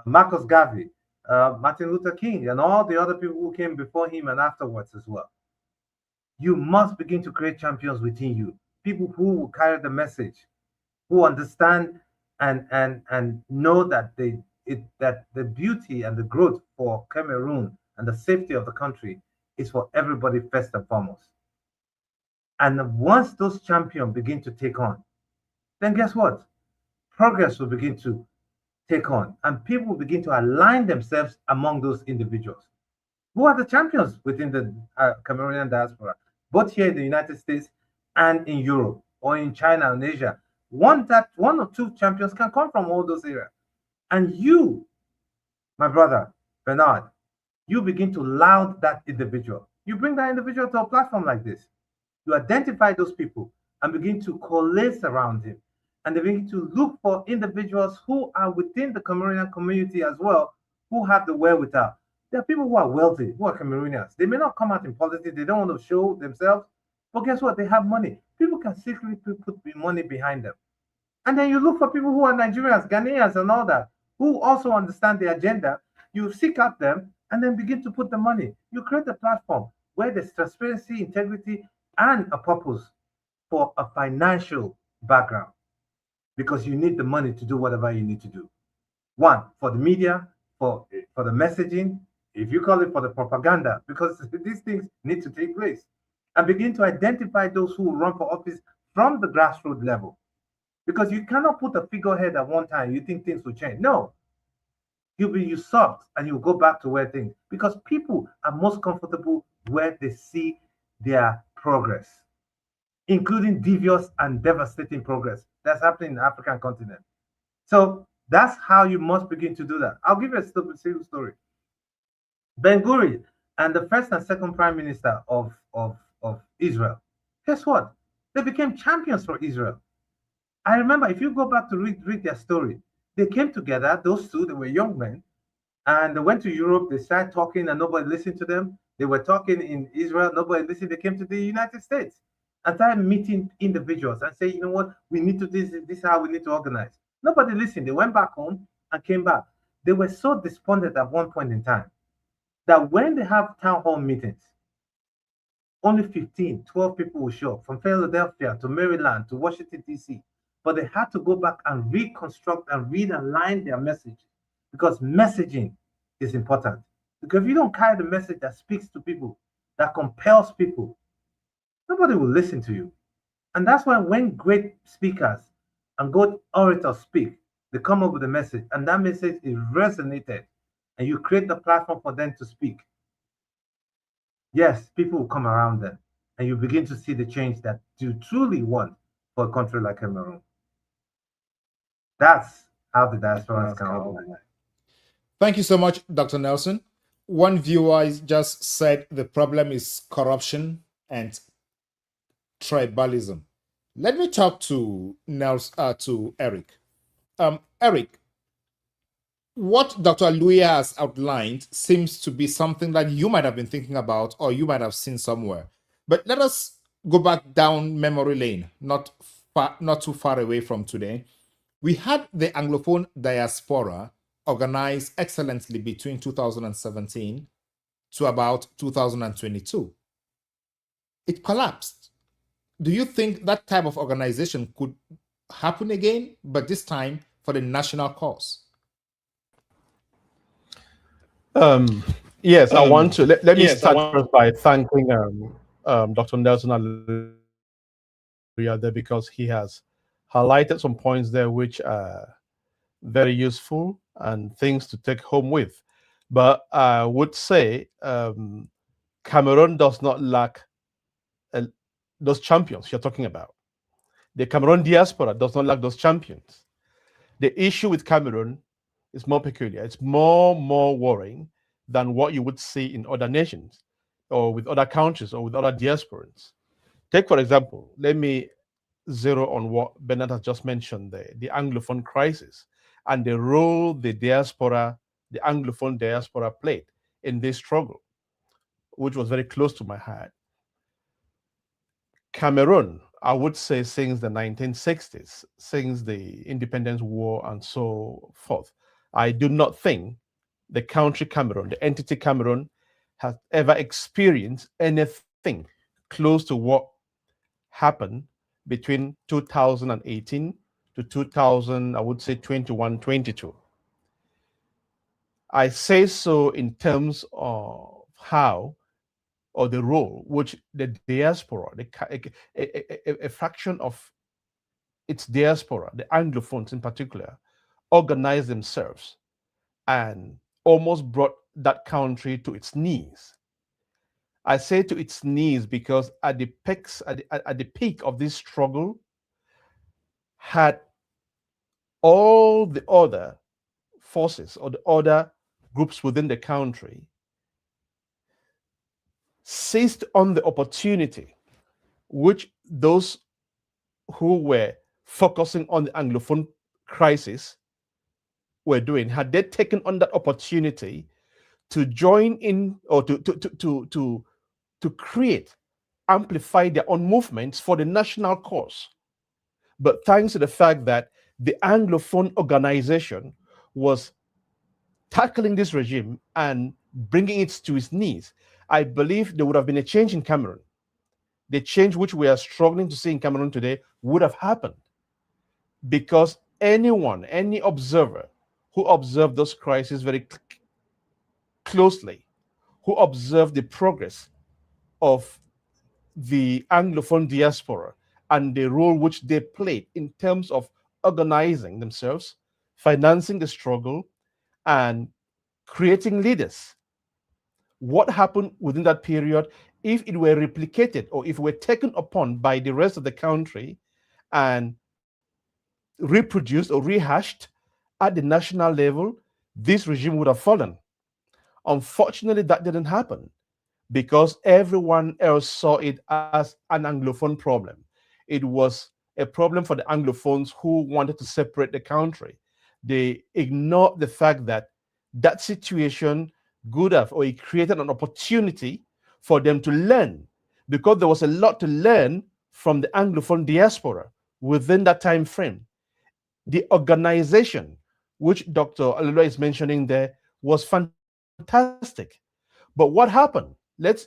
Speaker 3: Marcus Garvey, Martin Luther King, and all the other people who came before him and afterwards as well. You must begin to create champions within you, people who will carry the message, who understand and know that that the beauty and the growth for Cameroon and the safety of the country is for everybody first and foremost. And once those champions begin to take on, then guess what? Progress will begin to take on, and people will begin to align themselves among those individuals. Who are the champions within the Cameroonian diaspora, both here in the United States and in Europe or in China and Asia? One or two champions can come from all those areas. And you, my brother Bernard, you begin to laud that individual. You bring that individual to a platform like this. You identify those people and begin to coalesce around him. And they begin to look for individuals who are within the Cameroonian community as well, who have the wherewithal. There are people who are wealthy, who are Cameroonians. They may not come out in politics, they don't want to show themselves, but guess what? They have money. People can secretly put money behind them. And then you look for people who are Nigerians, Ghanaians, and all that, who also understand the agenda. You seek out them and then begin to put the money. You create a platform where there's transparency, integrity, and a purpose for a financial background, because you need the money to do whatever you need to do. One, for the media, for the messaging, if you call it for the propaganda, because these things need to take place. And begin to identify those who run for office from the grassroots level. Because you cannot put a figurehead at one time, you think things will change. No. You'll be usurped and you'll go back to where things, because people are most comfortable where they see their progress, including devious and devastating progress that's happening in the African continent. So that's how you must begin to do that. I'll give you a simple story. Ben Gurion and the first and second prime minister of Israel, guess what? They became champions for Israel. I remember, if you go back to read their story, they came together, those two, they were young men, and they went to Europe, they started talking and nobody listened to them. They were talking in Israel, nobody listened. They came to the United States and started meeting individuals and say, you know what, we need to this is how we need to organize. Nobody listened. They went back home and came back. They were so despondent at one point in time that when they have town hall meetings, only 15, 12 people will show up from Philadelphia to Maryland to Washington, D.C. But they had to go back and reconstruct and realign their message, because messaging is important. Because if you don't carry the message that speaks to people, that compels people, nobody will listen to you. And that's why when great speakers and good orators speak, they come up with a message, and that message is resonated, and you create the platform for them to speak. Yes, people will come around them, and you begin to see the change that you truly want for a country like Cameroon. That's how the diaspora can organize.
Speaker 1: Thank you so much, Dr. Nelson. One viewer just said the problem is corruption and tribalism. Let me talk to Eric. Eric, what Dr. Aluya has outlined seems to be something that you might have been thinking about or you might have seen somewhere. But let us go back down memory lane, not too far away from today. We had the Anglophone diaspora organized excellently between 2017 to about 2022. It collapsed. Do you think that type of organization could happen again, but this time for the national cause?
Speaker 4: Yes, I want to. Let me start first by thanking Dr. Nelson Aluya there, because he has highlighted some points there which are very useful and things to take home with. But I would say Cameroon does not lack those champions you're talking about. The Cameroon diaspora does not lack those champions. The issue with Cameroon is more peculiar. It's more worrying than what you would see in other nations or with other countries or with other diasporans. Take, for example, let me zero on what Bernard has just mentioned there, the Anglophone crisis and the role the diaspora, the Anglophone diaspora played in this struggle, which was very close to my heart. Cameroon, I would say since the 1960s, since the independence war and so forth, I do not think the country Cameroon, the entity Cameroon, has ever experienced anything close to what happened between 2018 to 2000, I would say 21, 22. I say so in terms of how, or the role which the diaspora, a fraction of its diaspora, the Anglophones in particular, organized themselves and almost brought that country to its knees. I say to its knees because at the peak of this struggle, had all the other forces or the other groups within the country seized on the opportunity which those who were focusing on the Anglophone crisis were doing, had they taken on that opportunity to join in or to create, amplify their own movements for the national cause. But thanks to the fact that the Anglophone organization was tackling this regime and bringing it to its knees, I believe there would have been a change in Cameroon. The change which we are struggling to see in Cameroon today would have happened because anyone, any observer who observed those crises very closely, who observed the progress of the Anglophone diaspora and the role which they played in terms of organizing themselves, financing the struggle, and creating leaders. What happened within that period, if it were replicated or if it were taken upon by the rest of the country and reproduced or rehashed at the national level, this regime would have fallen. Unfortunately, that didn't happen because everyone else saw it as an Anglophone problem. It was a problem for the Anglophones who wanted to separate the country. They ignored the fact that that situation could have, or it created an opportunity for them to learn, because there was a lot to learn from the Anglophone diaspora within that time frame. The organization, which Dr. Alula is mentioning there, was fantastic. But what happened? Let's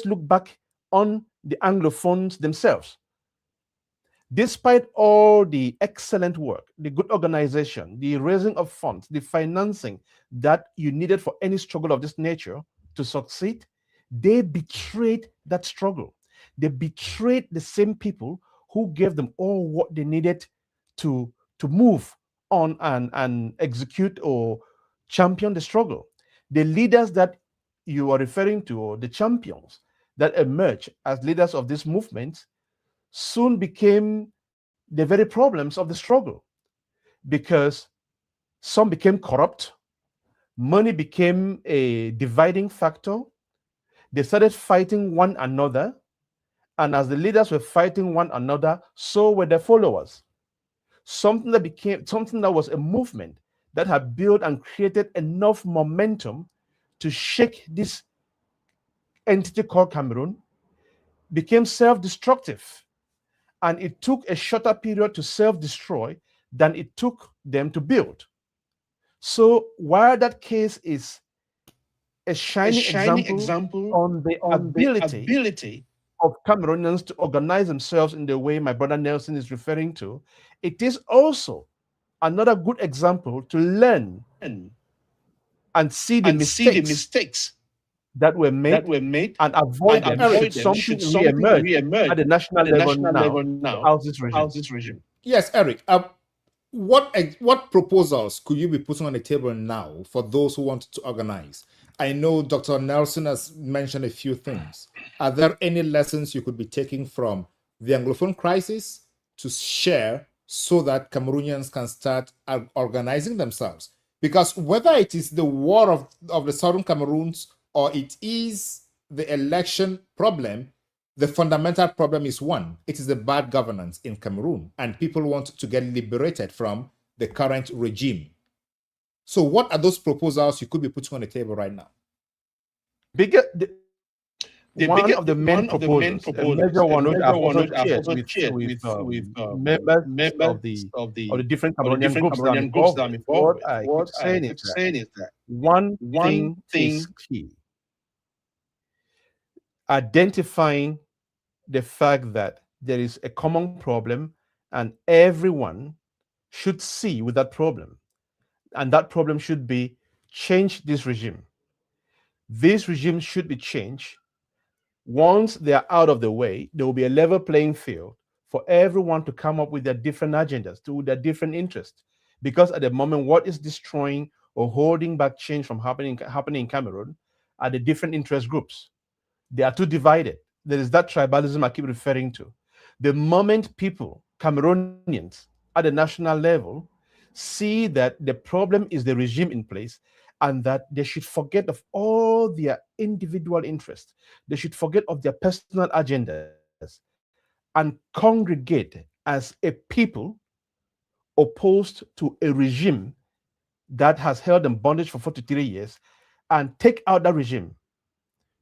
Speaker 4: look back on the Anglophones themselves. Despite all the excellent work, the good organization, the raising of funds, the financing that you needed for any struggle of this nature to succeed, they betrayed that struggle. They betrayed the same people who gave them all what they needed to move on and execute or champion the struggle. The leaders that you are referring to, or the champions that emerged as leaders of this movement, soon became the very problems of the struggle, because some became corrupt, money became a dividing factor, they started fighting one another, and as the leaders were fighting one another, so were their followers. Something that was a movement that had built and created enough momentum to shake this entity called Cameroon became self-destructive. And it took a shorter period to self-destroy than it took them to build. So while that case is a shining example on the ability of Cameroonians to organize themselves in the way my brother Nelson is referring to, it is also another good example to learn and see the mistakes that were made and avoid them should something re-emerge at the national level now out this regime.
Speaker 1: Yes, Eric. What proposals could you be putting on the table now for those who want to organize? I know Dr. Nelson has mentioned a few things. Are there any lessons you could be taking from the Anglophone crisis to share so that Cameroonians can start organizing themselves? Because whether it is the war of the Southern Cameroons or it is the election problem, the fundamental problem is one. It is the bad governance in Cameroon, and people want to get liberated from the current regime. So what are those proposals you could be putting on the table right now?
Speaker 4: One of the main proposals, a major one which I've also shared with members of the different Cameroonian groups that I'm involved, I keep saying is that one thing is key: identifying the fact that there is a common problem and everyone should see with that problem. And that problem should be change this regime. This regime should be changed. Once they are out of the way, there will be a level playing field for everyone to come up with their different agendas, to their different interests. Because at the moment, what is destroying or holding back change from happening in Cameroon are the different interest groups. They are too divided. There is that tribalism I keep referring to. The moment people, Cameroonians, at the national level, see that the problem is the regime in place and that they should forget of all their individual interests, they should forget of their personal agendas and congregate as a people opposed to a regime that has held them bondage for 43 years and take out that regime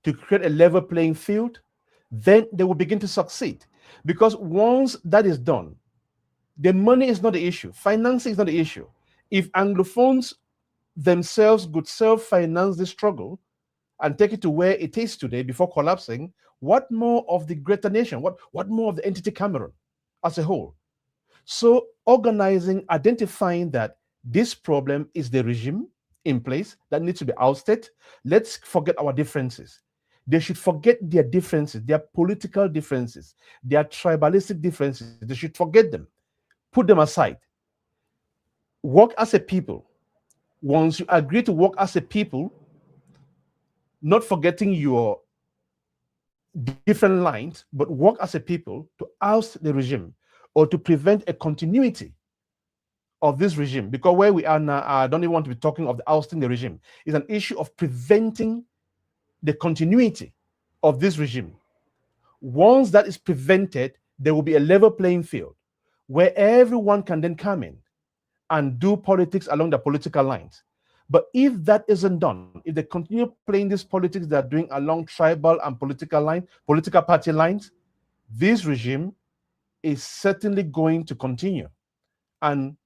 Speaker 4: to create a level playing field, then they will begin to succeed. Because once that is done, the money is not the issue. Financing is not the issue. If Anglophones themselves could self-finance the struggle and take it to where it is today before collapsing, what more of the greater nation? What more of the entity Cameroon as a whole? So organizing, identifying that this problem is the regime in place that needs to be ousted. Let's forget our differences. They should forget their differences, their political differences, their tribalistic differences. They should forget them, put them aside. Work as a people. Once you agree to work as a people, not forgetting your different lines, but work as a people to oust the regime or to prevent a continuity of this regime. Because where we are now, I don't even want to be talking of the ousting the regime. It's an issue of preventing the continuity of this regime. Once that is prevented, there will be a level playing field where everyone can then come in and do politics along the political lines. But if that isn't done, if they continue playing this politics they're doing along tribal and political party lines, this regime is certainly going to continue. And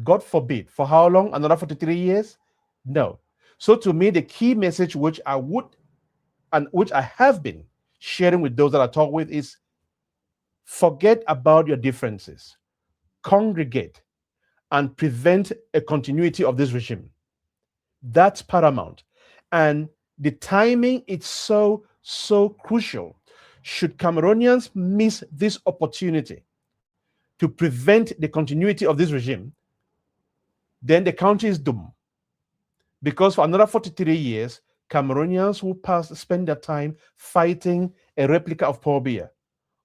Speaker 4: God forbid, for how long? Another 43 years? No. So to me, the key message which I would and which I have been sharing with those that I talk with is forget about your differences, congregate, and prevent a continuity of this regime. That's paramount. And the timing is so crucial. Should Cameroonians miss this opportunity to prevent the continuity of this regime, then the country is doomed. Because for another 43 years, Cameroonians will spend their time fighting a replica of Paul Biya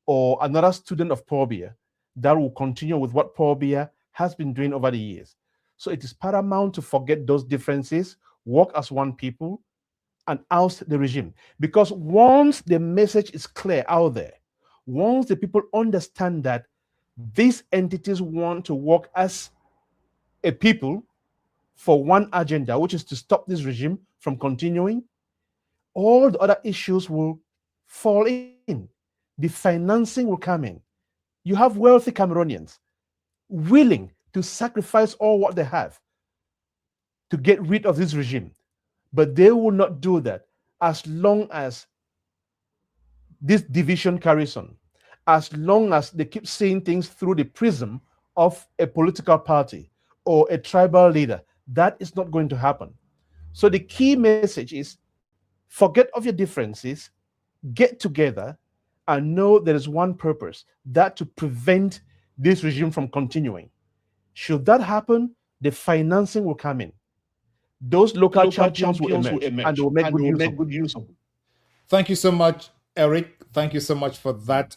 Speaker 4: or another student of Paul Biya that will continue with what Paul Biya has been doing over the years. So it is paramount to forget those differences, work as one people, and oust the regime. Because once the message is clear out there, once the people understand that these entities want to work as a people for one agenda, which is to stop this regime from continuing, all the other issues will fall in. The financing will come in. You have wealthy Cameroonians willing to sacrifice all what they have to get rid of this regime. But they will not do that as long as this division carries on, as long as they keep seeing things through the prism of a political party or a tribal leader. That is not going to happen. So the key message is forget of your differences, get together, and know there is one purpose, that to prevent this regime from continuing. Should that happen, the financing will come in. Those local champions will emerge and they will make good use of it.
Speaker 1: Thank you so much, Eric. Thank you so much for that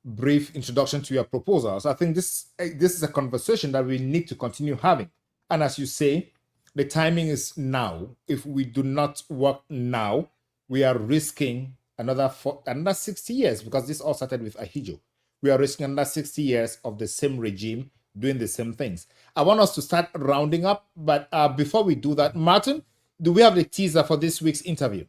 Speaker 1: brief introduction to your proposals. I think this is a conversation that we need to continue having. And as you say, the timing is now. If we do not work now, we are risking another 60 years, because this all started with Ahijo. We are risking another 60 years of the same regime doing the same things. I want us to start rounding up, but before we do that, Martin, do we have the teaser for this week's interview?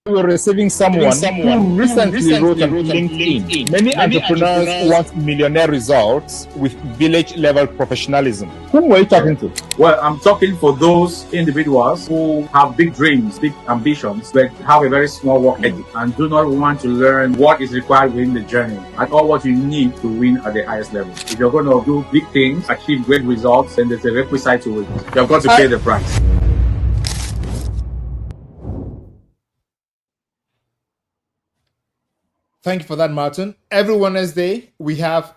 Speaker 1: we're receiving someone who recently wrote on LinkedIn. Many entrepreneurs want millionaire results with village-level professionalism. Whom were you talking to?
Speaker 6: Well, I'm talking for those individuals who have big dreams, big ambitions, but have a very small work ethic and do not want to learn what is required within the journey and all what you need to win at the highest level. If you're going to do big things, achieve great results, then there's a requisite to it. You've got to pay the price.
Speaker 1: Thank you for that, Martin. Every Wednesday, we have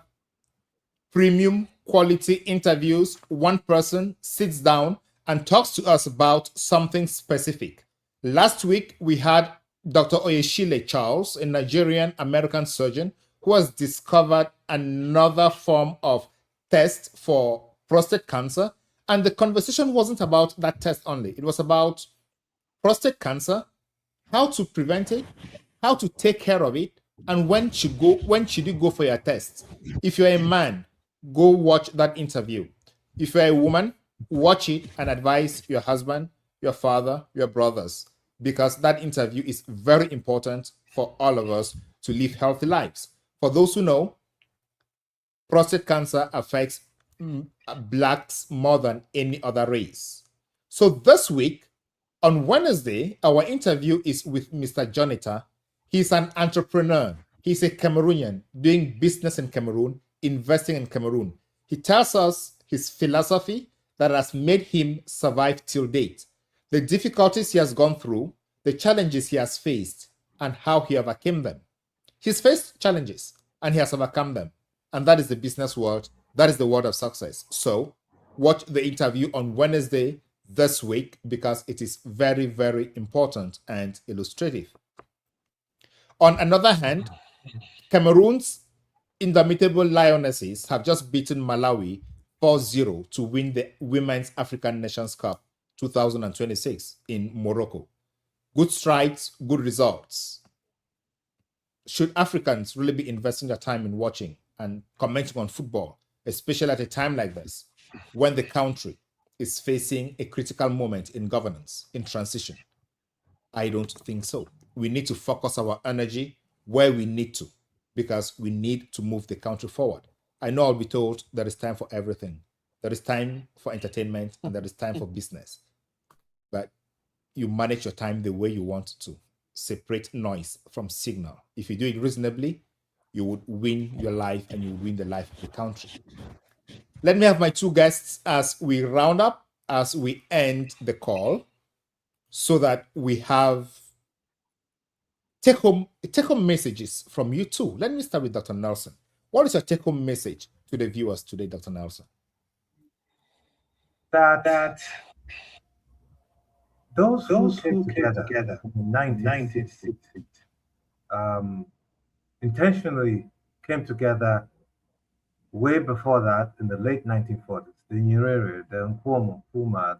Speaker 1: premium quality interviews. One person sits down and talks to us about something specific. Last week, we had Dr. Oyeshile Charles, a Nigerian-American surgeon who has discovered another form of test for prostate cancer. And the conversation wasn't about that test only. It was about prostate cancer, how to prevent it, how to take care of it, and when should you go for your test. If you're a man, go watch that interview. If you're a woman, watch it and advise your husband, your father, your brothers, because that interview is very important for all of us to live healthy lives. For those who know, prostate cancer affects blacks more than any other race. So this week, on Wednesday, our interview is with Mr. Jonita. He's an entrepreneur. He's a Cameroonian doing business in Cameroon, investing in Cameroon. He tells us his philosophy that has made him survive till date, the difficulties he has gone through, the challenges he has faced, and how he overcame them. He's faced challenges and he has overcome them. And that is the business world. That is the world of success. So watch the interview on Wednesday this week because it is very, very important and illustrative. On another hand, Cameroon's indomitable Lionesses have just beaten Malawi 4-0 to win the Women's African Nations Cup 2026 in Morocco. Good strides, good results. Should Africans really be investing their time in watching and commenting on football, especially at a time like this, when the country is facing a critical moment in governance, in transition? I don't think so. We need to focus our energy where we need to, because we need to move the country forward. I know I'll be told there is time for everything. There is time for entertainment and there is time for business. But you manage your time the way you want to. Separate noise from signal. If you do it reasonably, you would win your life and you win the life of the country. Let me have my two guests as we round up, as we end the call, so that we have take-home messages from you too. Let me start with Dr. Nelson. What is your take-home message to the viewers today, Dr. Nelson?
Speaker 3: That those who came together in 1960 intentionally came together way before that in the late 1940s. The Nyerere, the Nkomo, Puma,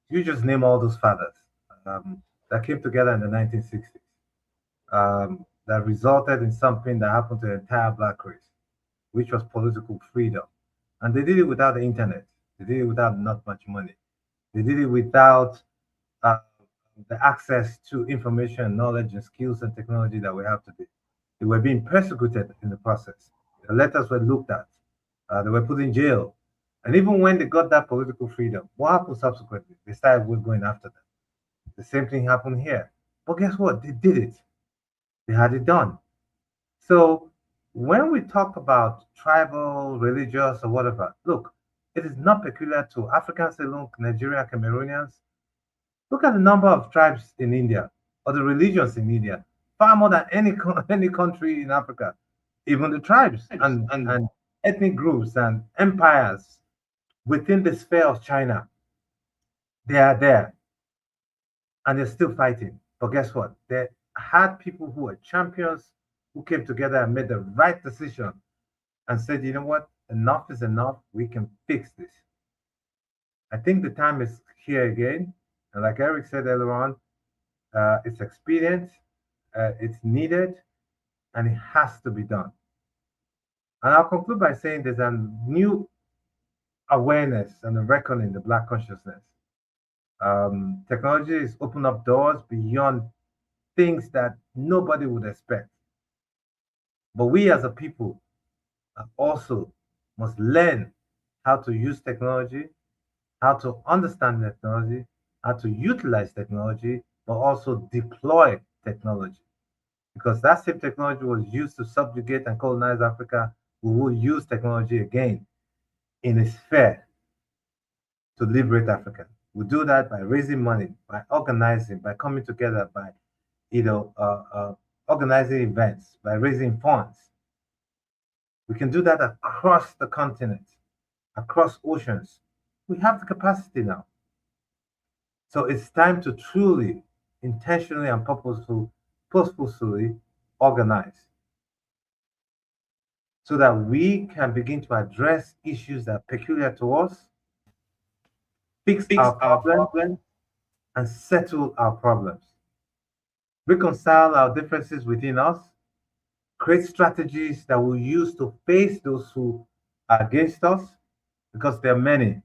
Speaker 3: you just name all those fathers that came together in the 1960s that resulted in something that happened to the entire black race, which was political freedom. And they did it without the internet. They did it without not much money. They did it without the access to information, knowledge, and skills and technology that we have today. They were being persecuted in the process. The letters were looked at. They were put in jail. And even when they got that political freedom, what happened subsequently? They started going after them. The same thing happened here. But guess what? They did it. They had it done. So when we talk about tribal, religious, or whatever, look, it is not peculiar to Africans alone, Nigerian, Cameroonians. Look at the number of tribes in India, or the religions in India, far more than any country in Africa. Even the tribes and ethnic groups and empires within the sphere of China, they are there. And they're still fighting. But guess what? They had people who were champions, who came together and made the right decision and said, you know what? Enough is enough. We can fix this. I think the time is here again. And like Eric said earlier on, it's expedient, it's needed, and it has to be done. And I'll conclude by saying there's a new awareness and a reckoning in the Black consciousness Technology has opened up doors beyond things that nobody would expect. But we as a people also must learn how to use technology, how to understand technology, how to utilize technology, but also deploy technology. Because that same technology was used to subjugate and colonize Africa, we will use technology again in a sphere to liberate Africa. We do that by raising money, by organizing, by coming together, by organizing events, by raising funds. We can do that across the continent, across oceans. We have the capacity now. So it's time to truly, intentionally, and purposefully organize so that we can begin to address issues that are peculiar to us, fix our problems, and settle our problems. Reconcile our differences within us, create strategies that we'll use to face those who are against us, because there are many.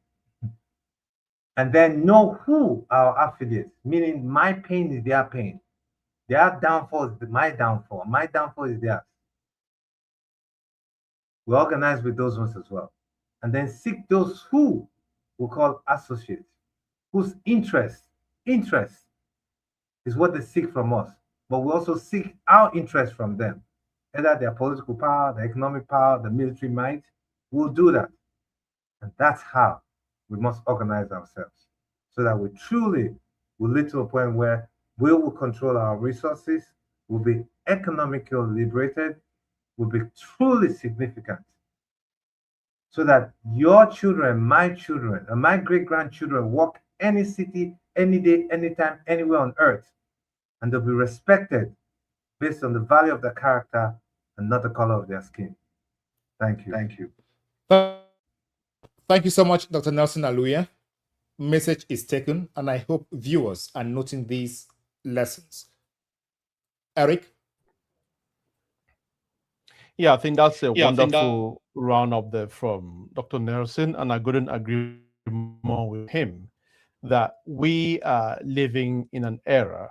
Speaker 3: And then know who our affiliates, meaning my pain is their pain. Their downfall is my downfall. My downfall is theirs. We organize with those ones as well. And then seek those who we call associates, whose interest is what they seek from us. But we also seek our interest from them, either their political power, the economic power, the military might. We'll do that. And that's how we must organize ourselves so that we truly will lead to a point where we will control our resources, will be economically liberated, will be truly significant, so that your children, my children, and my great-grandchildren walk any city, any day, anytime, anywhere on earth, and they'll be respected based on the value of their character and not the color of their skin. Thank you.
Speaker 1: Thank you. Thank you so much, Dr. Nelson Aluya. Message is taken, and I hope viewers are noting these lessons. Eric?
Speaker 4: Yeah, I think that's a wonderful roundup there from Dr. Nelson, and I couldn't agree more with him that we are living in an era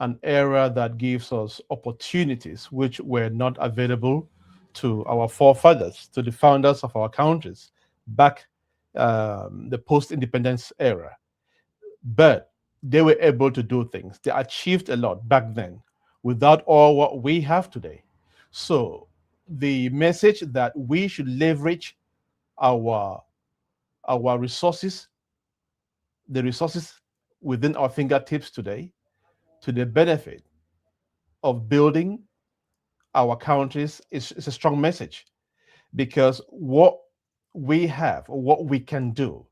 Speaker 4: that gives us opportunities which were not available to our forefathers, to the founders of our countries back the post-independence era. But they were able to do things. They achieved a lot back then without all what we have today. So the message that we should leverage our resources, the resources within our fingertips today, to the benefit of building our countries is a strong message, because what we have, or what we can do,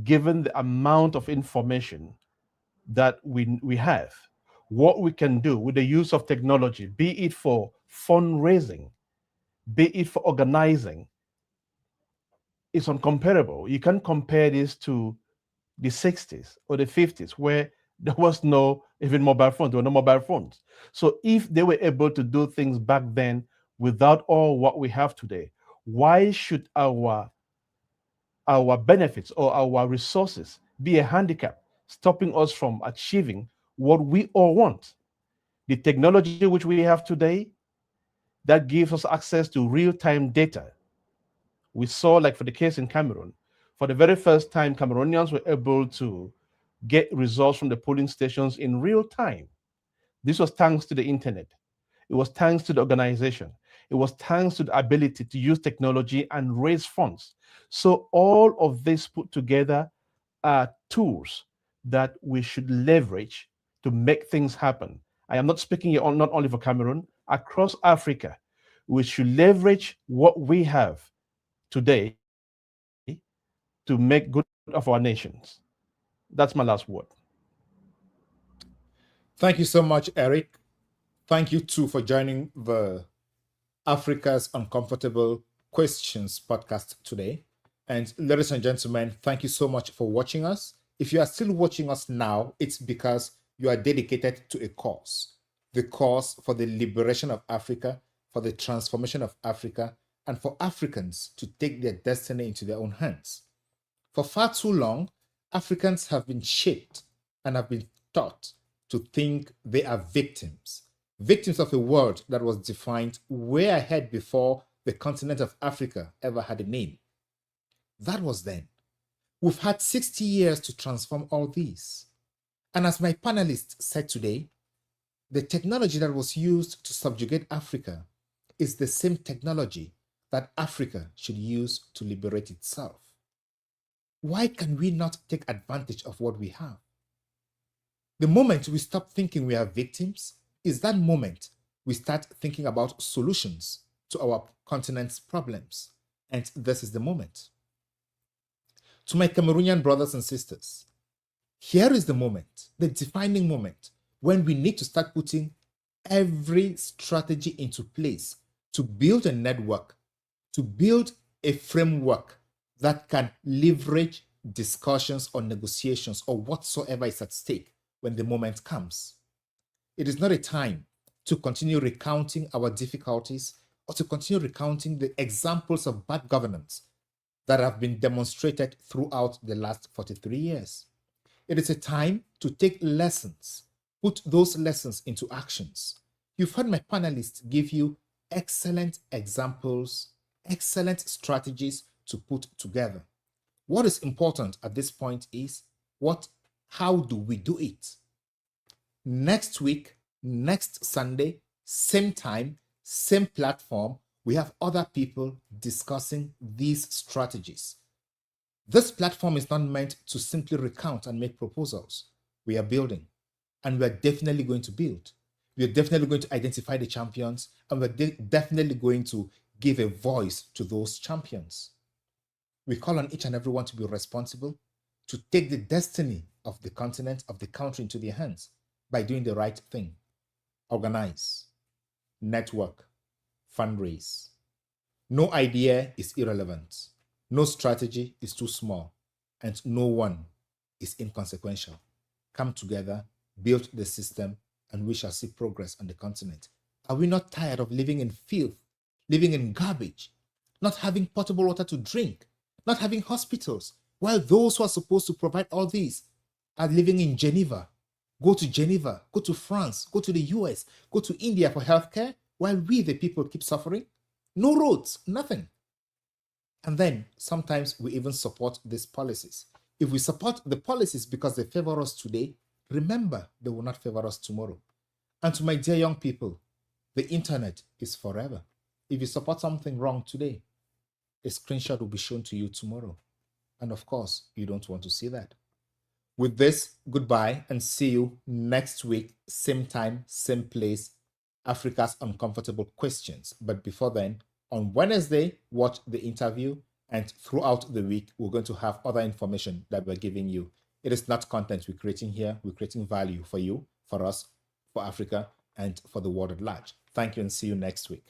Speaker 4: given the amount of information that we have, what we can do with the use of technology, be it for fundraising, be it for organizing, is uncomparable. You can't compare this to the 60s or the 50s, where there was no even mobile phones. There were no mobile phones. So if they were able to do things back then without all what we have today, why should our benefits or our resources be a handicap, stopping us from achieving what we all want? The technology which we have today, that gives us access to real-time data. We saw, like for the case in Cameroon, for the very first time, Cameroonians were able to get results from the polling stations in real time. This was thanks to the internet. It was thanks to the organization. It was thanks to the ability to use technology and raise funds. So all of this put together are tools that we should leverage to make things happen. I am not speaking here not only for Cameroon, across Africa. We should leverage what we have today to make good of our nations. That's my last word.
Speaker 1: Thank you so much, Eric. Thank you too for joining the Africa's Uncomfortable Questions podcast today. And ladies and gentlemen, thank you so much for watching us. If you are still watching us now, it's because you are dedicated to a cause. The cause for the liberation of Africa, for the transformation of Africa, and for Africans to take their destiny into their own hands. For far too long, Africans have been shaped and have been taught to think they are victims, victims of a world that was defined way ahead before the continent of Africa ever had a name. That was then. We've had 60 years to transform all these. And as my panelists said today, the technology that was used to subjugate Africa is the same technology that Africa should use to liberate itself. Why can we not take advantage of what we have? The moment we stop thinking we are victims is that moment we start thinking about solutions to our continent's problems. And this is the moment. To my Cameroonian brothers and sisters, here is the moment, the defining moment, when we need to start putting every strategy into place to build a network, to build a framework that can leverage discussions or negotiations or whatsoever is at stake when the moment comes. It is not a time to continue recounting our difficulties or to continue recounting the examples of bad governance that have been demonstrated throughout the last 43 years. It is a time to take lessons, put those lessons into actions. You've heard my panelists give you excellent examples, excellent strategies to put together. What is important at this point is how do we do it? Next week, next Sunday, same time, same platform, we have other people discussing these strategies. This platform is not meant to simply recount and make proposals. We are building, and we are definitely going to build. We are definitely going to identify the champions, and we're definitely going to give a voice to those champions. We call on each and everyone to be responsible, to take the destiny of the continent, of the country into their hands by doing the right thing. Organize, network, fundraise. No idea is irrelevant. No strategy is too small, and no one is inconsequential. Come together, build the system, and we shall see progress on the continent. Are we not tired of living in filth, living in garbage, not having potable water to drink, not having hospitals, while those who are supposed to provide all these are living in Geneva? Go to Geneva, go to France, go to the US, go to India for healthcare, while we, the people, keep suffering. No roads, nothing. And then sometimes we even support these policies. If we support the policies because they favor us today, remember they will not favor us tomorrow. And to my dear young people, the internet is forever. If you support something wrong today, a screenshot will be shown to you tomorrow. And of course, you don't want to see that. With this, goodbye and see you next week, same time, same place, Africa's Uncomfortable Questions. But before then, on Wednesday, watch the interview, and throughout the week, we're going to have other information that we're giving you. It is not content we're creating here. We're creating value for you, for us, for Africa, and for the world at large. Thank you and see you next week.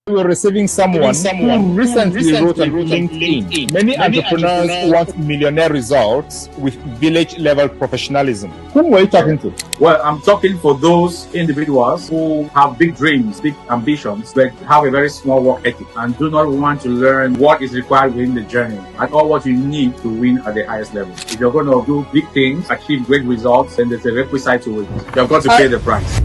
Speaker 1: We were receiving someone who recently wrote on LinkedIn. Many entrepreneurs want millionaire results with village-level professionalism. Whom were you talking to?
Speaker 6: Well, I'm talking for those individuals who have big dreams, big ambitions, but have a very small work ethic and do not want to learn what is required within the journey and all what you need to win at the highest level. If you're going to do big things, achieve great results, then there's a requisite to it. You've got to pay the price.